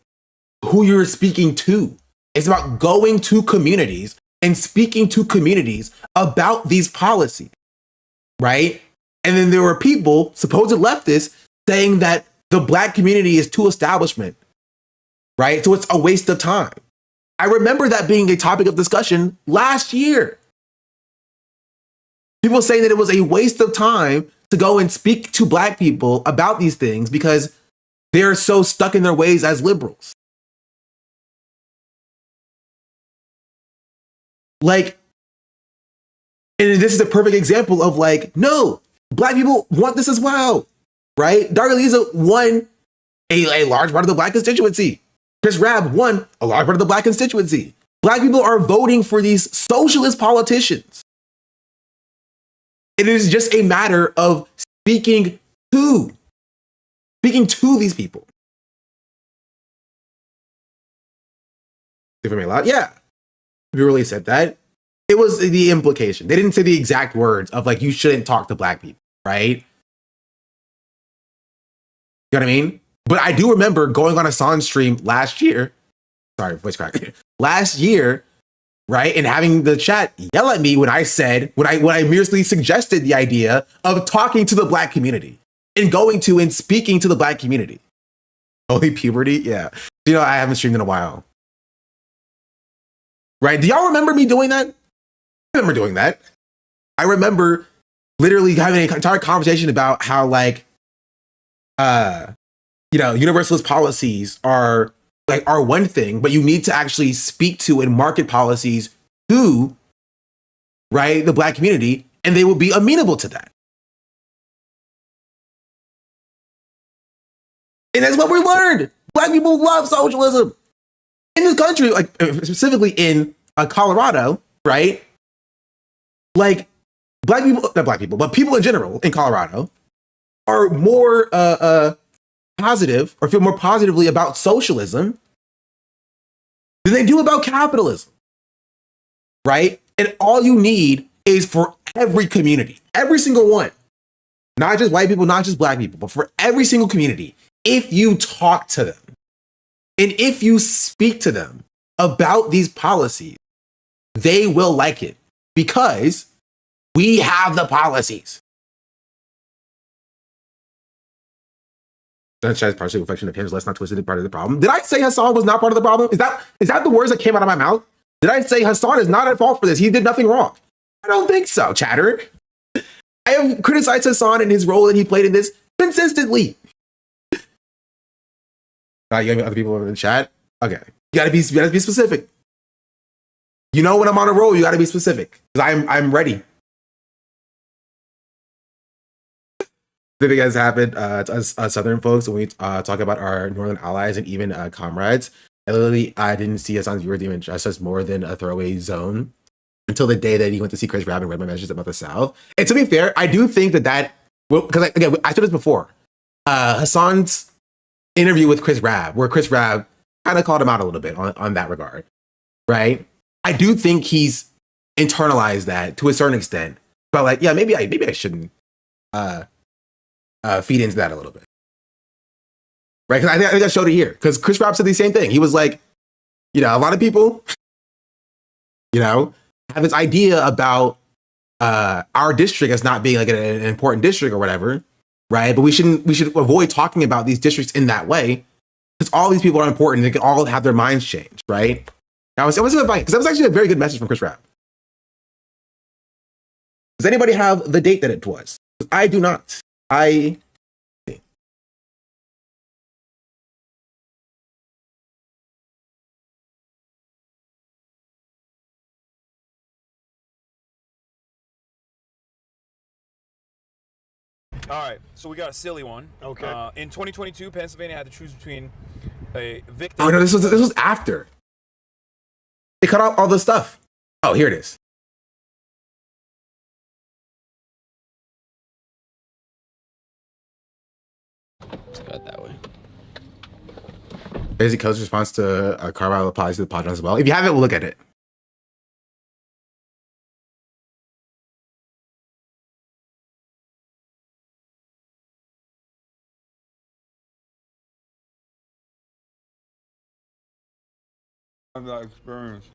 who you're speaking to. It's about going to communities and speaking to communities about these policies, right? And then there were people, supposed leftists, saying that the Black community is too establishment, right? So it's a waste of time. I remember that being a topic of discussion last year. People saying that it was a waste of time to go and speak to Black people about these things because they're so stuck in their ways as liberals. Like, and this is a perfect example of like, no, Black people want this as well, right? Darlisa won a large part of the Black constituency. Chris Rabb won a large part of the Black constituency. Black people are voting for these socialist politicians. It is just a matter of speaking to these people. If I'm allowed, yeah. We really said that. It was the implication. They didn't say the exact words of like, you shouldn't talk to Black people, right? You know what I mean? But I do remember going on a Hassan stream last year. Sorry, voice crack. Last year, right? And having the chat yell at me when I merely suggested the idea of talking to the Black community and going to and speaking to the Black community. Only puberty? Yeah. You know, I haven't streamed in a while. Right? Do y'all remember me doing that? I remember doing that. I remember literally having an entire conversation about how like, universalist policies are one thing, but you need to actually speak to and market policies to, right, the Black community, and they will be amenable to that. And that's what we learned. Black people love socialism in this country, like specifically in Colorado, right? Like not Black people, but people in general in Colorado are more positive or feel more positively about socialism than they do about capitalism, right? And all you need is for every community, every single one, not just white people, not just Black people, but for every single community, if you talk to them and if you speak to them about these policies, they will like it because we have the policies. Sunshine is partially a reflection of him, less not twisted, part of the problem. Did I say Hassan was not part of the problem? Is that the words that came out of my mouth? Did I say Hassan is not at fault for this? He did nothing wrong. I don't think so, chatter. I have criticized Hassan and his role that he played in this consistently. You got other people in the chat? Okay. You gotta be specific. You know when I'm on a roll, you gotta be specific. Because I'm ready. Something has happened to us Southern folks when we talk about our Northern allies and even comrades. I didn't see Hassan's viewers even just as more than a throwaway zone until the day that he went to see Chris Rabb and read my messages about the South. And to be fair, I do think that because again, I said this before, Hassan's interview with Chris Rabb, where Chris Rabb kind of called him out a little bit on that regard, right? I do think he's internalized that to a certain extent, but like, yeah, maybe I shouldn't feed into that a little bit, right? Because I think I showed it here. Because Chris Rabb said the same thing. He was like, a lot of people, have this idea about our district as not being like an important district or whatever, right? But we should avoid talking about these districts in that way because all these people are important. They can all have their minds changed, right? Now, it was actually a very good message from Chris Rabb. Does anybody have the date that it was? I do not. All right, so we got a silly one. Okay. In 2022, Pennsylvania had to choose between a victim. Oh no, this was after. They cut out all the stuff. Oh, here it is. It's about that way. Basic Code's response to Carlisle applies to the podcast as well. If you haven't, we'll look at it. Of that experience.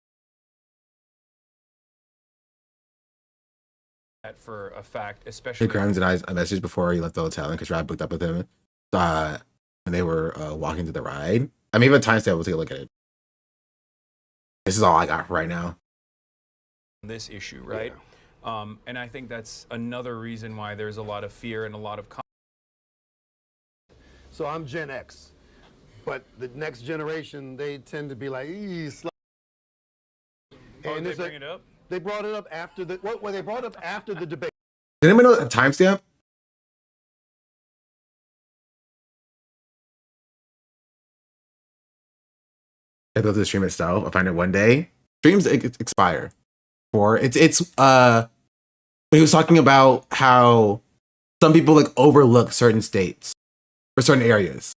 For a fact, especially. Jake Grimes denies a message before he left the hotel because Rad booked up with him when they were walking to the ride. I mean, even timestamp, we'll take a look at it. This is all I got right now. This issue, right? Yeah. And I think that's another reason why there's a lot of fear and a lot of. So I'm Gen X, but the next generation, they tend to be like, And they bring it up? They brought it up after the they brought it up after the debate. Did anyone know a timestamp? I go to the stream itself. I'll find it one day. Streams expire. It's when he was talking about how some people like overlook certain states or certain areas.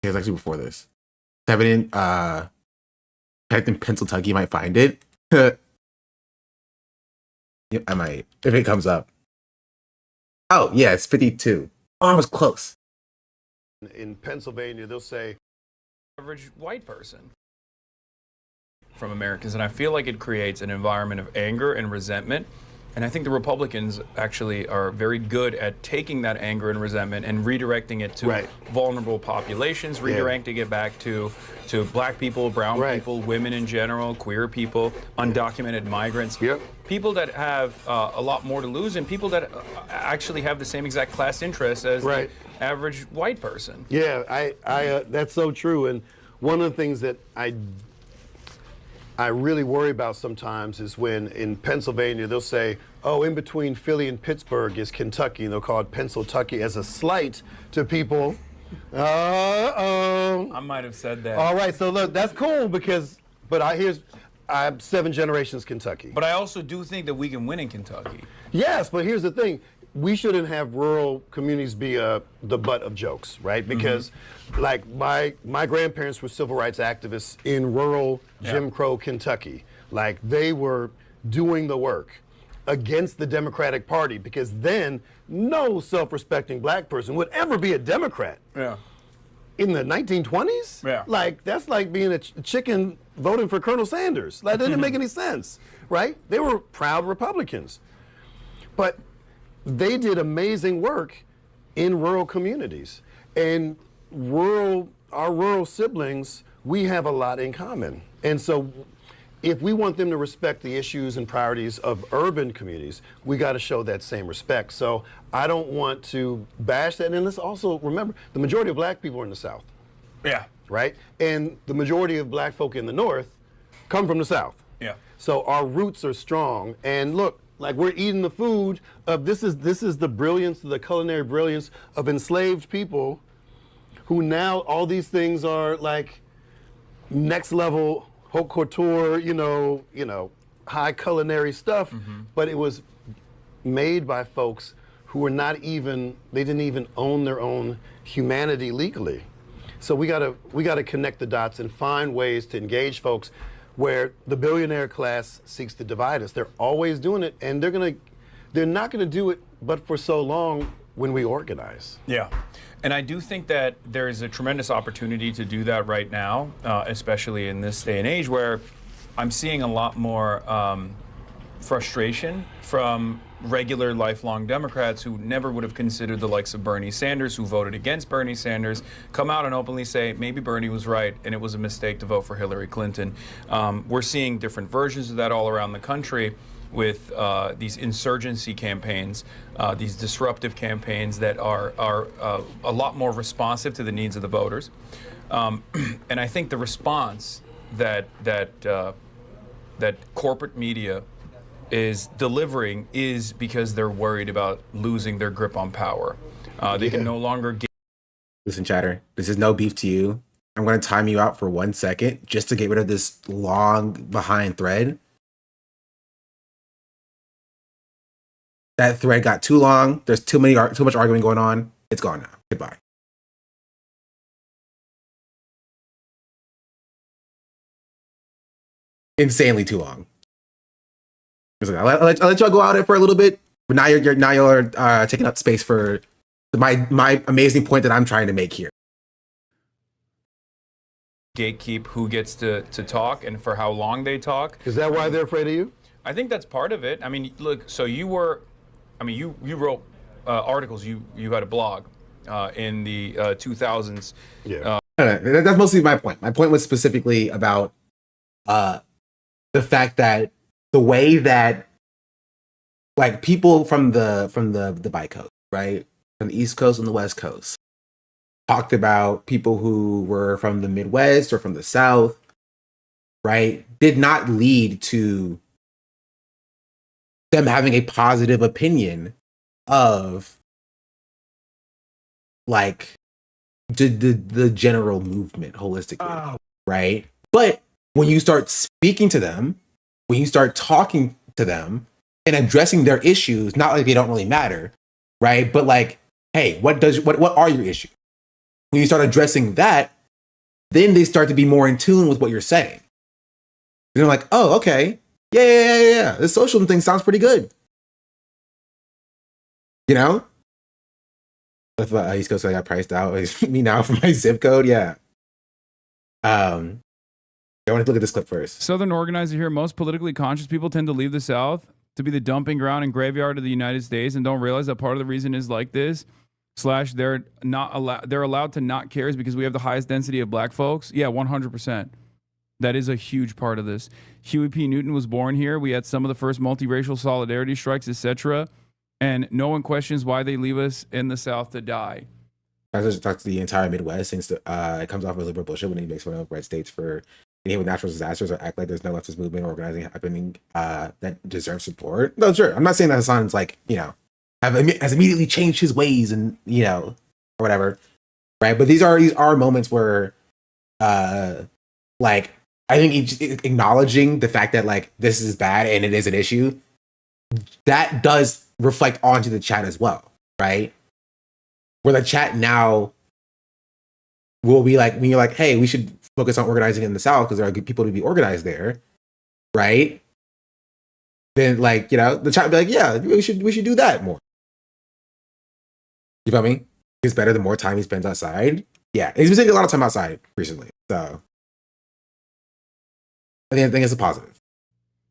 It was actually before this. Type it in, typed in Pennsylvania, you might find it. Yep, I might, if it comes up. Oh, yeah, it's 52. Oh, I was close. In Pennsylvania, they'll say, Average white person from Americans, and I feel like it creates an environment of anger and resentment. And I think the Republicans actually are very good at taking that anger and resentment and redirecting it to vulnerable populations, redirecting it back to black people, brown people, women in general, queer people, undocumented migrants, people that have a lot more to lose, and people that actually have the same exact class interests as the average white person. Yeah, I that's so true. And one of the things that I really worry about sometimes is when in Pennsylvania they'll say, oh, in between Philly and Pittsburgh is Kentucky, and they'll call it Pennsyltucky as a slight to people. I might have said that. All right, so look, that's cool I'm 7 generations Kentucky. But I also do think that we can win in Kentucky. Yes, but here's the thing. We shouldn't have rural communities be the butt of jokes, right? Because like my grandparents were civil rights activists in rural Jim Crow Kentucky. Like they were doing the work against the Democratic Party, because then no self-respecting black person would ever be a Democrat. Yeah. In the 1920s? Yeah. Like that's like being a chicken voting for Colonel Sanders. Like that didn't make any sense, right? They were proud Republicans. But they did amazing work in rural communities. And our rural siblings, we have a lot in common. And so if we want them to respect the issues and priorities of urban communities, we got to show that same respect. So I don't want to bash that. And let's also remember, the majority of black people are in the South. Yeah. Right? And the majority of black folk in the North come from the South. Yeah. So our roots are strong. And look, like we're eating the food of this is the brilliance, the culinary brilliance of enslaved people who now all these things are like next level haute couture, high culinary stuff, but it was made by folks who were they didn't even own their own humanity legally. So we gotta connect the dots and find ways to engage folks where the billionaire class seeks to divide us. They're always doing it, and they're not gonna do it but for so long when we organize. Yeah. And I do think that there is a tremendous opportunity to do that right now, especially in this day and age where I'm seeing a lot more frustration from regular lifelong Democrats who never would have considered the likes of Bernie Sanders, who voted against Bernie Sanders, come out and openly say, maybe Bernie was right and it was a mistake to vote for Hillary Clinton. We're seeing different versions of that all around the country. with these insurgency campaigns, these disruptive campaigns that are a lot more responsive to the needs of the voters. And I think the response that corporate media is delivering is because they're worried about losing their grip on power. They can no longer get. Listen, chatter, this is no beef to you. I'm going to time you out for 1 second just to get rid of this long behind thread. That thread got too long. There's too much arguing going on. It's gone now. Goodbye. Insanely too long. I'll let y'all go out for a little bit, but now y'all are taking up space for my amazing point that I'm trying to make here. Gatekeep who gets to talk and for how long they talk. Is that why they're afraid of you? I think that's part of it. I mean, look, so you wrote articles, you had a blog in the 2000s. Yeah. That's mostly my point. My point was specifically about the fact that the way that like people from the bicoast, right? From the East Coast and the West Coast talked about people who were from the Midwest or from the South, right? Did not lead to them having a positive opinion of like the general movement holistically, right? But when you start speaking to them, when you start talking to them and addressing their issues, not like they don't really matter, right? But like, hey, what are your issues? When you start addressing that, then they start to be more in tune with what you're saying. And they're like, oh, okay. Yeah. This social thing sounds pretty good. You know? With East Coast, I got priced out. Me now for my zip code. Yeah. I want to look at this clip first. Southern organizer here. Most politically conscious people tend to leave the South to be the dumping ground and graveyard of the United States and don't realize that part of the reason is like this. / they're allowed to not care is because we have the highest density of black folks. Yeah, 100%. That is a huge part of this. Huey P. Newton was born here. We had some of the first multiracial solidarity strikes, etc. And no one questions why they leave us in the South to die. I just talked to the entire Midwest. Since it comes off of liberal bullshit when he makes fun of red states for being hit with natural disasters or act like there's no leftist movement or organizing happening that deserves support. No, sure. I'm not saying that Hassan's like, has immediately changed his ways and, or whatever. Right. But these are moments where, like, I think acknowledging the fact that like this is bad and it is an issue, that does reflect onto the chat as well. Right. Where the chat now will be like, when you're like, hey, we should focus on organizing in the South because there are good people to be organized there. Right. Then like, the chat will be like, yeah, we should do that more. You feel me? It's better the more time he spends outside. Yeah. He's been spending a lot of time outside recently. So I think it's a positive.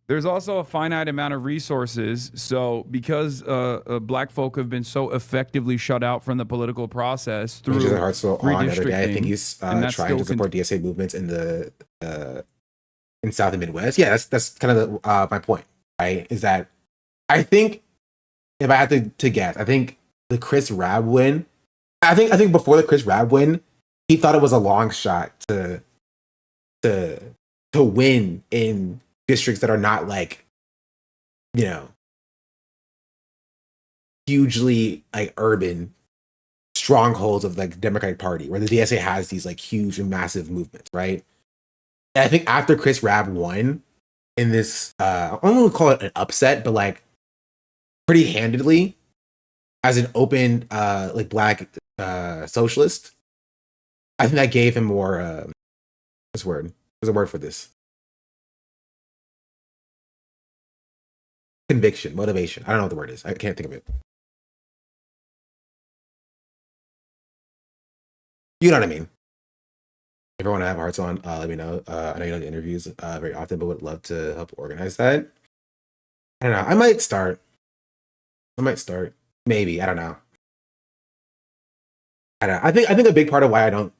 There's also a finite amount of resources. So because black folk have been so effectively shut out from the political process through redistricting, I think he's trying to support DSA movements in South and Midwest. Yeah, that's kind of my point, right? Is that I think if I had to guess, I think the Chris Rabb win. I think before the Chris Rabb win, he thought it was a long shot to win in districts that are not like, hugely like urban strongholds of like the Democratic Party, where the DSA has these like huge and massive movements, right? And I think after Chris Rabb won in this, I don't want to call it an upset, but like pretty handedly as an open like black socialist, I think that gave him more what's the word? There's a word for this. Conviction, motivation. I don't know what the word is. I can't think of it. You know what I mean? If you want to have hearts on, let me know. I know you don't do interviews very often, but would love to help organize that. I don't know. I might start. Maybe. I don't know. I think a big part of why I don't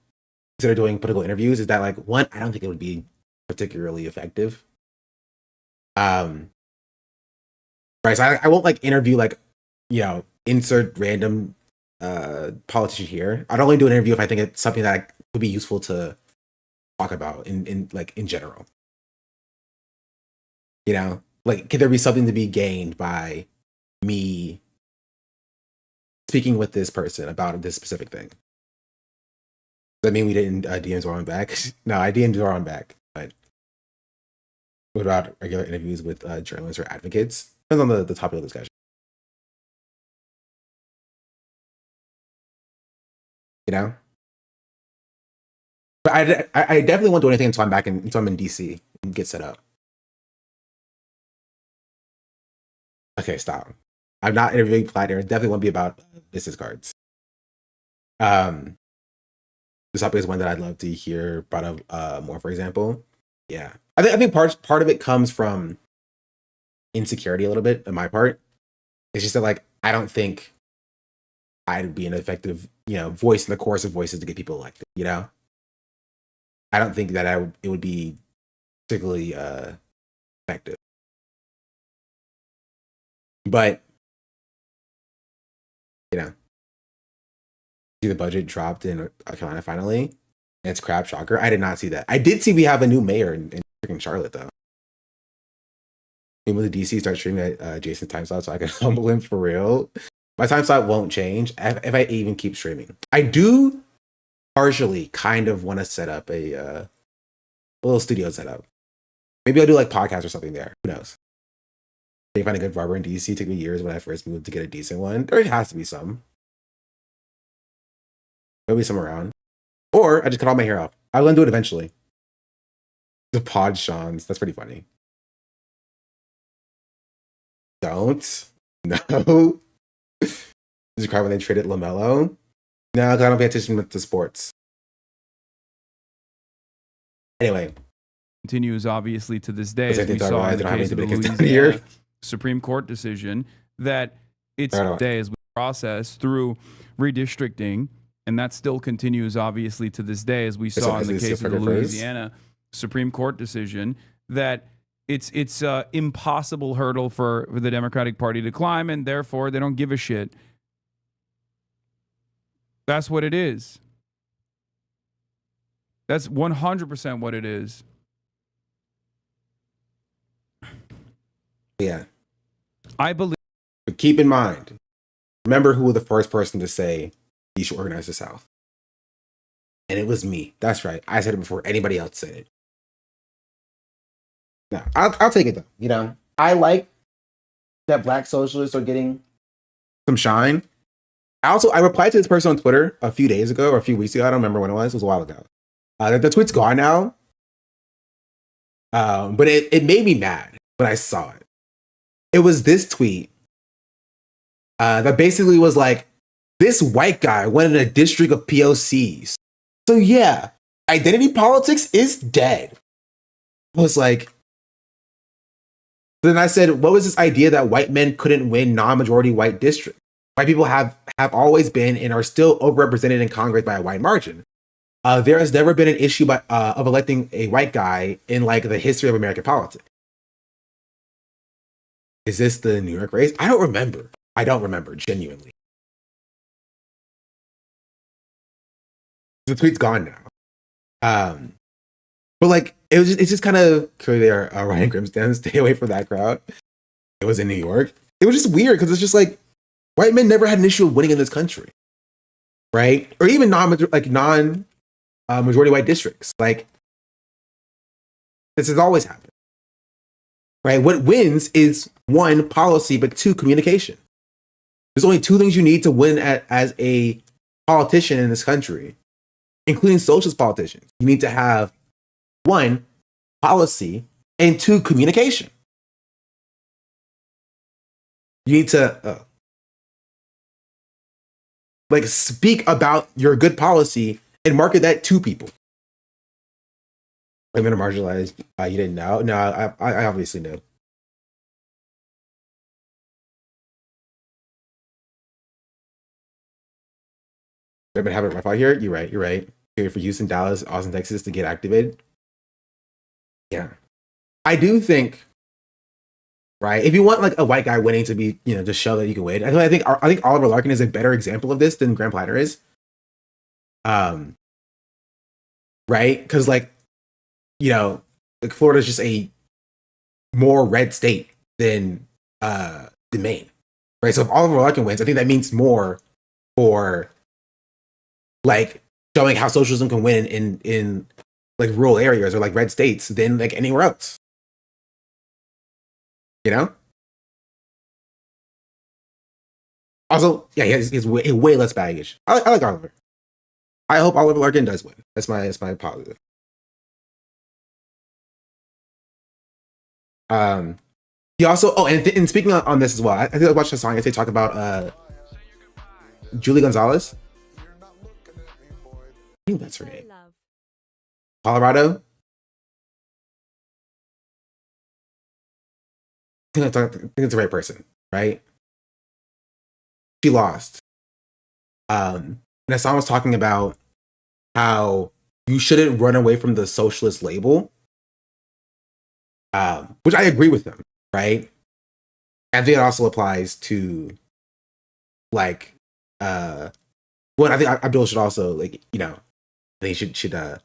consider doing political interviews is that, like, one, I don't think it would be particularly effective. right? So I won't like interview like, insert random politician here. I'd only do an interview if I think it's something that would be useful to talk about in general. Like, could there be something to be gained by me speaking with this person about this specific thing? Does that mean we didn't DM Zoran back? No, I DM'd Zoran back. But what about regular interviews with journalists or advocates? Depends on the topic of discussion. But I definitely won't do anything until I'm in DC and get set up. Okay, stop. I'm not interviewing Platter. It definitely won't be about business cards. This topic is one that I'd love to hear brought up more, for example. Yeah. I think part of it comes from insecurity a little bit on my part. It's just that, like, I don't think I'd be an effective, voice in the chorus of voices to get people elected, I don't think that it would be particularly effective. But, see the budget dropped in North Carolina finally, and it's crap. Shocker. I did not see that. I did see we have a new mayor in freaking Charlotte, though. When the DC starts streaming at Jason's time slot so I can humble him for real. My time slot won't change if I even keep streaming. I do partially kind of want to set up a little studio setup. Maybe I'll do like podcasts or something there. Who knows? They find a good barber in DC. It took me years when I first moved to get a decent one. There has to be some. There'll be some around. Or I just cut all my hair off. I'll do it eventually. The pod Sean's. That's pretty funny. Don't. No. Did you cry when they traded LaMelo? No, because I don't pay attention to sports. Anyway. Continues obviously to this day, as we saw in the case of the Louisiana Supreme Court decision, that it's today as we process through redistricting, and that still continues obviously to this day, as we saw in the case of the Louisiana Supreme Court decision, that it's a impossible hurdle for the Democratic Party to climb, and therefore they don't give a shit. That's what it is. That's 100% what it is. Yeah. I believe. But keep in mind, remember who was the first person to say you should organize the South? And it was me. That's right. I said it before anybody else said it. No, I'll take it though. I like that Black socialists are getting some shine. I replied to this person on Twitter a few days ago or a few weeks ago. I don't remember when it was. It was a while ago. The tweet's gone now. But it made me mad when I saw it. It was this tweet that basically was like, this white guy went in a district of POCs. So yeah, identity politics is dead. I was like, then I said, what was this idea that white men couldn't win non-majority white districts? White people have always been and are still overrepresented in Congress by a wide margin. There has never been an issue of electing a white guy in like the history of American politics. Is this the New York race? I don't remember, genuinely. The tweet's gone now. But like, it's just kind of clear there, Ryan Grimston, stay away from that crowd. It was in New York. It was just weird because it's just like, white men never had an issue of winning in this country, right? Or even non-majority white districts. Like, this has always happened, right? What wins is one, policy, but two, communication. There's only two things you need to win as a politician in this country, including socialist politicians. You need to have one, policy, and two, communication. You need to speak about your good policy and market that to people. I'm going to marginalize. You didn't know? No, I obviously knew. I've been having a rough out here. You're right. Here for Houston, Dallas, Austin, Texas to get activated. Yeah. I do think right? If you want like a white guy winning to be, just show that you can win, I think Oliver Larkin is a better example of this than Graham Platter is. Right? Because like Florida's just a more red state than Maine, right? So if Oliver Larkin wins, I think that means more for like showing how socialism can win in like rural areas or like red states than like anywhere else. Also, yeah, he has way less baggage. I like Oliver. I hope Oliver Larkin does win. That's my positive. He also and speaking on this as well, I think I watched a song yesterday talk about Julie Gonzalez. I think that's her name. Colorado. I think it's the right person, right? She lost. And that song was talking about how you shouldn't run away from the socialist label, which I agree with them, right? I think it also applies to like, I think Abdul should also I think should out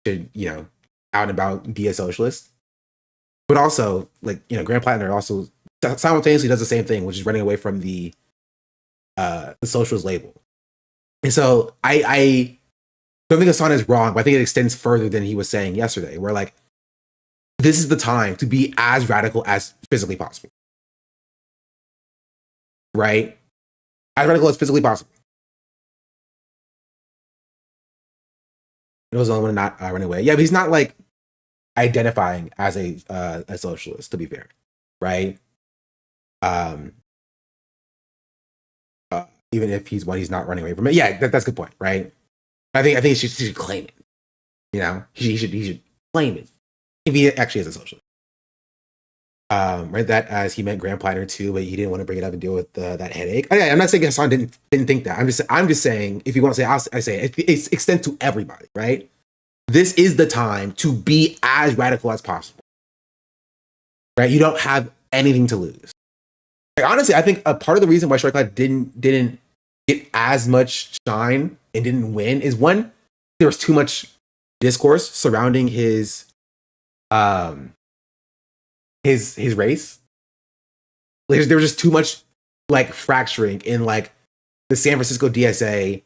and about be a socialist, but also Graham Plattner also simultaneously does the same thing, which is running away from the socialist label. And so I don't think Hassan is wrong, but I think it extends further than he was saying yesterday, where like this is the time to be as radical as physically possible. Right? As radical as physically possible. He was the only one not running away. Yeah, but he's not like identifying as a socialist, to be fair. Right? Even if he's not running away from it. Yeah, that's a good point, right? I think he should claim it. He should claim it if he actually is a socialist. Right, that as he meant Graham Platter too, but he didn't want to bring it up and deal with that headache. I'm not saying Hassan didn't think that. I'm just saying if you want to say, I say it extends to everybody, right? This is the time to be as radical as possible, right? You don't have anything to lose. Honestly, I think a part of the reason why Strickland didn't get as much shine and didn't win is one, there was too much discourse surrounding his race. There was just too much like fracturing in like the San Francisco DSA.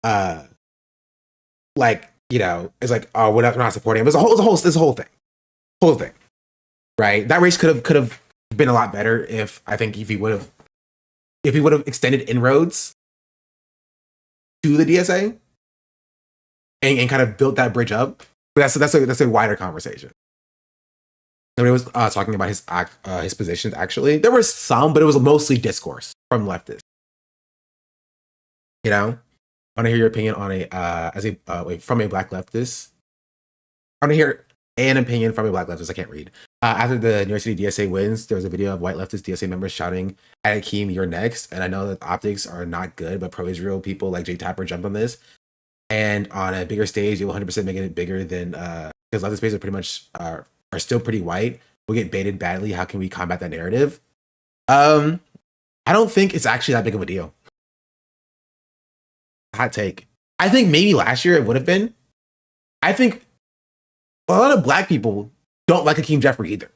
It's like, oh, we're not supporting him. It's a whole thing, right? That race could have been a lot better if he would have extended inroads to the DSA and kind of built that bridge up. But that's a wider conversation. Nobody was talking about his positions. Actually, there were some, but it was mostly discourse from leftists. I want to hear your opinion on from a black leftist. I want to hear an opinion from a black leftist. I can't read. After the New York City DSA wins, there was a video of white leftist DSA members shouting at Akeem, "You're next." And I know that optics are not good, but pro-Israel people like Jay Tapper jumped on this. And on a bigger stage, they will 100% making it bigger than because leftist spaces are pretty much are still pretty white. We'll get baited badly. How can we combat that narrative? I don't think it's actually that big of a deal. Hot take. I think maybe last year it would have been. I think a lot of black people don't like Hakeem Jeffrey either.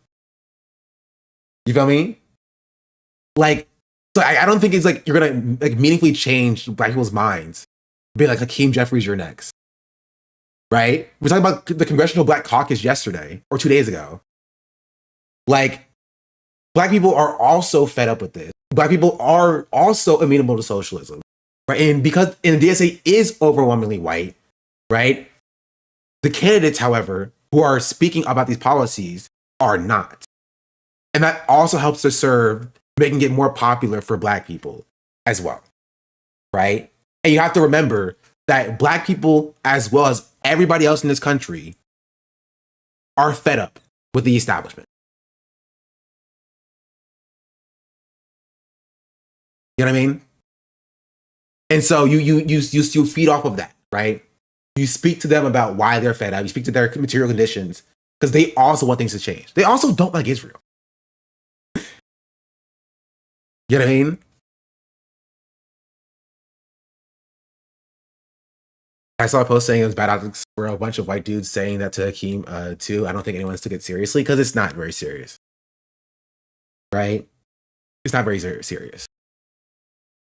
You feel me? Like, so I don't think it's like you're gonna like meaningfully change black people's minds. Be like Hakeem Jeffrey's your next, right? We're talking about the Congressional Black Caucus yesterday or 2 days ago. Like, black people are also fed up with this. Black people are also amenable to socialism, right? And because the DSA is overwhelmingly white, right? The candidates, however, who are speaking about these policies are not. And that also helps to serve making it more popular for black people as well, right? And you have to remember that black people, as well as everybody else in this country, are fed up with the establishment. You know what I mean? And so you feed off of that, right? You speak to them about why they're fed up. You speak to their material conditions because they also want things to change. They also don't like Israel. You know what I mean? I saw a post saying it was bad optics for a bunch of white dudes saying that to Hakeem too. I don't think anyone's took it seriously because it's not very serious. Right? It's not very serious.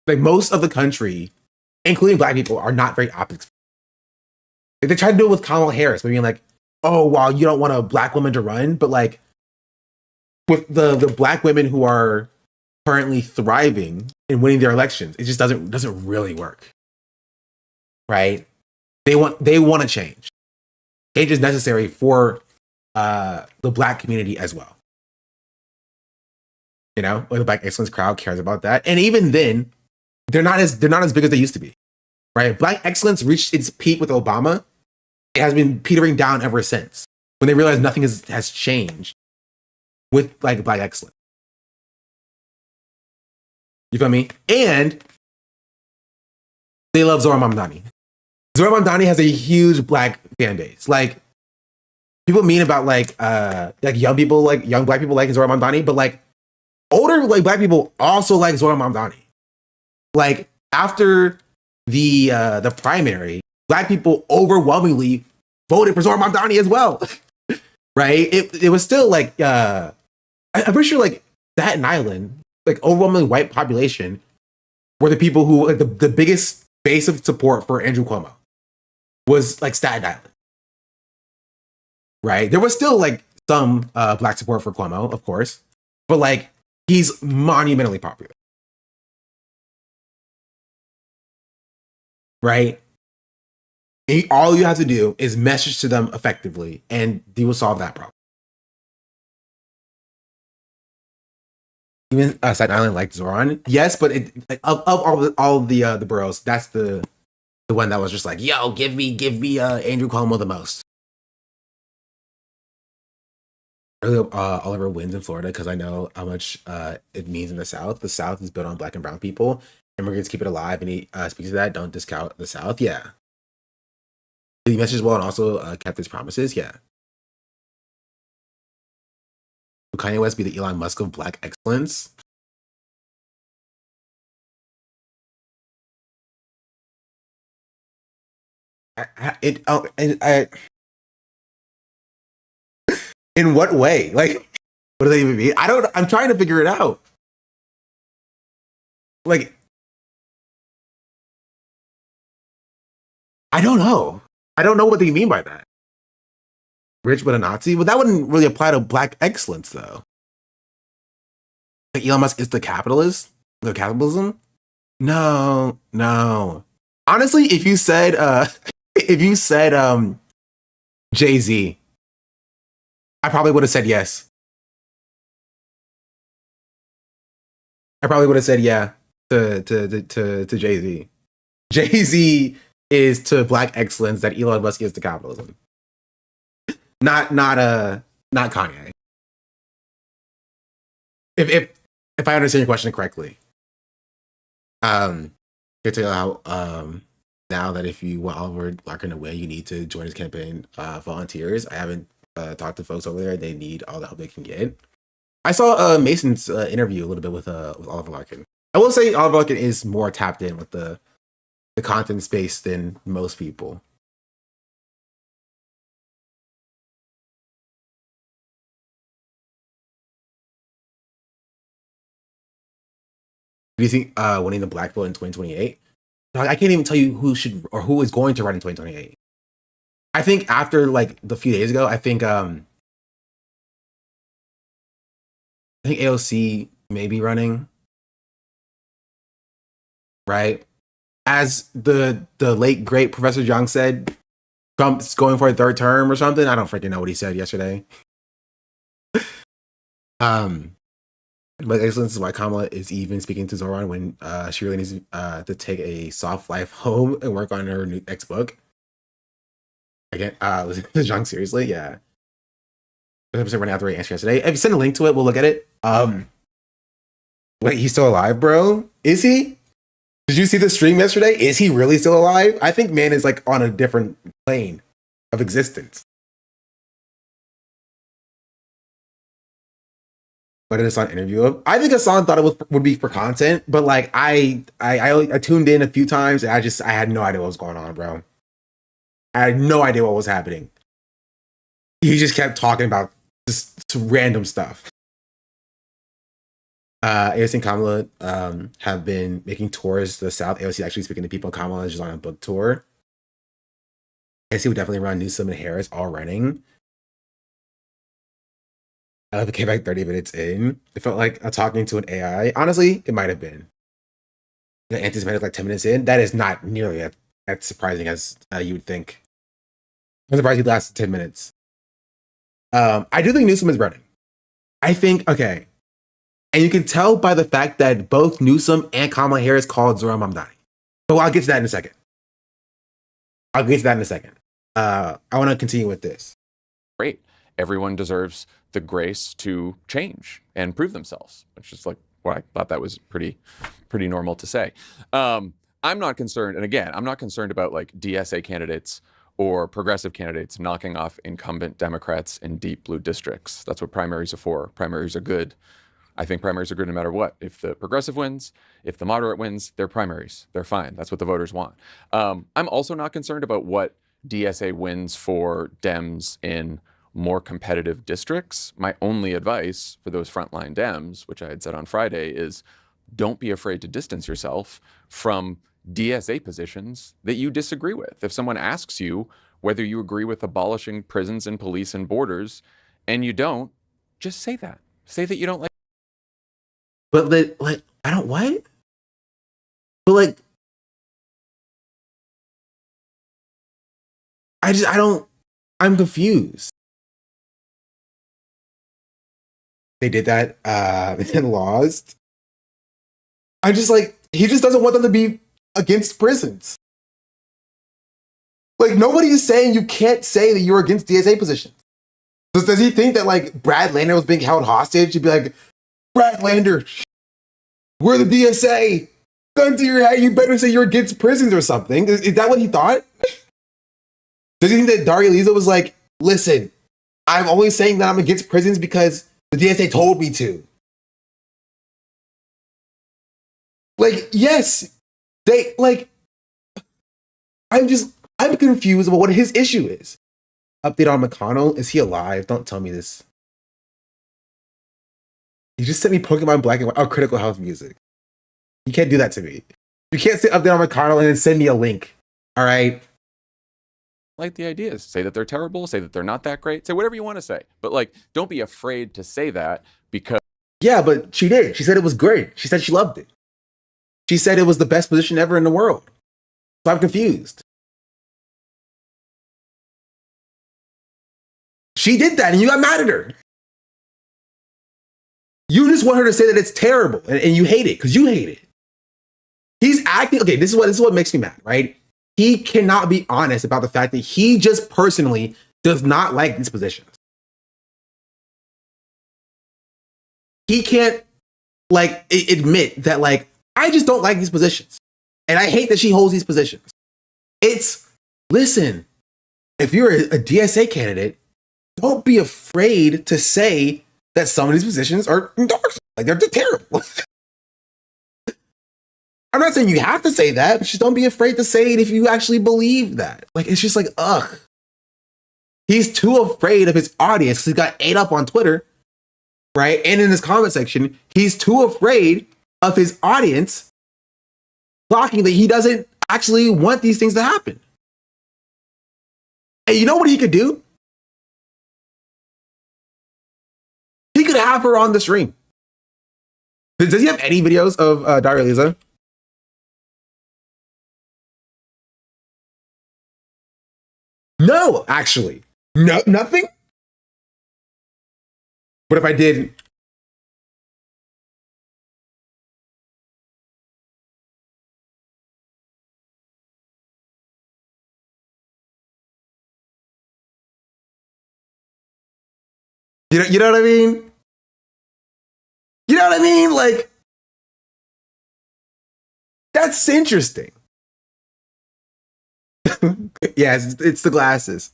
Like most of the country, including black people, are not very optics. Like they tried to do it with Kamala Harris, being like, oh, well, you don't want a black woman to run, but like with the black women who are currently thriving and winning their elections, it just doesn't really work. Right? They want to change. Change is necessary for the black community as well. You know, or the Black excellence crowd cares about that. And even then, they're not as big as they used to be. Right? Black excellence reached its peak with Obama. It has been petering down ever since. When they realized nothing has changed with like black excellence. You feel me? And they love Zohran Mamdani. Zohran Mamdani has a huge black fan base. Like people mean about like young people, like young black people like Zohran Mamdani, but like older like black people also like Zohran Mamdani. Like after the primary, black people overwhelmingly voted for Zohran Mamdani as well. Right? It was still like I'm pretty sure like Staten Island, like overwhelmingly white population, were the people who like the biggest base of support for Andrew Cuomo was like Staten Island. Right? There was still like some black support for Cuomo, of course, but like he's monumentally popular. Right? And all you have to do is message to them effectively, and they will solve that problem. Even Staten Island liked Zohran, yes, but like, of all the boroughs, that's the one that was just like, yo, give me Andrew Cuomo the most. I really hope Oliver wins in Florida because I know how much it means in the South. The South is built on black and brown people. Immigrants keep it alive, and he speaks to that. Don't discount the South. Yeah. He messaged well and also kept his promises. Yeah. Will Kanye West be the Elon Musk of black excellence? In what way? Like, what do they even mean? I'm trying to figure it out. Like, I don't know. I don't know what they mean by that. Rich but a Nazi? Well, that wouldn't really apply to black excellence, though. Like Elon Musk is the capitalist? The capitalism? No. Honestly, if you said Jay-Z, I probably would have said yes. I probably would have said yeah to Jay-Z. Jay-Z is to black excellence that Elon Musk is to capitalism. Not Kanye. If I understand your question correctly. To tell you how now that if you want Oliver Larkin to win, you need to join his campaign volunteers. I haven't talked to folks over there. They need all the help they can get. I saw Mason's interview a little bit with Oliver Larkin. I will say Oliver Larkin is more tapped in with the content space than most people. Do you think winning the black vote in 2028? I can't even tell you who should or who is going to run in 2028. I think after like the few days ago, I think AOC may be running. Right? As the late great Professor Young said, Trump's going for a third term or something. I don't freaking know what he said yesterday. But excellence is why Kamala is even speaking to Zohran when she really needs to take a soft life home and work on her next book. Again, was Young seriously? Yeah. 100% running out the right answer yesterday. If you send a link to it, we'll look at it. Wait, he's still alive, bro? Is he? Did you see the stream yesterday? Is he really still alive? I think man is like on a different plane of existence. but I saw an interview of. I think Hassan thought it would be for content, but like I tuned in a few times and I had no idea what was going on, bro. I had no idea what was happening. He just kept talking about just random stuff. AOC and Kamala have been making tours to the South. AOC actually speaking to people. Kamala is just on a book tour. AOC would definitely run Newsom and Harris all running. It came back 30 minutes in. It felt like talking to an AI. Honestly, it might have been. The anticipated like 10 minutes in. That is not nearly as surprising as you would think. I'm surprised he lasted 10 minutes. I do think Newsom is running. I think, okay. And you can tell by the fact that both Newsom and Kamala Harris called Zohran Mamdani. But I'll get to that in a second. I want to continue with this. Great. Everyone deserves the grace to change and prove themselves, which is like, well, I thought that was pretty normal to say. I'm not concerned, and again, I'm not concerned about like DSA candidates or progressive candidates knocking off incumbent Democrats in deep blue districts. That's what primaries are for. Primaries are good. I think primaries are good no matter what. If the progressive wins, if the moderate wins, they're primaries. They're fine. That's what the voters want. I'm also not concerned about what DSA wins for Dems in more competitive districts. My only advice for those frontline Dems, which I had said on Friday, is don't be afraid to distance yourself from DSA positions that you disagree with. If someone asks you whether you agree with abolishing prisons and police and borders, and you don't, just say that. Say that you don't like. But like, I don't what? But like, I'm confused. They did that and lost. I just like, he just doesn't want them to be against prisons. Like, nobody is saying you can't say that you're against DSA positions. Does he think that like Brad Lander was being held hostage? He'd be like, Brad Lander, we're the DSA. Gun to your head, you better say you're against prisons or something. Is that what he thought? Does he think that Daria Liza was like, listen, I'm only saying that I'm against prisons because the DSA told me to? Like, yes, they like, I'm confused about what his issue is. Update on McConnell. Is he alive? Don't tell me this. You just sent me Pokemon Black and White. Oh, Critical Health music. You can't do that to me. You can't say update on McConnell and then send me a link. All right. Like the ideas. Say that they're terrible. Say that they're not that great. Say whatever you want to say. But like, don't be afraid to say that because. Yeah, but she did. She said it was great. She said she loved it. She said it was the best position ever in the world. So I'm confused. She did that and you got mad at her. You just want her to say that it's terrible and you hate it because you hate it. He's acting, okay, this is what makes me mad, right? He cannot be honest about the fact that he just personally does not like these positions. He can't like admit that like, I just don't like these positions. And I hate that she holds these positions. Listen, if you're a DSA candidate, don't be afraid to say that some of these positions are dark. Like they're terrible. I'm not saying you have to say that, but just don't be afraid to say it if you actually believe that. Like, it's just like, ugh. He's too afraid of his audience because he got ate up on Twitter, right? And in his comment section, he's too afraid of his audience talking that he doesn't actually want these things to happen. And you know what he could do? He could have her on the stream. Does he have any videos of Daria Liza? No, actually. No, nothing? What if I did? You know what I mean? You know what I mean? Like, that's interesting. Yes, it's the glasses.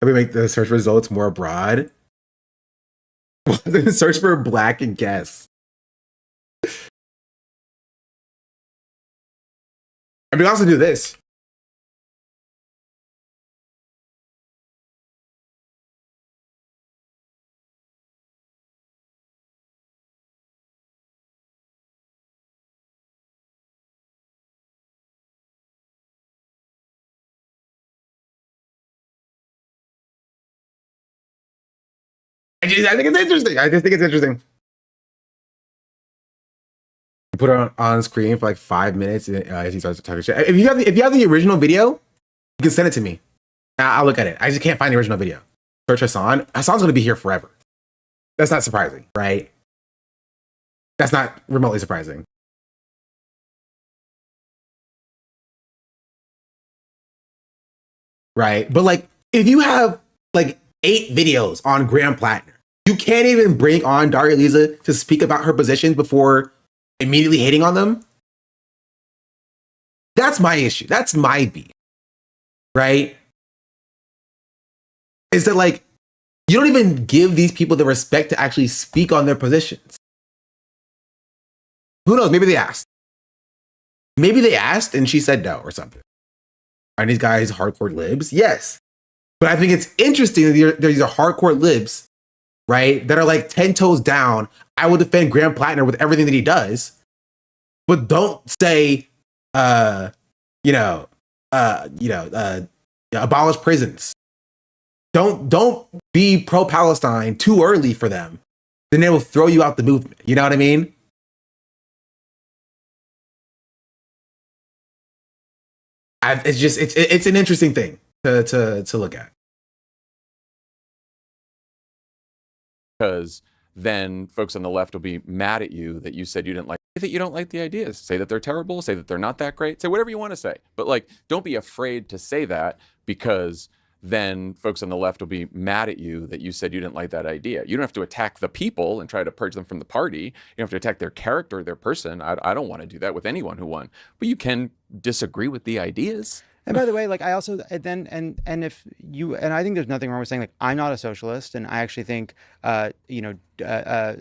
Let me make the search results more broad. Search for black and guess. I mean, also do this. I think it's interesting. I just think it's interesting. Put it on screen for like 5 minutes as he starts talking shit. If you have the original video, you can send it to me. I'll look at it. I just can't find the original video. Search Hassan. Hassan's going to be here forever. That's not surprising, right? That's not remotely surprising. Right? But like, if you have like 8 videos on Graham Plattner, you can't even bring on Daria Lisa to speak about her positions before immediately hating on them. That's my issue. That's my beef. Right? Is that like, you don't even give these people the respect to actually speak on their positions. Who knows? Maybe they asked. Maybe they asked and she said no or something. Are these guys hardcore libs? Yes. But I think it's interesting that these are hardcore libs, right? That are like 10 toes down. I will defend Graham Plattner with everything that he does. But don't say, abolish prisons. Don't be pro-Palestine too early for them. Then they will throw you out the movement. You know what I mean? It's an interesting thing to look at. Because then folks on the left will be mad at you that you said you didn't like, that you don't like the ideas. Say that they're terrible, say that they're not that great, say whatever you want to say. But like, don't be afraid to say that, because then folks on the left will be mad at you that you said you didn't like that idea. You don't have to attack the people and try to purge them from the party. You don't have to attack their character, their person. I don't want to do that with anyone who won. But you can disagree with the ideas. And by the way, like I also then and if you and I think there's nothing wrong with saying like I'm not a socialist, and I actually think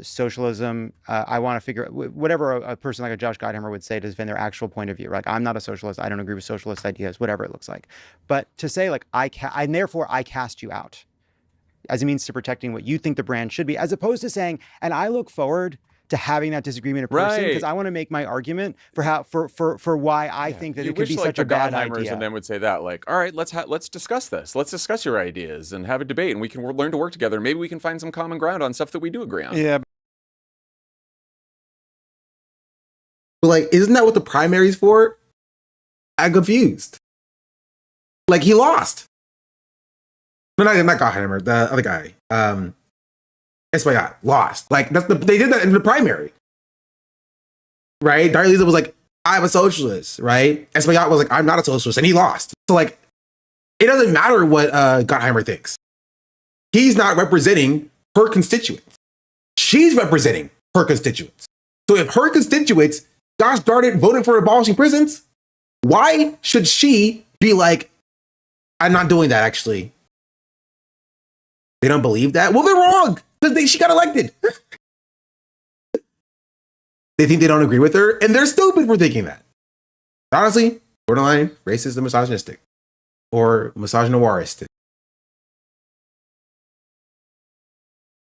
socialism. I want to figure whatever a person like a Josh Gottheimer would say to defend their actual point of view. Like I'm not a socialist. I don't agree with socialist ideas, whatever it looks like. But to say like and therefore I cast you out as a means to protecting what you think the brand should be, as opposed to saying, and I look forward to having that disagreement in person because I want to make my argument for how for why I think that it could be such a bad idea. And then would say that like, all right, let's discuss this. Let's discuss your ideas and have a debate, and we can learn to work together. Maybe we can find some common ground on stuff that we do agree on. Yeah. But like, isn't that what the primary's for? I'm confused. Like he lost. No, not Gottheimer, the other guy. Espaillat lost. Like they did that in the primary, right? Daria Lisa was like, "I'm a socialist," right? Espaillat was like, "I'm not a socialist," and he lost. So like, it doesn't matter what Gottheimer thinks. He's not representing her constituents. She's representing her constituents. So if her constituents, gosh darn it, voted for abolishing prisons, why should she be like, "I'm not doing that"? Actually, they don't believe that. Well, they're wrong. Because she got elected. They think they don't agree with her, and they're stupid for thinking that. Honestly, borderline racist and misogynistic. Or misogynoiristic.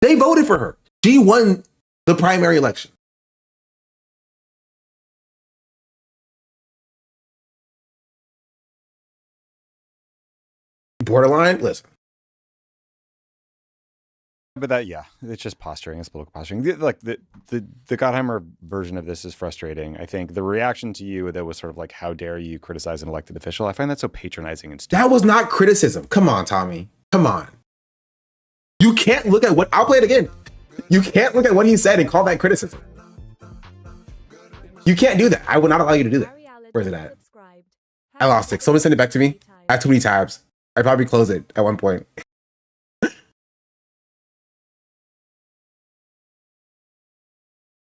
They voted for her. She won the primary election. Borderline, listen. But that, yeah, it's just posturing. It's political posturing. Like the Gottheimer version of this is frustrating. I think the reaction to you that was sort of like, "How dare you criticize an elected official?" I find that so patronizing and stupid. That was not criticism. Come on, Tommy. Come on. You can't look at what I'll play it again. You can't look at what he said and call that criticism. You can't do that. I will not allow you to do that. Where's it at? I lost it. Someone send it back to me. I have too many tabs. I probably closed it at one point.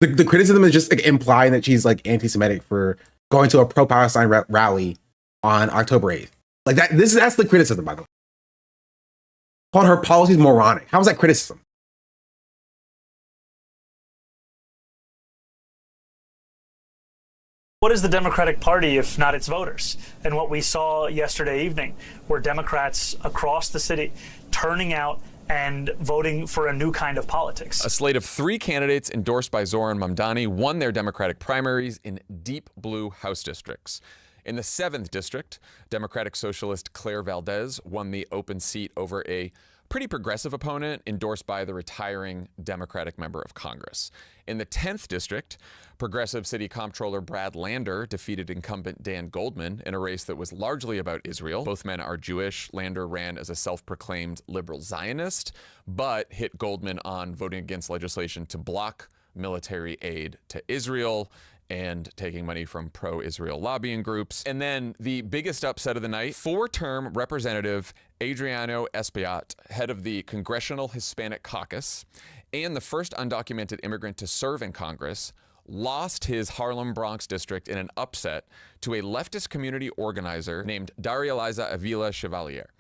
The criticism is just like implying that she's like anti-Semitic for going to a pro-Palestine rally on October 8th. Like that's the criticism, by the way. Called her policies moronic. How is that criticism? What is the Democratic Party if not its voters? And what we saw yesterday evening were Democrats across the city turning out and voting for a new kind of politics. A slate of 3 candidates endorsed by Zoran Mamdani won their Democratic primaries in deep blue House districts. In the 7th district, Democratic Socialist Claire Valdez won the open seat over a pretty progressive opponent endorsed by the retiring Democratic member of Congress. In the 10th district, progressive city comptroller Brad Lander defeated incumbent Dan Goldman in a race that was largely about Israel. Both men are Jewish. Lander ran as a self-proclaimed liberal Zionist, but hit Goldman on voting against legislation to block military aid to Israel and taking money from pro-Israel lobbying groups. And then the biggest upset of the night, 4-term Representative Adriano Espaillat, head of the Congressional Hispanic Caucus, and the first undocumented immigrant to serve in Congress, lost his Harlem Bronx district in an upset to a leftist community organizer named Daria Liza Avila Chevalier,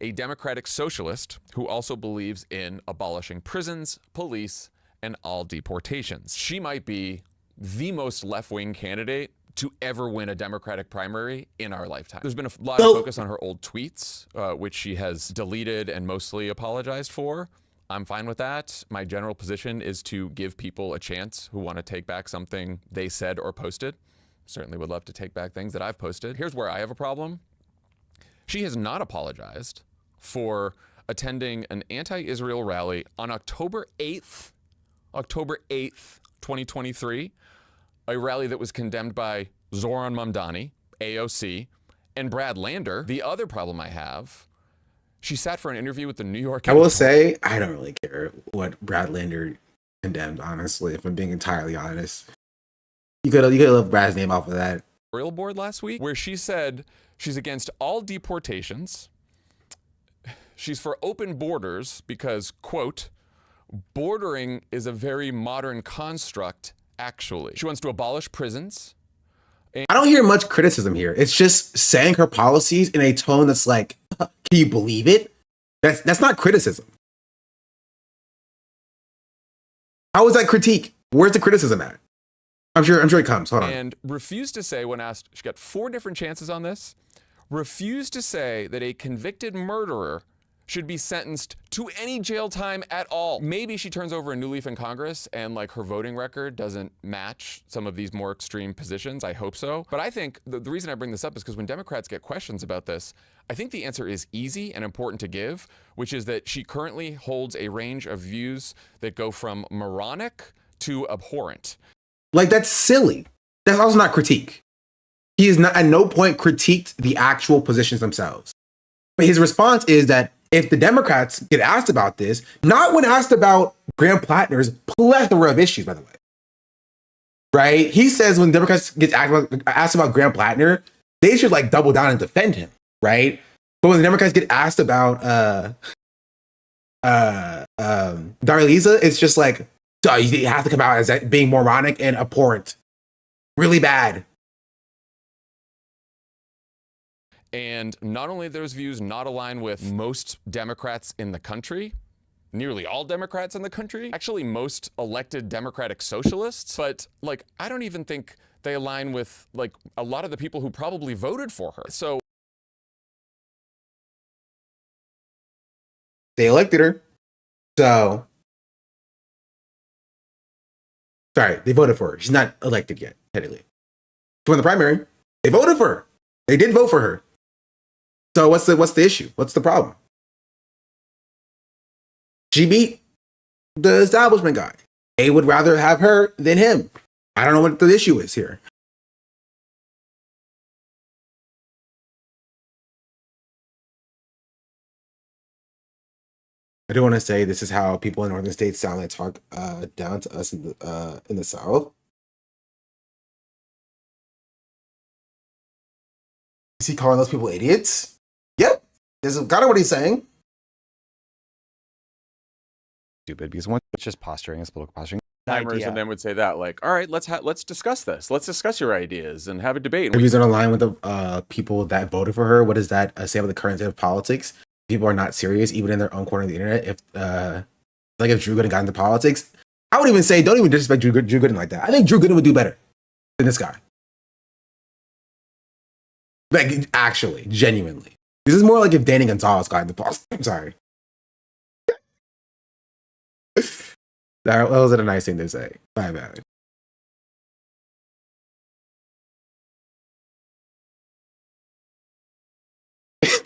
a Democratic socialist who also believes in abolishing prisons, police, and all deportations. She might be the most left-wing candidate to ever win a Democratic primary in our lifetime. There's been a lot of focus on her old tweets, which she has deleted and mostly apologized for. I'm fine with that. My general position is to give people a chance who want to take back something they said or posted. Certainly would love to take back things that I've posted. Here's where I have a problem. She has not apologized for attending an anti-Israel rally on October 8th, 2023, a rally that was condemned by Zoran Mamdani, AOC, and Brad Lander. The other problem I have, she sat for an interview with the New York. I will say, I don't really care what Brad Lander condemned, honestly, if I'm being entirely honest. You could have left Brad's name off of that. Board last week, where she said she's against all deportations. She's for open borders because, quote, bordering is a very modern construct, actually. She wants to abolish prisons. I don't hear much criticism here. It's just saying her policies in a tone that's like, can you believe it? That's not criticism. How is that critique? Where's the criticism at? I'm sure it comes. Hold on. And refused to say when asked, she got 4 different chances on this, refused to say that a convicted murderer should be sentenced to any jail time at all. Maybe she turns over a new leaf in Congress and like her voting record doesn't match some of these more extreme positions. I hope so. But I think the reason I bring this up is because when Democrats get questions about this, I think the answer is easy and important to give, which is that she currently holds a range of views that go from moronic to abhorrent. Like, that's silly. That's also not critique. He is not at no point critiqued the actual positions themselves. But his response is that if the Democrats get asked about this, not when asked about Graham Plattner's plethora of issues, by the way, right? He says when Democrats get asked about Graham Plattner, they should like double down and defend him, right? But when the Democrats get asked about Darlisa, it's just like, duh, you have to come out as being moronic and abhorrent. Really bad. And not only those views not align with most Democrats in the country, nearly all Democrats in the country, actually most elected Democratic socialists, but like, I don't even think they align with like a lot of the people who probably voted for her. So they elected her. So, sorry, they voted for her. She's not elected yet, technically. She won the primary. They voted for her. They did vote for her. So what's the issue? What's the problem? She beat the establishment guy. They would rather have her than him. I don't know what the issue is here. I do want to say this is how people in northern states sound like talk down to us in the South. Is he calling those people idiots? Yep. This is kind of what he's saying. Stupid, because once it's just posturing, it's political posturing. timers and then would say that like, all right, let's discuss this. Let's discuss your ideas and have a debate. Maybe he's on a line with the people that voted for her. What does that say about the current state of politics? People are not serious, even in their own corner of the internet. If Drew Gooden got into politics, I would even say don't even disrespect Drew Gooden like that. I think Drew Gooden would do better than this guy. Like, actually, genuinely. This is more like if Danny Gonzalez got in the post. I'm sorry. That wasn't a nice thing to say. My bad.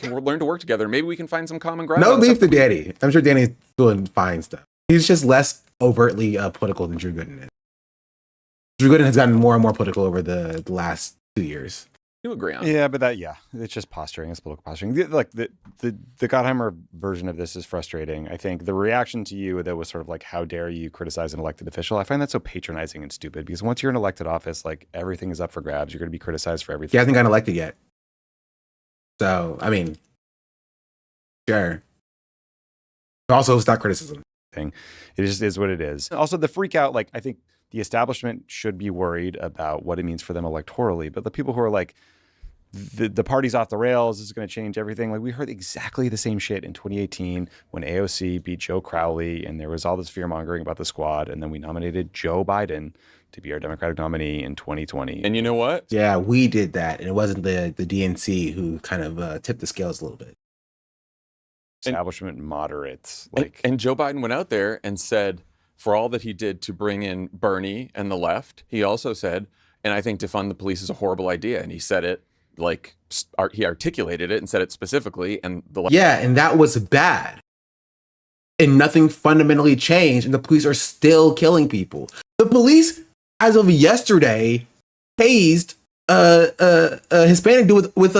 We'll learn to work together. Maybe we can find some common ground. No beef to Danny. I'm sure Danny's doing fine stuff. He's just less overtly political than Drew Gooden is. Drew Gooden has gotten more and more political over the last 2 years. You agree on? Yeah, but it's just posturing. It's political posturing. Like the Gottheimer version of this is frustrating. I think the reaction to you that was sort of like, how dare you criticize an elected official? I find that so patronizing and stupid, because once you're in elected office, like, everything is up for grabs. You're going to be criticized for everything. He hasn't gotten elected yet. So, I mean, sure. Also, it's not criticism. It just is what it is. Also, the freak out, like, I think the establishment should be worried about what it means for them electorally. But the people who are like, the party's off the rails, this is going to change everything. Like, we heard exactly the same shit in 2018 when AOC beat Joe Crowley and there was all this fear mongering about the squad. And then we nominated Joe Biden to be our Democratic nominee in 2020. And you know what? Yeah, we did that. And it wasn't the DNC who kind of tipped the scales a little bit. Establishment moderates. And Joe Biden went out there and said, for all that he did to bring in Bernie and the left, he also said, and I think defund the police is a horrible idea. And he said it like, he articulated it and said it specifically. And the left. Yeah, and that was bad. And nothing fundamentally changed. And the police are still killing people. The police, as of yesterday, tased a Hispanic dude with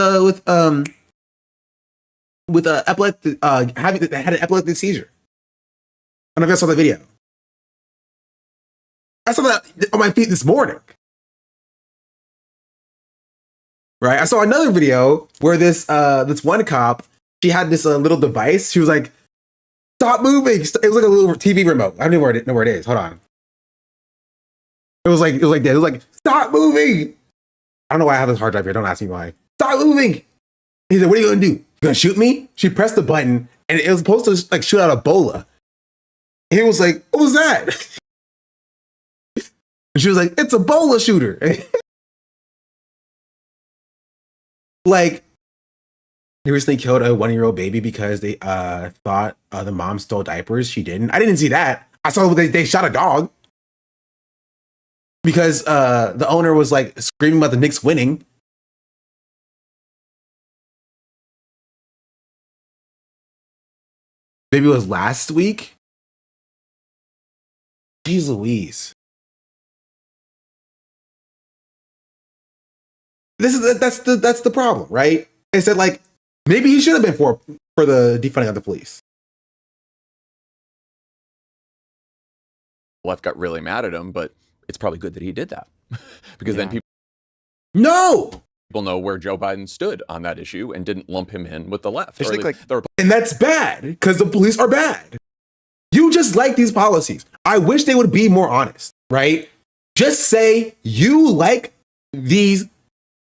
epileptic, had an epileptic seizure. I don't know if I saw the video. I saw that on my feed this morning. Right? I saw another video where this one cop, she had this little device. She was like, "Stop moving!" It was like a little TV remote. I don't even know where it is. Hold on. It was like that. It was like, "Stop moving!" I don't know why I have this hard drive here. Don't ask me why. Stop moving! He said, "What are you gonna do? You gonna shoot me?" She pressed the button, and it was supposed to like shoot out Ebola. He was like, "What was that?" And she was like, "It's a Ebola shooter." Like, they recently killed a 1-year-old baby because they thought the mom stole diapers. She didn't. I didn't see that. I saw they shot a dog because the owner was like screaming about the Knicks winning. Maybe it was last week. Jeez Louise. That's the problem, right? Is that like maybe he should have been for the defunding of the police. Left got really mad at him, but it's probably good that he did that because then people know where Joe Biden stood on that issue and didn't lump him in with the left. And that's bad because the police are bad. You just like these policies. I wish they would be more honest, right? Just say you like these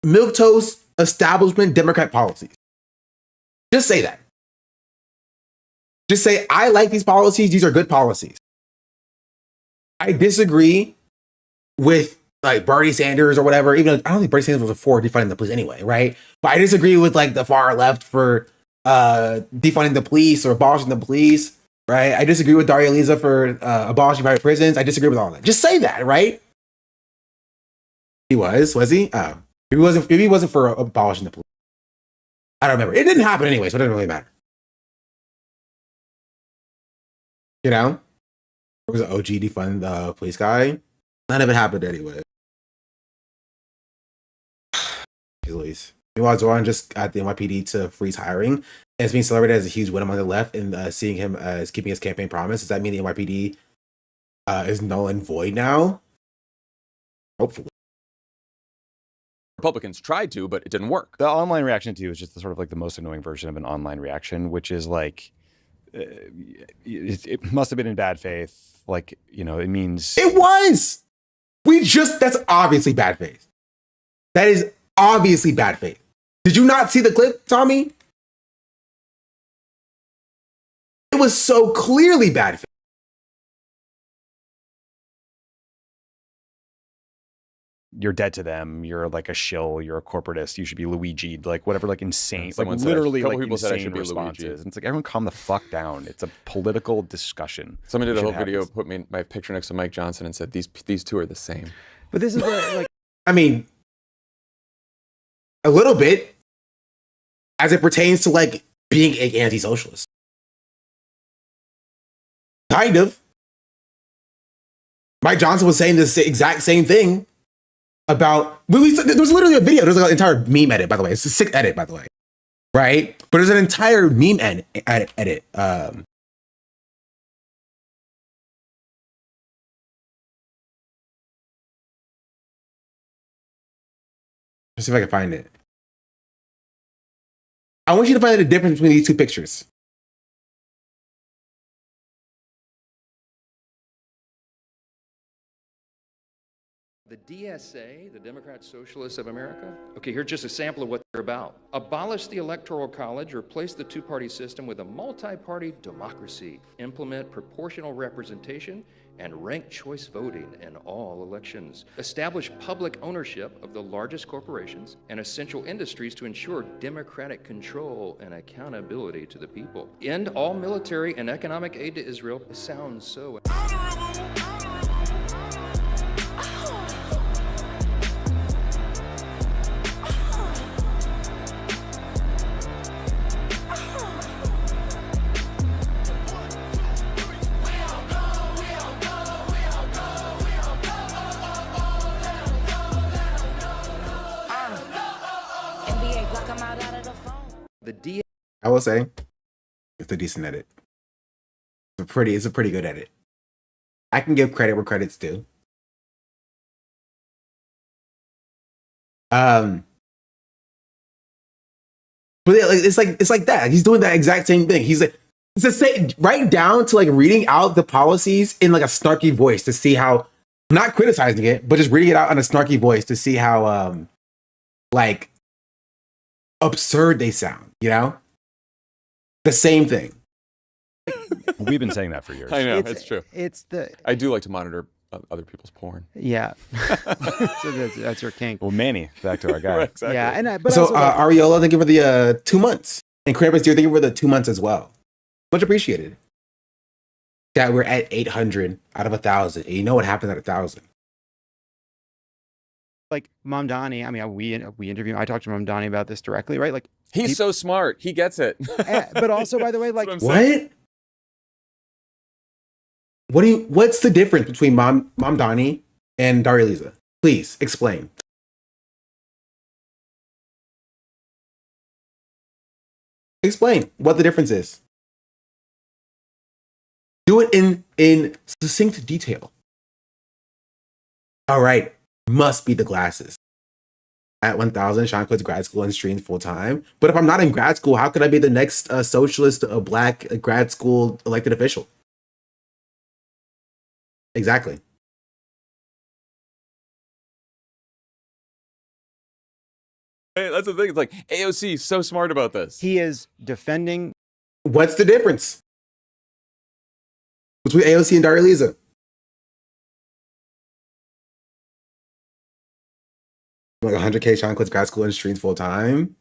milquetoast establishment Democrat policies. Just say that. Just say, I like these policies. These are good policies. I disagree with like Bernie Sanders or whatever, even though I don't think Bernie Sanders was for defunding the police anyway, right? But I disagree with like the far left for defunding the police or abolishing the police, right? I disagree with Daria Lisa for abolishing private prisons. I disagree with all that. Just say that, right? He was he? Oh. Maybe he wasn't for abolishing the police. I don't remember. It didn't happen anyway, so it doesn't really matter. You know? There was an OG defund the police guy. None of it happened anyway. Louise. Meanwhile, Zoran just got the NYPD to freeze hiring. And it's being celebrated as a huge win among the left and seeing him as keeping his campaign promise. Does that mean the NYPD is null and void now? Hopefully. Republicans tried to, but it didn't work. The online reaction to you is just the sort of like the most annoying version of an online reaction, which is like, it must have been in bad faith. Like, you know, it means... It was! That's obviously bad faith. That is obviously bad faith. Did you not see the clip, Tommy? It was so clearly bad faith. you're dead to them. You're like a shill. You're a corporatist. You should be Luigi'd. Like whatever, like insane, like Someone said literally a couple like people said I insane should be responses. Luigi. And it's like, everyone calm the fuck down. It's a political discussion. Someone did We a whole should have video, this. put my picture next to Mike Johnson and said, these two are the same. But this is where, like, I mean, a little bit as it pertains to like being an anti-socialist. Kind of. Mike Johnson was saying this exact same thing about. There was literally a video. There's like an entire meme edit, by the way. It's a sick edit, by the way. Right? But there's an entire meme edit. Let's see if I can find it. I want you to find the difference between these two pictures. The DSA, the Democrat Socialists of America, okay, here's just a sample of what they're about. Abolish the Electoral College, replace the two-party system with a multi-party democracy, implement proportional representation and ranked choice voting in all elections. Establish public ownership of the largest corporations and essential industries to ensure democratic control and accountability to the people. End all military and economic aid to Israel. It sounds so... I will say, it's a decent edit. It's a pretty good edit. I can give credit where credit's due. But yeah, it's like that. He's doing that exact same thing. He's like, it's the same, right down to like reading out the policies in like a snarky voice to see how, not criticizing it, but just reading it out in a snarky voice to see how like absurd they sound, you know? The same thing. We've been saying that for years. I know, it's true. I do like to monitor other people's porn. Yeah. So that's your kink. Well, Manny, back to our guy. Right, exactly. Yeah, and but so also, like, Ariola, thank you for the 2 months. And Krampus, thank you for the 2 months as well. Much appreciated. That we're at 800 out of 1,000. And you know what happens at 1,000. like Mamdani, I mean, we interview. I talked to Mamdani about this directly, right? Like he's so smart, he gets it. But also, by the way, like what? What's the difference between Mamdani and Dariliza? Please explain. Explain what the difference is. Do it in succinct detail. All right, must be the glasses. At 1,000, Sean quits grad school and streams full time. But if I'm not in grad school, how could I be the next socialist, black grad school elected official? Exactly. Hey, that's the thing. It's like AOC is so smart about this. He is defending. What's the difference between AOC and Dariliza? Like 100K, Sean quits grad school and streams full time.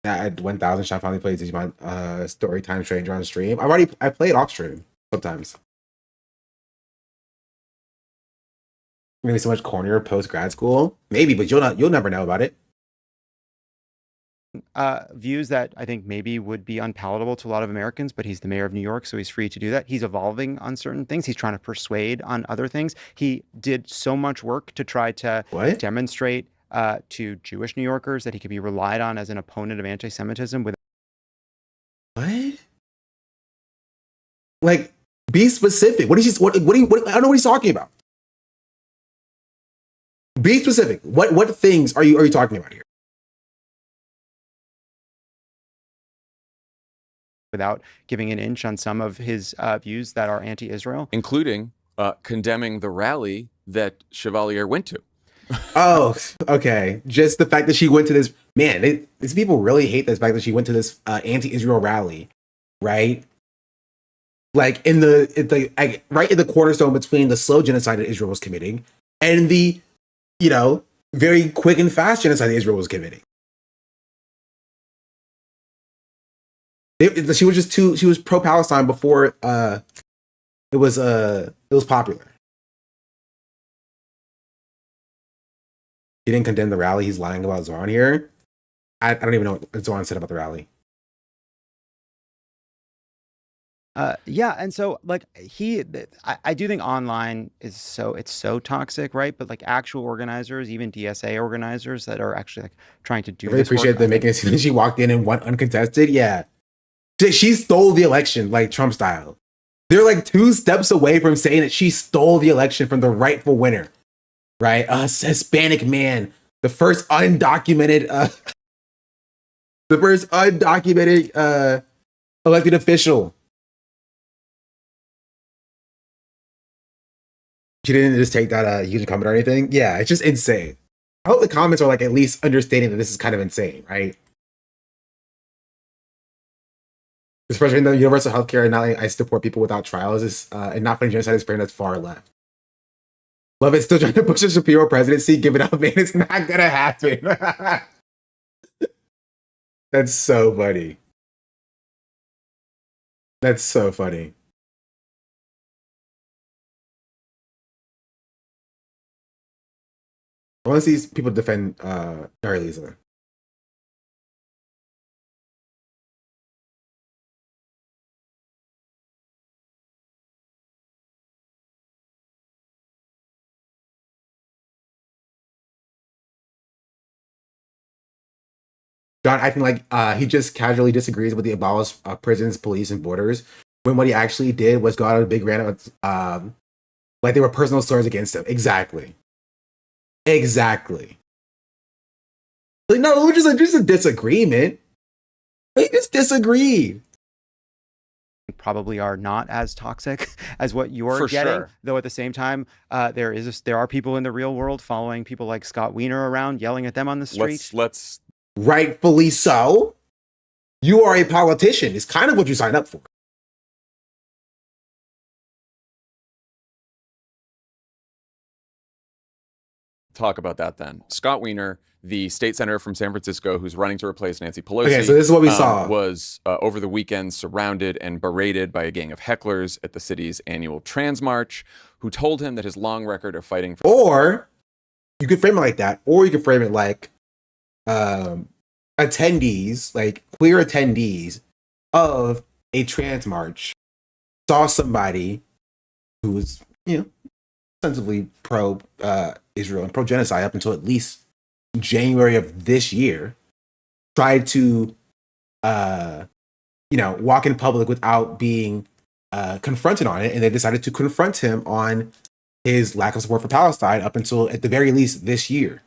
At 1,000, Sean finally plays Digimon story time stranger on stream. I play it off stream sometimes. Maybe so much cornier post grad school. Maybe, but you'll never know about it. Views that I think maybe would be unpalatable to a lot of Americans, but he's the mayor of New York, so he's free to do that. He's evolving on certain things. He's trying to persuade on other things. He did so much work to try to demonstrate to Jewish New Yorkers that he could be relied on as an opponent of anti-Semitism. What? Like, be specific. What I don't know what he's talking about. Be specific. What things are you talking about here? Without giving an inch on some of his views that are anti-Israel. Including condemning the rally that Chevalier went to. Oh, okay. Just the fact that she went to this, man, these people really hate this fact that she went to this anti-Israel rally, right? Like right in the cornerstone between the slow genocide that Israel was committing and the, very quick and fast genocide Israel was committing. She was pro-Palestine before it was popular. He didn't condemn the rally. He's lying about Zoran here. I don't even know what Zoran said about the rally. Yeah, and so like I do think online is so toxic, right? But like actual organizers, even DSA organizers that are actually like trying to do I really this work, appreciate them making it seem like she walked in and won uncontested. Yeah. She stole the election, like Trump style. They're like 2 steps away from saying that she stole the election from the rightful winner, right? A Hispanic man, the first undocumented elected official. She didn't just take that huge comment or anything. Yeah, it's just insane. I hope the comments are like at least understanding that this is kind of insane, right? Especially in the universal healthcare and not like I support people without trials and not finding genocide is fair, that's far left. Love it, still trying to push a Shapiro presidency. Give it up, man. It's not gonna happen. That's so funny. That's so funny. I want to see people defend Darlisa. John acting like he just casually disagrees with the abolish prisons, police, and borders, when what he actually did was go out on a big rant like they were personal stories against him. Exactly. Like, no, it was just a disagreement. They just disagreed. probably are not as toxic as what you're For getting. sure. Though at the same time, there are people in the real world following people like Scott Wiener around, yelling at them on the street. Let's Rightfully so. You are a politician. It's kind of what you signed up for. talk about that then. Scott Wiener, the state senator from San Francisco who's running to replace Nancy Pelosi. Okay, so this is what we saw. Was over the weekend surrounded and berated by a gang of hecklers at the city's annual Trans March, who told him that his long record of fighting for... Or you could frame it like that, or you could frame it like attendees, like queer attendees of a trans march saw somebody who was, ostensibly pro Israel and pro genocide up until at least January of this year, tried to walk in public without being confronted on it, and they decided to confront him on his lack of support for Palestine up until at the very least this year.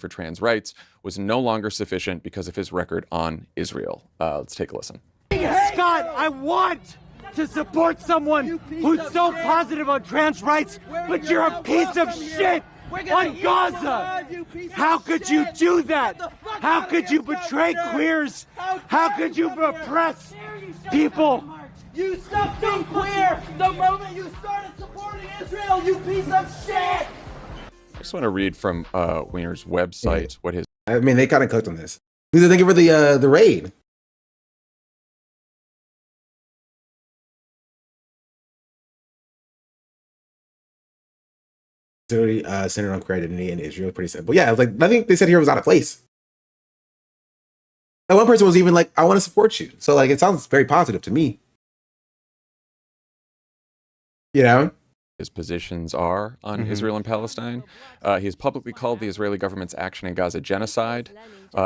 for trans rights was no longer sufficient because of his record on Israel. Let's take a listen. Scott, I want to support someone who's so positive on trans rights, but you're a piece of shit on Gaza. How could you do that? How could you betray queers? How could you oppress people? You stopped being queer the moment you started supporting Israel, you piece of shit! I just want to read from Wiener's website what his... I mean, they kind of cooked on this. What do you think of the raid? Centered on queer identity in Israel, pretty simple. Yeah, like nothing they said here was out of place. And one person was even like, "I want to support you." So like, it sounds very positive to me. His positions are on Israel and Palestine. He has publicly called the Israeli government's action in Gaza genocide,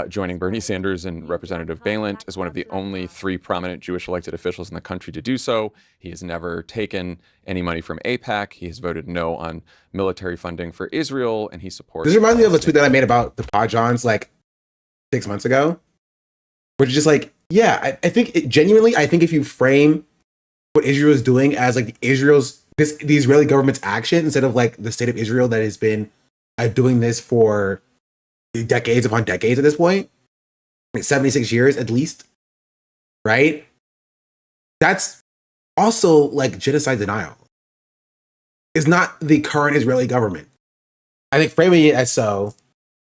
joining Bernie Sanders and Representative Balint as one of the only 3 prominent Jewish elected officials in the country to do so. He has never taken any money from AIPAC. He has voted no on military funding for Israel, and he supports... This reminds me of a tweet that I made about the Podjons like 6 months ago, which is just like, yeah, I think genuinely, I think if you frame what Israel is doing as like the Israeli government's action instead of like the state of Israel that has been doing this for decades upon decades at this point, like 76 years at least, right? that's also like genocide denial. It's not the current Israeli government. I think framing it as so,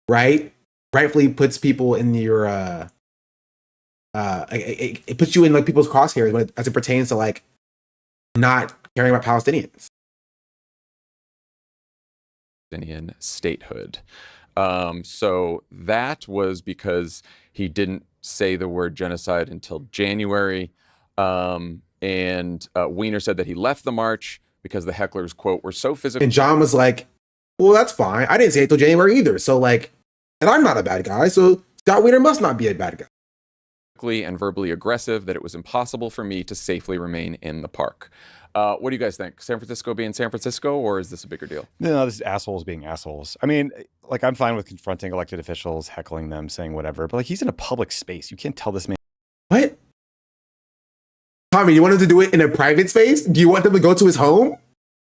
right, rightfully puts people in your it puts you in like people's crosshairs when as it pertains to like not caring about Palestinians. Palestinian statehood. So that was because he didn't say the word genocide until January. And Weiner said that he left the march because the hecklers, quote, were so physical. And John was like, well, that's fine. I didn't say it till January either. So like, and I'm not a bad guy. So Scott Weiner must not be a bad guy. And verbally aggressive that it was impossible for me to safely remain in the park. What do you guys think? San Francisco being San Francisco, or is this a bigger deal? No, this is assholes being assholes. I mean, like, I'm fine with confronting elected officials, heckling them, saying whatever, but like, he's in a public space. You can't tell this man. What? Tommy, you want him to do it in a private space? Do you want them to go to his home?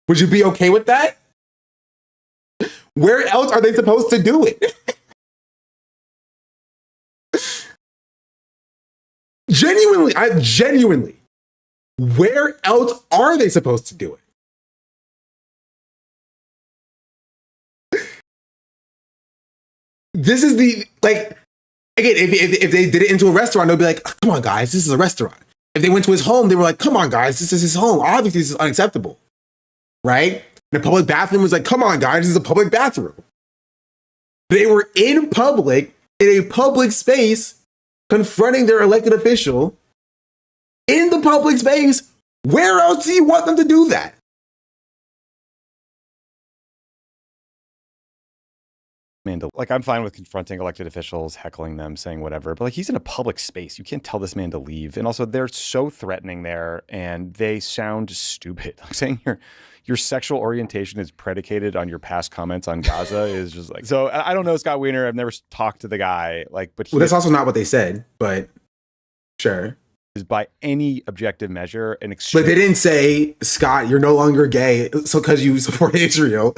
Would you be okay with that? Where else are they supposed to do it? Genuinely, where else are they supposed to do it? This is the, like, again, if they did it into a restaurant, they'll be like, come on, guys, this is a restaurant. If they went to his home, they were like, come on, guys, this is his home. Obviously, this is unacceptable, right? And a public bathroom was like, come on, guys, this is a public bathroom. They were in public, in a public space, confronting their elected official in the public space. Where else do you want them to do that? Like, I'm fine with confronting elected officials, heckling them, saying whatever, but like, he's in a public space. You can't tell this man to leave. And also, they're so threatening there, and they sound stupid. Like, saying your sexual orientation is predicated on your past comments on Gaza is just like, so I don't know Scott Weiner. I've never talked to the guy, like, but well, that's also not what they said, but sure. Is by any objective measure an extreme. But they didn't say, Scott, you're no longer gay so because you support Israel.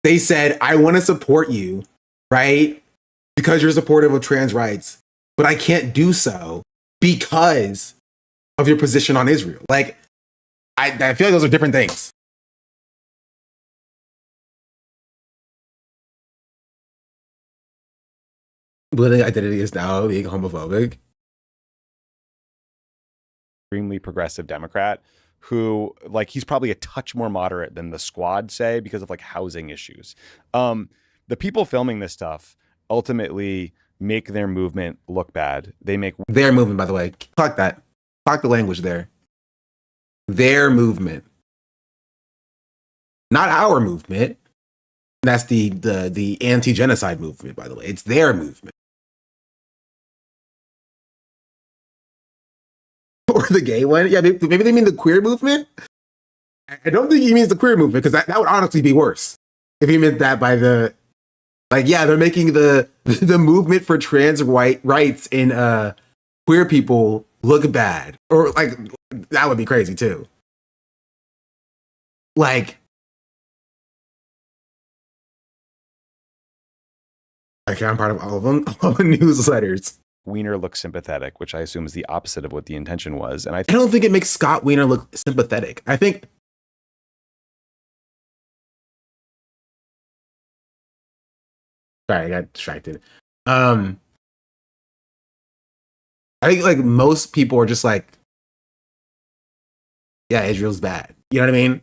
They said, I want to support you, right? Because you're supportive of trans rights, but I can't do so because of your position on Israel. Like, I feel like those are different things. Political identity is now being homophobic. Extremely progressive Democrat who, like, he's probably a touch more moderate than the squad say because of like housing issues. The people filming this stuff ultimately make their movement look bad. They make their movement, by the way. Talk that. Talk the language there. Their movement. Not our movement. That's the anti-genocide movement, by the way. It's their movement. Or the gay one. Yeah, maybe they mean the queer movement. I don't think he means the queer movement, because that would honestly be worse if he meant that by the, like, yeah, they're making the movement for trans rights in queer people look bad, or like that would be crazy too. Like I'm part of all of them, all the newsletters. Weiner looks sympathetic, which I assume is the opposite of what the intention was. And I don't think it makes Scott Weiner look sympathetic. I think sorry, I got distracted. I think like most people are just like, yeah, Israel's bad. You know what I mean?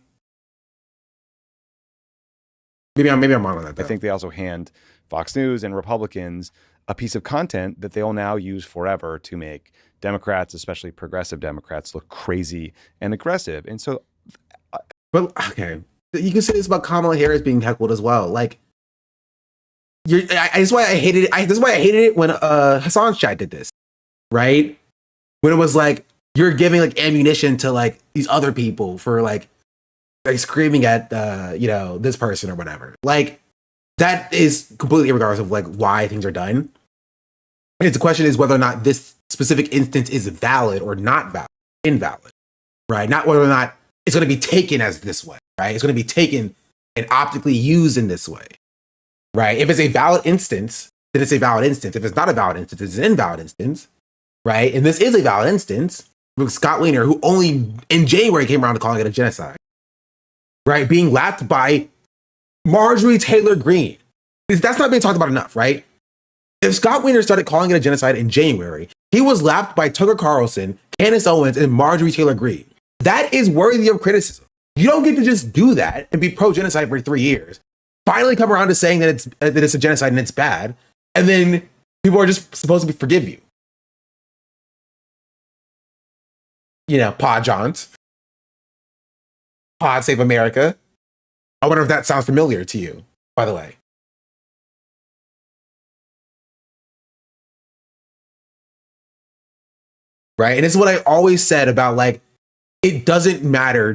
Maybe I'm wrong on that, though. I think they also hand Fox News and Republicans a piece of content that they'll now use forever to make Democrats, especially progressive Democrats, look crazy and aggressive. And so, but okay, you can say this about Kamala Harris being heckled as well. Like, that's why I hated it. This is why I hated it when Hassan's chat did this, right? When it was like you're giving like ammunition to like these other people for like screaming at this person or whatever. Like, that is completely regardless of like why things are done. And the question is whether or not this specific instance is valid or not valid, invalid, right? Not whether or not it's going to be taken as this way, right? It's going to be taken and optically used in this way, right? If it's a valid instance, then it's a valid instance. If it's not a valid instance, it's an invalid instance, right? And this is a valid instance, Scott Wiener, who only in January came around to calling it a genocide, right? Being lapped by Marjorie Taylor Greene. That's not being talked about enough, right? If Scott Wiener started calling it a genocide in January, he was lapped by Tucker Carlson, Candace Owens, and Marjorie Taylor Greene. That is worthy of criticism. You don't get to just do that and be pro-genocide for 3 years. Finally come around to saying that it's a genocide and it's bad, and then people are just supposed to forgive you. You know, Pod Johns. Pod Save America. I wonder if that sounds familiar to you, by the way. Right? And this is what I always said about, like, it doesn't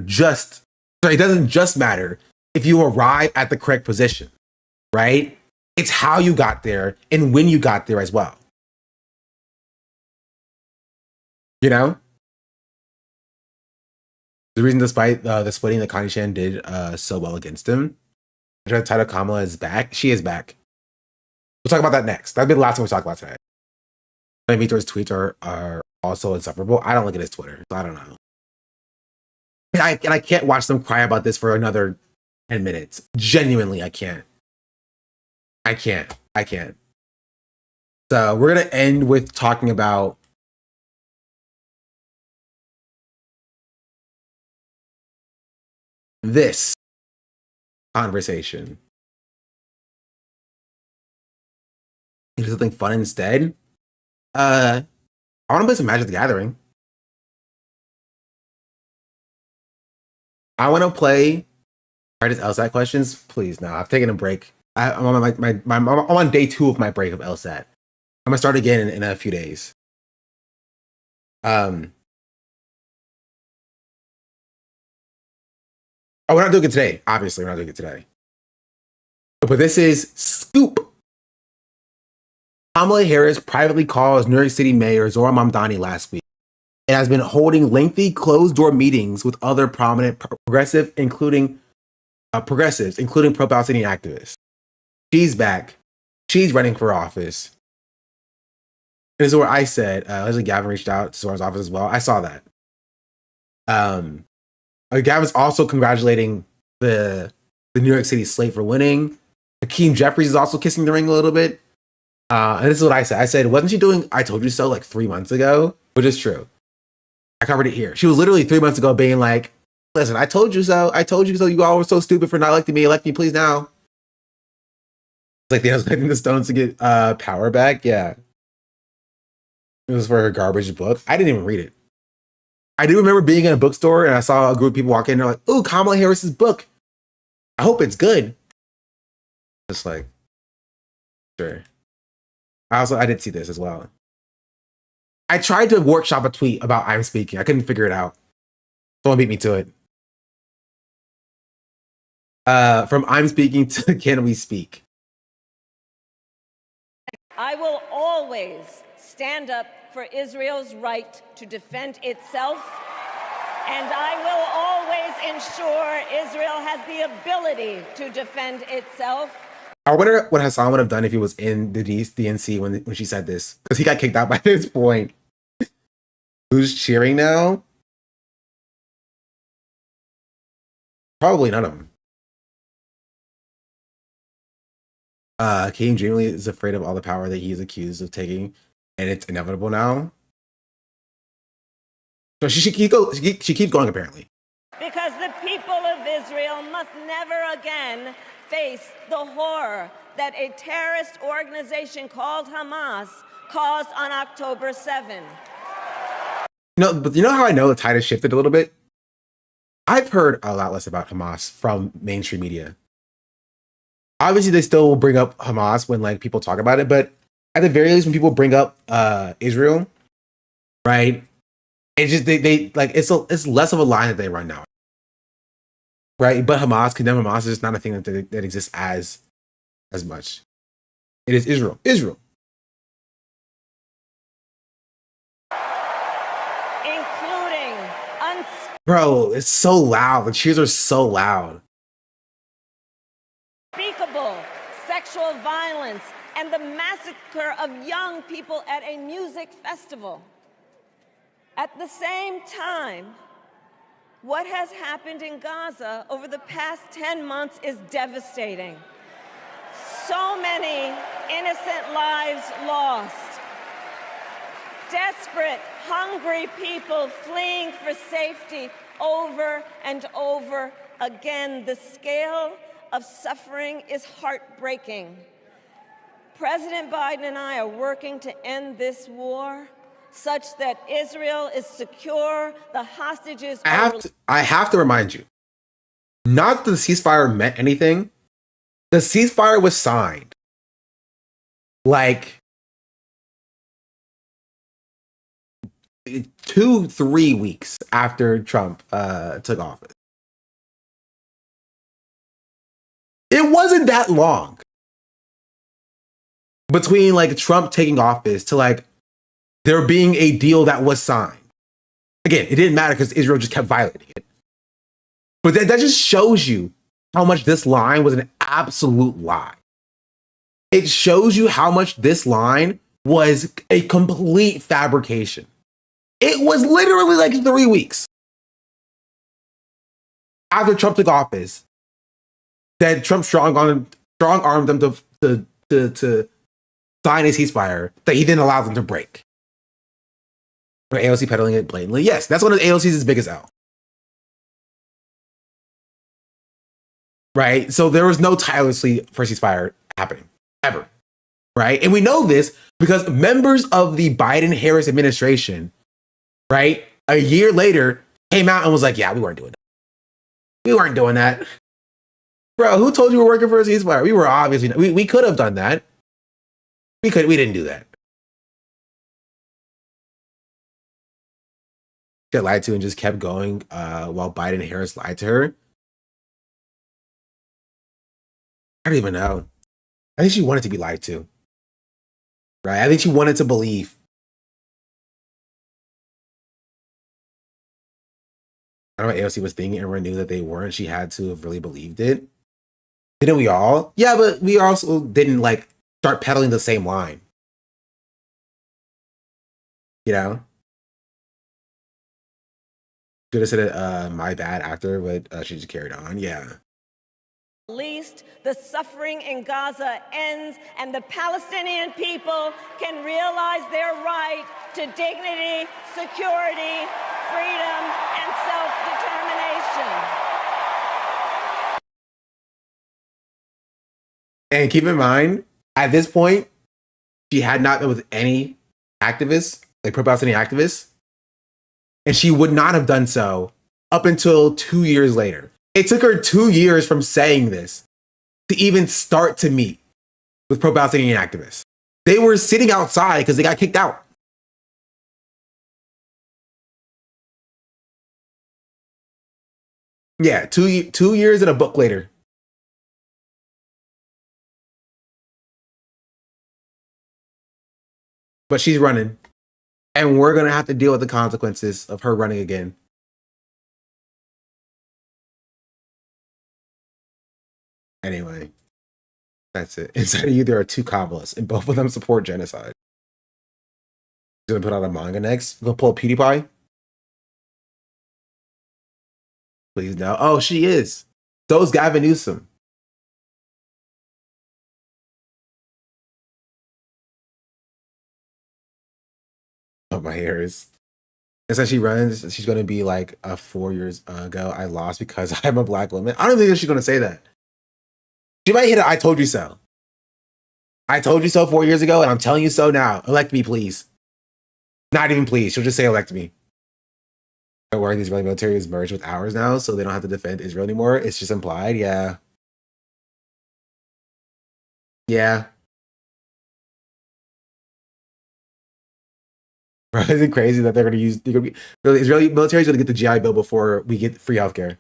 just matter if you arrive at the correct position, right? It's how you got there and when you got there as well. You know? The reason despite the splitting that Connie Chan did so well against him, I tried to title Kamala is back. She is back. We'll talk about that next. That'll be the last thing we'll talk about today. Vitor's tweets are also insufferable. I don't look at his Twitter, so I don't know. And I can't watch them cry about this for another 10 minutes. Genuinely, I can't. I can't. So we're going to end with talking about this conversation. Do something fun instead. I want to play some Magic the Gathering. I want to play hardest LSAT questions. Please, no. I've taken a break. I'm on I'm on day 2 of my break of LSAT. I'm gonna start again in a few days. Oh, we're not doing it today. Obviously, we're not doing it today. But this is Scoop. Kamala Harris privately calls New York City Mayor Zohran Mamdani last week and has been holding lengthy closed-door meetings with other prominent progressives, including pro-Palestinian activists. She's back. She's running for office. And this is where I said, Leslie Gavin reached out to Zohran's office as well. I saw that. Gavin's also congratulating the New York City slate for winning. Hakeem Jeffries is also kissing the ring a little bit. And this is what I said. I said, wasn't she doing I Told You So like 3 months ago? Which is true. I covered it here. She was literally 3 months ago being like, listen, I told you so. I told you so. You all were so stupid for not electing me. Elect me, please, now. It's like they was expecting the Stones to get power back. Yeah. It was for her garbage book. I didn't even read it. I do remember being in a bookstore and I saw a group of people walk in and they're like, ooh, Kamala Harris's book. I hope it's good. Just like, sure. I did see this as well. I tried to workshop a tweet about I'm speaking. I couldn't figure it out. Someone beat me to it. From I'm speaking to Can We Speak? I will always stand up for Israel's right to defend itself, and I will always ensure Israel has the ability to defend itself. I wonder what Hassan would have done if he was in the DNC when she said this, because he got kicked out by this point. Who's cheering now? Probably none of them. King genuinely is afraid of all the power that he is accused of taking, and it's inevitable now. So she keeps going, apparently. Because the people of Israel must never again face the horror that a terrorist organization called Hamas caused on October 7. But you know how I know the tide has shifted a little bit? I've heard a lot less about Hamas from mainstream media. Obviously, they still will bring up Hamas when like people talk about it, but at the very least, when people bring up Israel, right? It's just they like it's less of a line that they run now, right? But condemn Hamas is just not a thing that exists as much. It is Israel. Bro, it's so loud. The cheers are so loud. Unspeakable sexual violence and the massacre of young people at a music festival. At the same time, what has happened in Gaza over the past 10 months is devastating. So many innocent lives lost. Desperate, hungry people fleeing for safety over and over again. The scale of suffering is heartbreaking. President Biden and I are working to end this war such that Israel is secure, the hostages I have to remind you, not that the ceasefire meant anything. The ceasefire was signed like 2-3 weeks after Trump took office. It wasn't that long between like Trump taking office to like there being a deal that was signed. Again, it didn't matter because Israel just kept violating it. But that just shows you how much this line was an absolute lie. It shows you how much this line was a complete fabrication. It was literally like 3 weeks after Trump took office that Trump strong-armed them to sign a ceasefire that he didn't allow them to break. Or AOC peddling it blatantly. Yes, that's one of AOC's biggest L. Right? So there was no tirelessly for ceasefire happening, ever. Right? And we know this because members of the Biden-Harris administration, right, a year later came out and was like, yeah, we weren't doing that. We weren't doing that. Bro, who told you we were working for a ceasefire? We were obviously, we could have done that. We didn't do that. Got lied to and just kept going while Biden and Harris lied to her. I don't even know. I think she wanted to be lied to. Right? I think she wanted to believe. I don't know what AOC was thinking. Everyone knew that they weren't. She had to have really believed it. Didn't we all? Yeah, but we also didn't like start peddling the same line. You know? Should have said it, my bad after, but she just carried on. Yeah. At least the suffering in Gaza ends and the Palestinian people can realize their right to dignity, security, freedom, and self-determination. And keep in mind, at this point, she had not been with any activists, like pro-Palestinian activists, and she would not have done so up until 2 years later. It took her 2 years from saying this to even start to meet with pro-Palestinian activists. They were sitting outside because they got kicked out. Yeah, 2 years and a book later. But she's running. And we're going to have to deal with the consequences of her running again. Anyway, that's it. Inside of you, there are two Kabbalists, and both of them support genocide. You're going to put out a manga next? You're going to pull a PewDiePie? Please no. Oh, she is. So is Gavin Newsom. Oh, my hair is. And so she runs. She's going to be like 4 years ago. I lost because I'm a black woman. I don't think she's going to say that. She might hit it. I told you so. I told you so 4 years ago, and I'm telling you so now. Elect me, please. Not even please. She'll just say elect me. Don't worry, the Israeli military is merged with ours now, so they don't have to defend Israel anymore. It's just implied. Yeah. Yeah. Right? Is it crazy that they're going to use... the Israeli military is going to get the GI Bill before we get free healthcare?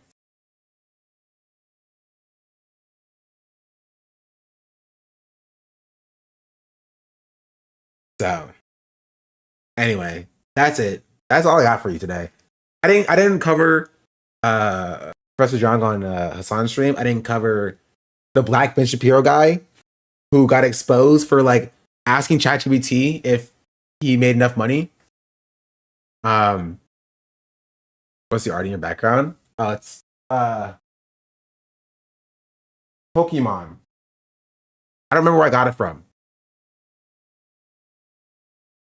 So, anyway, that's it. That's all I got for you today. I didn't cover Professor John on Hassan's stream. I didn't cover the black Ben Shapiro guy who got exposed for like asking ChatGPT if he made enough money What's the art in your background? Oh, it's Pokemon. I don't remember where I got it from.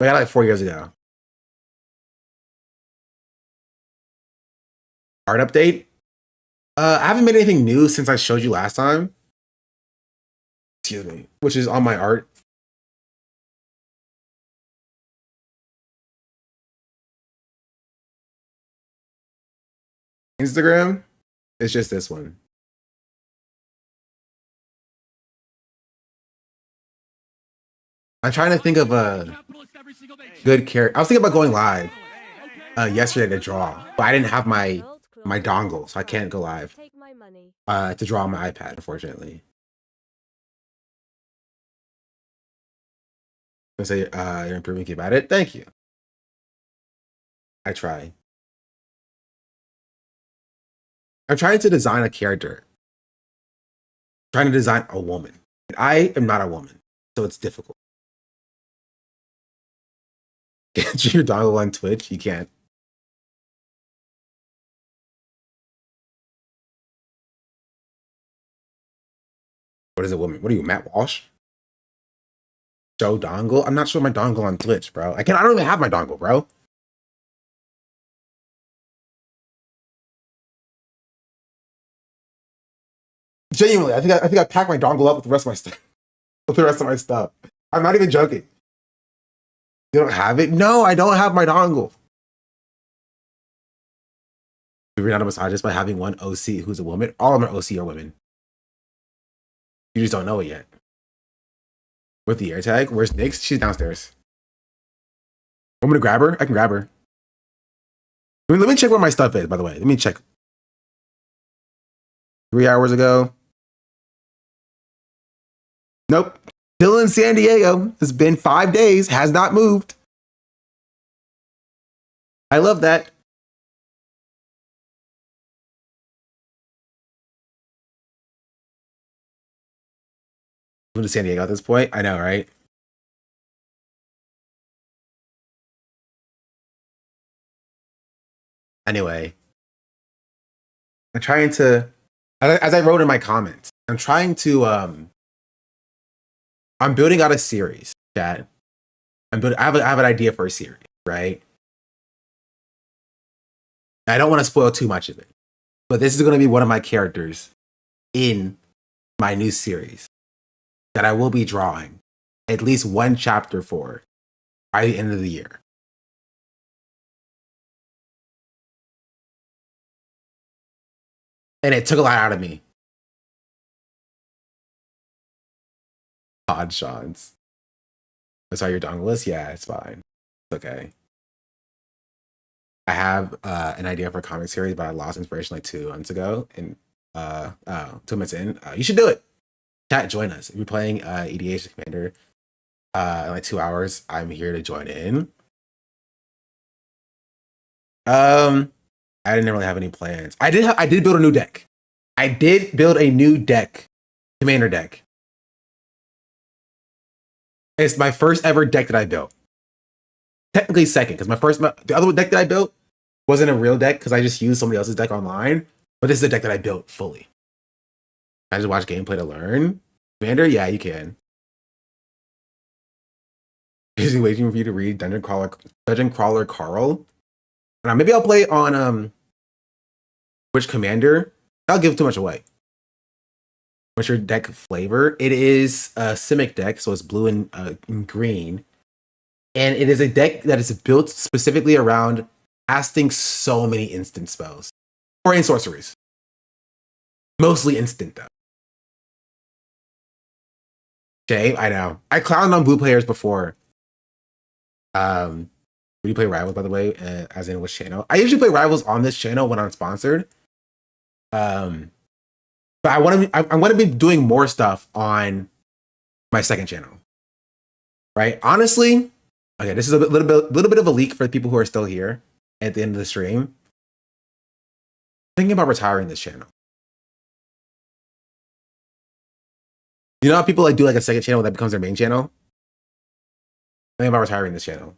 I got it like 4 years ago. Art update? I haven't made anything new since I showed you last time. Excuse me. Which is on my art. Instagram? It's just this one. I'm trying to think of a good character. I was thinking about going live yesterday to draw, but I didn't have my dongle, so I can't go live to draw on my iPad, unfortunately. I say you're improving, keep at it. Thank you. I try. I'm trying to design a character. I'm trying to design a woman. I am not a woman, so it's difficult. Can't you your dongle on Twitch? You can't. What is a woman? What are you, Matt Walsh? Show dongle? I'm not showing my dongle on Twitch, bro. I don't even have my dongle, bro. Genuinely, I think I packed my dongle up with the rest of my stuff. With the rest of my stuff. I'm not even joking. You don't have it? No, I don't have my dongle. We're not a misogynist by having one OC who's a woman. All of them are OC are women. You just don't know it yet. With the air tag, where's Nyx? She's downstairs. Want me to grab her? I can grab her. Let me check where my stuff is, by the way. Let me check. 3 hours ago. Nope. Still in San Diego. It's been 5 days. Has not moved. I love that. Moved to San Diego at this point. I know, right? Anyway. I'm trying to, as I wrote in my comments, I'm trying to, I'm building out a series, chat. I have an idea for a series, right? I don't want to spoil too much of it, but this is going to be one of my characters in my new series that I will be drawing at least one chapter for by the end of the year. And it took a lot out of me. Odd Sean's. That's how your dongle is? Yeah, it's fine. It's okay. I have an idea for a comic series, but I lost inspiration like 2 months ago. And 2 months in, you should do it. Chat, join us. If you're playing EDH Commander in like 2 hours, I'm here to join in. I didn't really have any plans. I did build a new deck. I did build a new deck, Commander deck. It's my first ever deck that I built. Technically second, because the other deck that I built wasn't a real deck because I just used somebody else's deck online. But this is a deck that I built fully. I just watch gameplay to learn. Commander, yeah, you can. Is he waiting for you to read Dungeon Crawler Carl? Maybe I'll play on which commander. I'll give too much away. What's your deck flavor? It is a Simic deck, so it's blue and green. And it is a deck that is built specifically around casting so many instant spells. Or in sorceries. Mostly instant, though. Okay, I know. I clowned on blue players before. Do you play Rivals, by the way, as in which channel? I usually play Rivals on this channel when I'm sponsored. But I'm going to be doing more stuff on my second channel. Right? Honestly, okay, this is a little bit of a leak for the people who are still here at the end of the stream. I'm thinking about retiring this channel. You know how people like do like a second channel that becomes their main channel? I'm thinking about retiring this channel.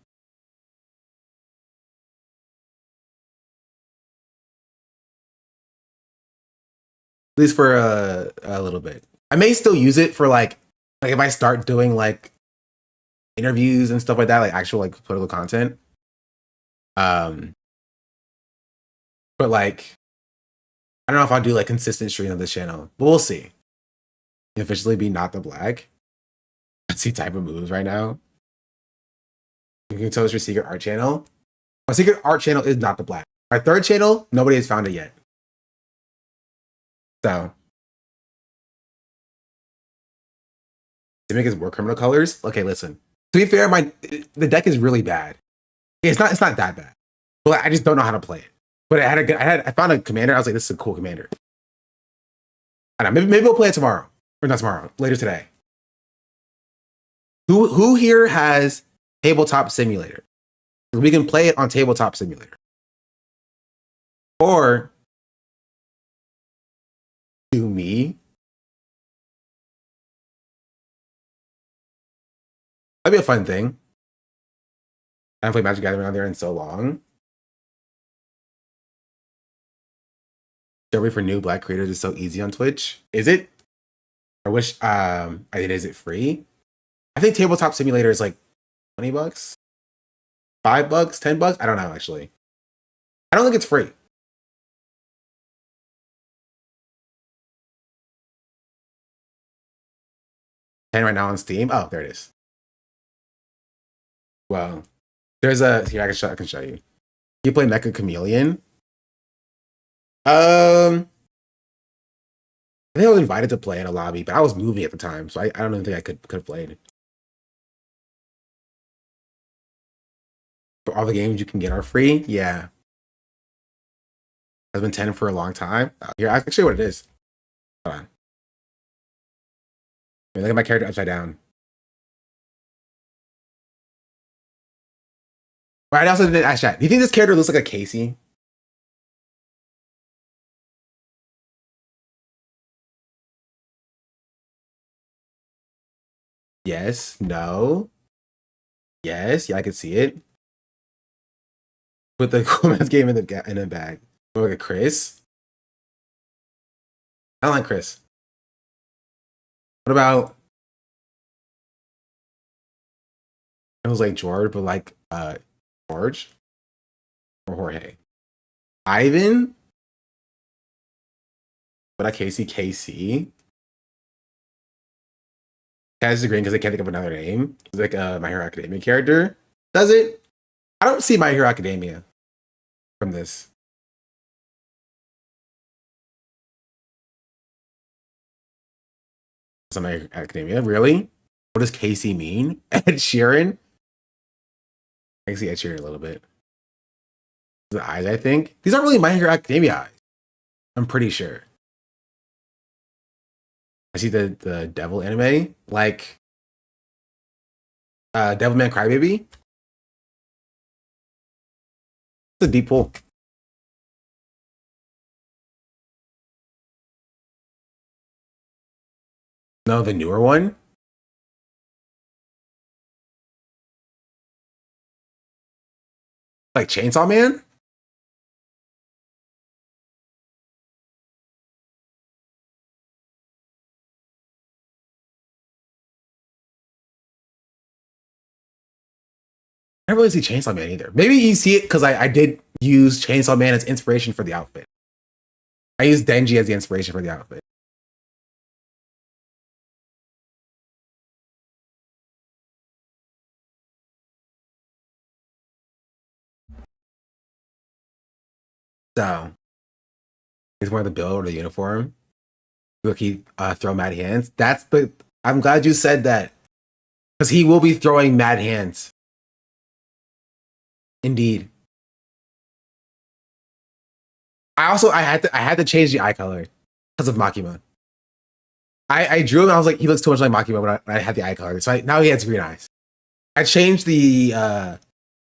least for a little bit. I may still use it for like if I start doing like interviews and stuff like that, like actual like political content. But like I don't know if I'll do like consistent streaming of this channel, but we'll see. Officially be not the black. Let's see type of moves right now. You can tell it's your secret art channel. My secret art channel is not the black. My third channel, nobody has found it yet. So to make his war criminal colors. Okay, listen. To be fair, the deck is really bad. It's not that bad. But I just don't know how to play it. But I found a commander. I was like, this is a cool commander. I don't know, maybe we'll play it tomorrow. Or not tomorrow, later today. Who here has Tabletop Simulator? We can play it on Tabletop Simulator. Or do me. That'd be a fun thing. I haven't played Magic Gathering on there in so long. Discovery for new black creators is so easy on Twitch. Is it? I wish is it free? I think Tabletop Simulator is like $20, $5, $10. I don't know actually. I don't think it's free. $10 right now on Steam. Oh, there it is. Well, there's a here I can show you. You play Mecha Chameleon. I think I was invited to play in a lobby, but I was moving at the time, so I don't even think I could have played. For all the games you can get are free, yeah. Has been 10 for a long time. Here, I can show you what it is. Hold on. Look at my character upside down. Right, I also didn't ask chat. Do you think this character looks like a Casey? Yes, no. Yes, yeah, I can see it. With the cool man's game in the bag. Look at Chris. I don't like Chris. What about it was like George, but like George or Jorge? Ivan? But I Casey KC. Kaz is green because I can't think of another name. It's like a My Hero Academia character. Does it? I don't see My Hero Academia from this. It's not My Hero Academia, really? What does Casey mean? Ed Sheeran? I can see Ed Sheeran a little bit. The eyes, I think. These aren't really My Hero Academia eyes. I'm pretty sure. I see the devil anime, like Devilman Crybaby. It's a deep pull. No, the newer one. Like Chainsaw Man? I don't really see Chainsaw Man either. Maybe you see it because I did use Chainsaw Man as inspiration for the outfit. I used Denji as the inspiration for the outfit. So he's wearing the bill or the uniform. Look, he throw mad hands. I'm glad you said that. Because he will be throwing mad hands. Indeed. I had to change the eye color because of Makima. I drew him and I was like, he looks too much like Makima when I had the eye color. So now he has green eyes. I changed the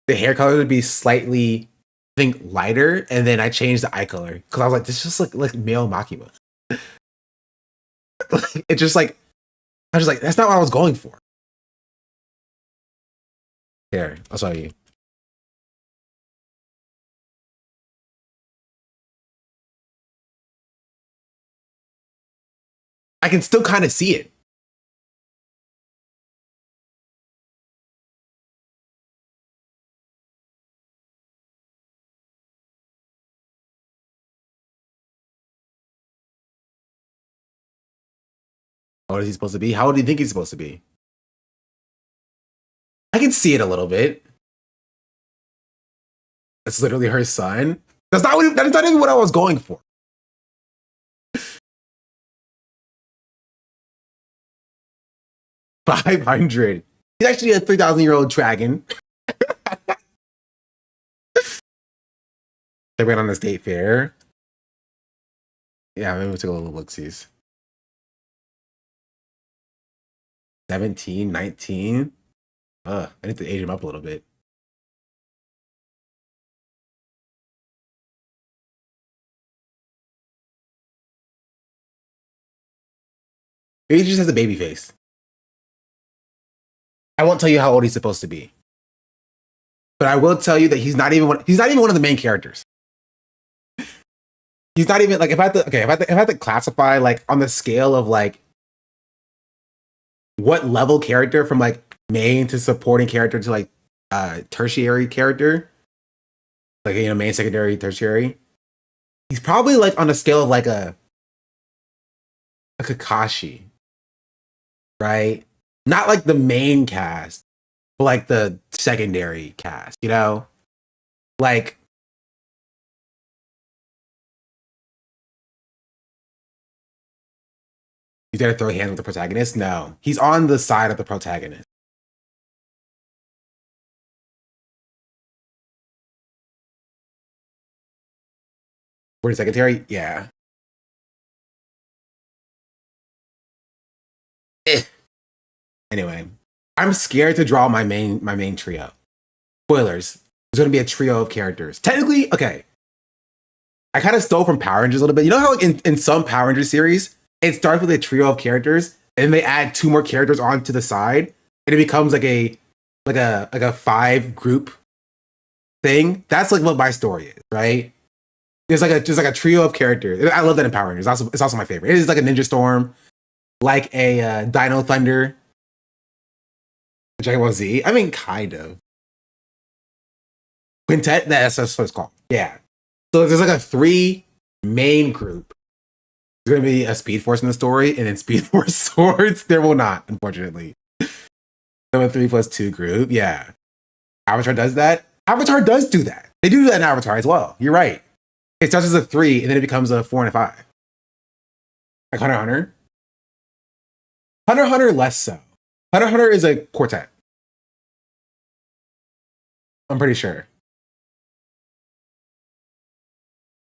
hair color to be slightly, I think, lighter, and then I changed the eye color because I was like, this just like male Makima. It's just like I was just like, that's not what I was going for. Here, I'll show you. I can still kind of see it. How old is he supposed to be? How old do you think he's supposed to be? I can see it a little bit. That's literally her son. That's not even what I was going for. 500. He's actually a 3,000-year-old dragon. They went on a state fair. Yeah, maybe we'll take a little look-sees. 17, 19. I need to age him up a little bit. Maybe he just has a baby face. I won't tell you how old he's supposed to be, but I will tell you that he's not even one of the main characters. He's not even like if I had to classify like on the scale of like what level character from like main to supporting character to like tertiary character, like main, secondary, tertiary. He's probably like on a scale of like a Kakashi, right? Not like the main cast, but like the secondary cast, Like, he's gonna throw hands with the protagonist? No. He's on the side of the protagonist. For the secretary? Yeah. Anyway, I'm scared to draw my main trio. Spoilers. There's going to be a trio of characters. Technically, okay. I kind of stole from Power Rangers a little bit. You know how like, in some Power Rangers series, it starts with a trio of characters, and they add 2 more characters onto the side, and it becomes like a 5-group thing. That's like what my story is, right? There's like a trio of characters. I love that in Power Rangers. It's also my favorite. It is like a Ninja Storm, like a Dino Thunder, Dragon Ball Z. I mean, kind of. Quintet? That's what it's called. Yeah. So there's like a 3 main group. There's going to be a Speed Force in the story, and then Speed Force Swords. There will not, unfortunately. So a 3+2 group. Yeah. Avatar does that. Avatar does do that. They do that in Avatar as well. You're right. It starts as a 3, and then it becomes a 4 and a 5. Like Hunter x Hunter. Hunter x Hunter, less so. Hunter x Hunter is a quartet. I'm pretty sure.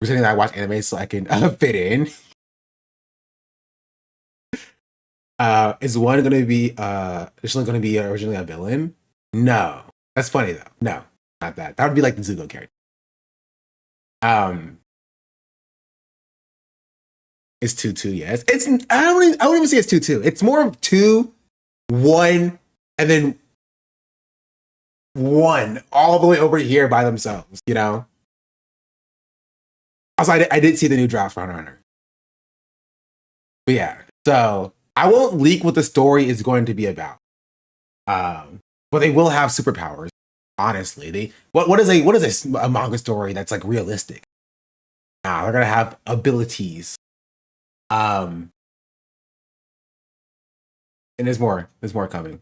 Pretending that I watch anime so I can fit in. Is one going to be originally going to be originally a villain? No. That's funny though. No, not that. That would be like the Zuko character. It's 2-2, yes. It's I wouldn't even say it's 2-2. It's more of 2, 1, and then 1 all the way over here by themselves, Also, I did see the new draft for Hunter x Hunter. But yeah, so I won't leak what the story is going to be about. But they will have superpowers. Honestly, what is a manga story that's like realistic? They're gonna have abilities. And there's more coming.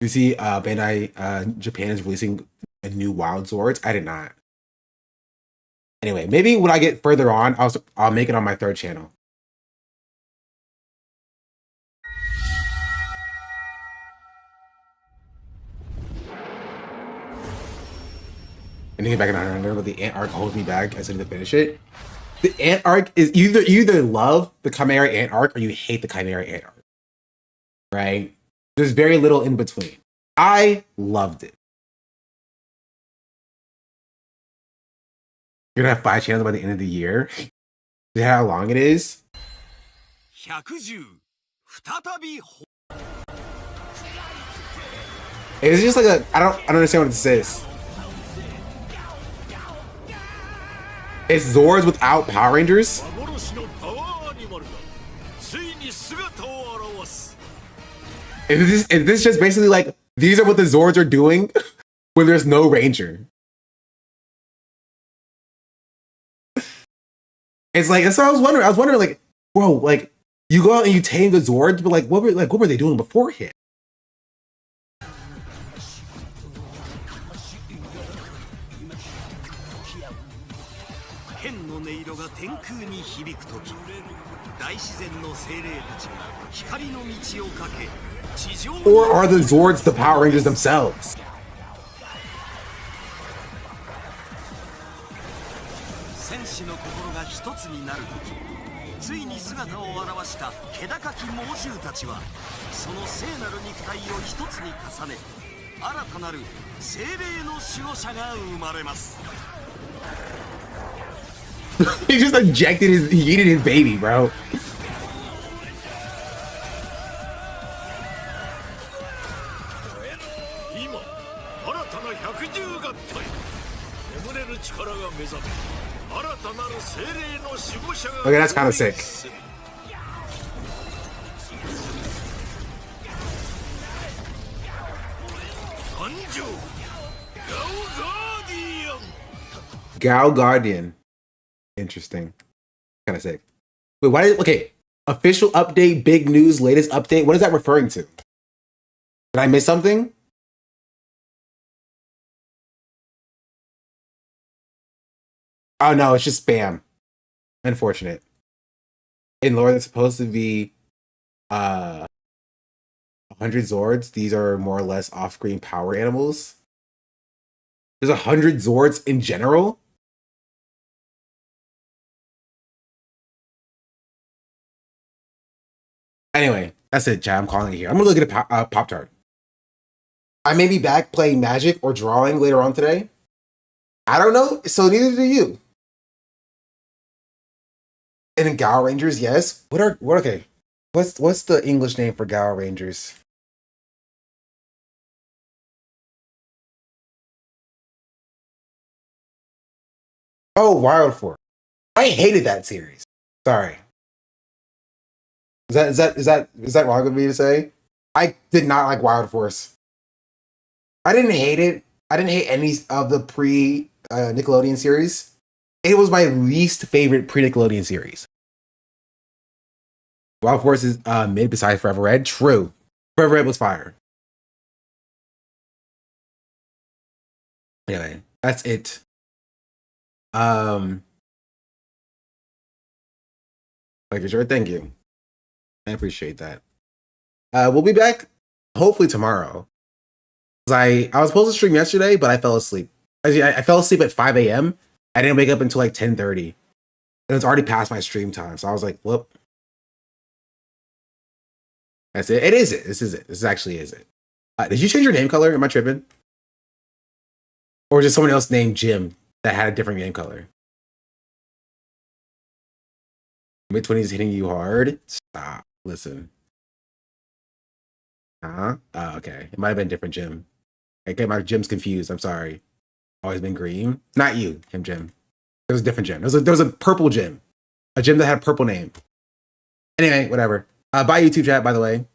You see, Bandai Japan is releasing a new Wild Swords. I did not. Anyway, maybe when I get further on, I'll make it on my 3rd channel. And then get back in Hunter x Hunter, but the Ant arc holds me back. I still need to finish it. The Ant arc is you either love the Chimera Ant arc or you hate the Chimera Ant arc. Right? There's very little in between. I loved it. You're gonna have 5 channels by the end of the year. Is that how long it is? It's just like I don't understand what it says. It's Zords without Power Rangers? Is this just basically like these are what the Zords are doing when there's no Ranger? It's like that's what I was wondering. I was wondering, like, bro, like you go out and you tame the Zords, but what were they doing beforehand? Or are the Zords the Power Rangers themselves? He just ejected he yeeted his baby, bro. Okay, that's kind of sick. Gal Guardian. Interesting. Kind of sick. Wait, why did okay? Official update, big news, latest update. What is that referring to? Did I miss something? Oh no, it's just spam. Unfortunate. In lore, that's supposed to be 100 Zords. These are more or less off-screen power animals. There's 100 Zords in general. Anyway, that's it, chat. I'm calling it here. I'm gonna look at a Pop-Tart. I may be back playing Magic or drawing later on today. I don't know, so neither do you. And in Gal Rangers, yes. Okay? What's the English name for Gal Rangers? Oh, Wild Force. I hated that series. Sorry. Is that wrong of me to say? I did not like Wild Force. I didn't hate it. I didn't hate any of the pre Nickelodeon series. It was my least favorite pre Nickelodeon series. Wild Force is mid besides Forever Red. True. Forever Red was fire. Anyway, that's it. Like sure, thank you. I appreciate that. We'll be back hopefully tomorrow. I was supposed to stream yesterday, but I fell asleep. I fell asleep at 5 a.m. I didn't wake up until like 10:30. And it's already past my stream time. So I was like, whoop. That's it. It is it. This is it. This actually is it. Did you change your name color? Am I tripping? Or just someone else named Jim that had a different name color? Mid-20s hitting you hard? Stop. Listen. Oh, okay. It might have been different Jim. Okay, my Jim's confused. I'm sorry. Always been green. Not you, him Jim. There was a different Jim. There was a purple Jim. A Jim that had a purple name. Anyway, whatever. Bye YouTube chat, by the way.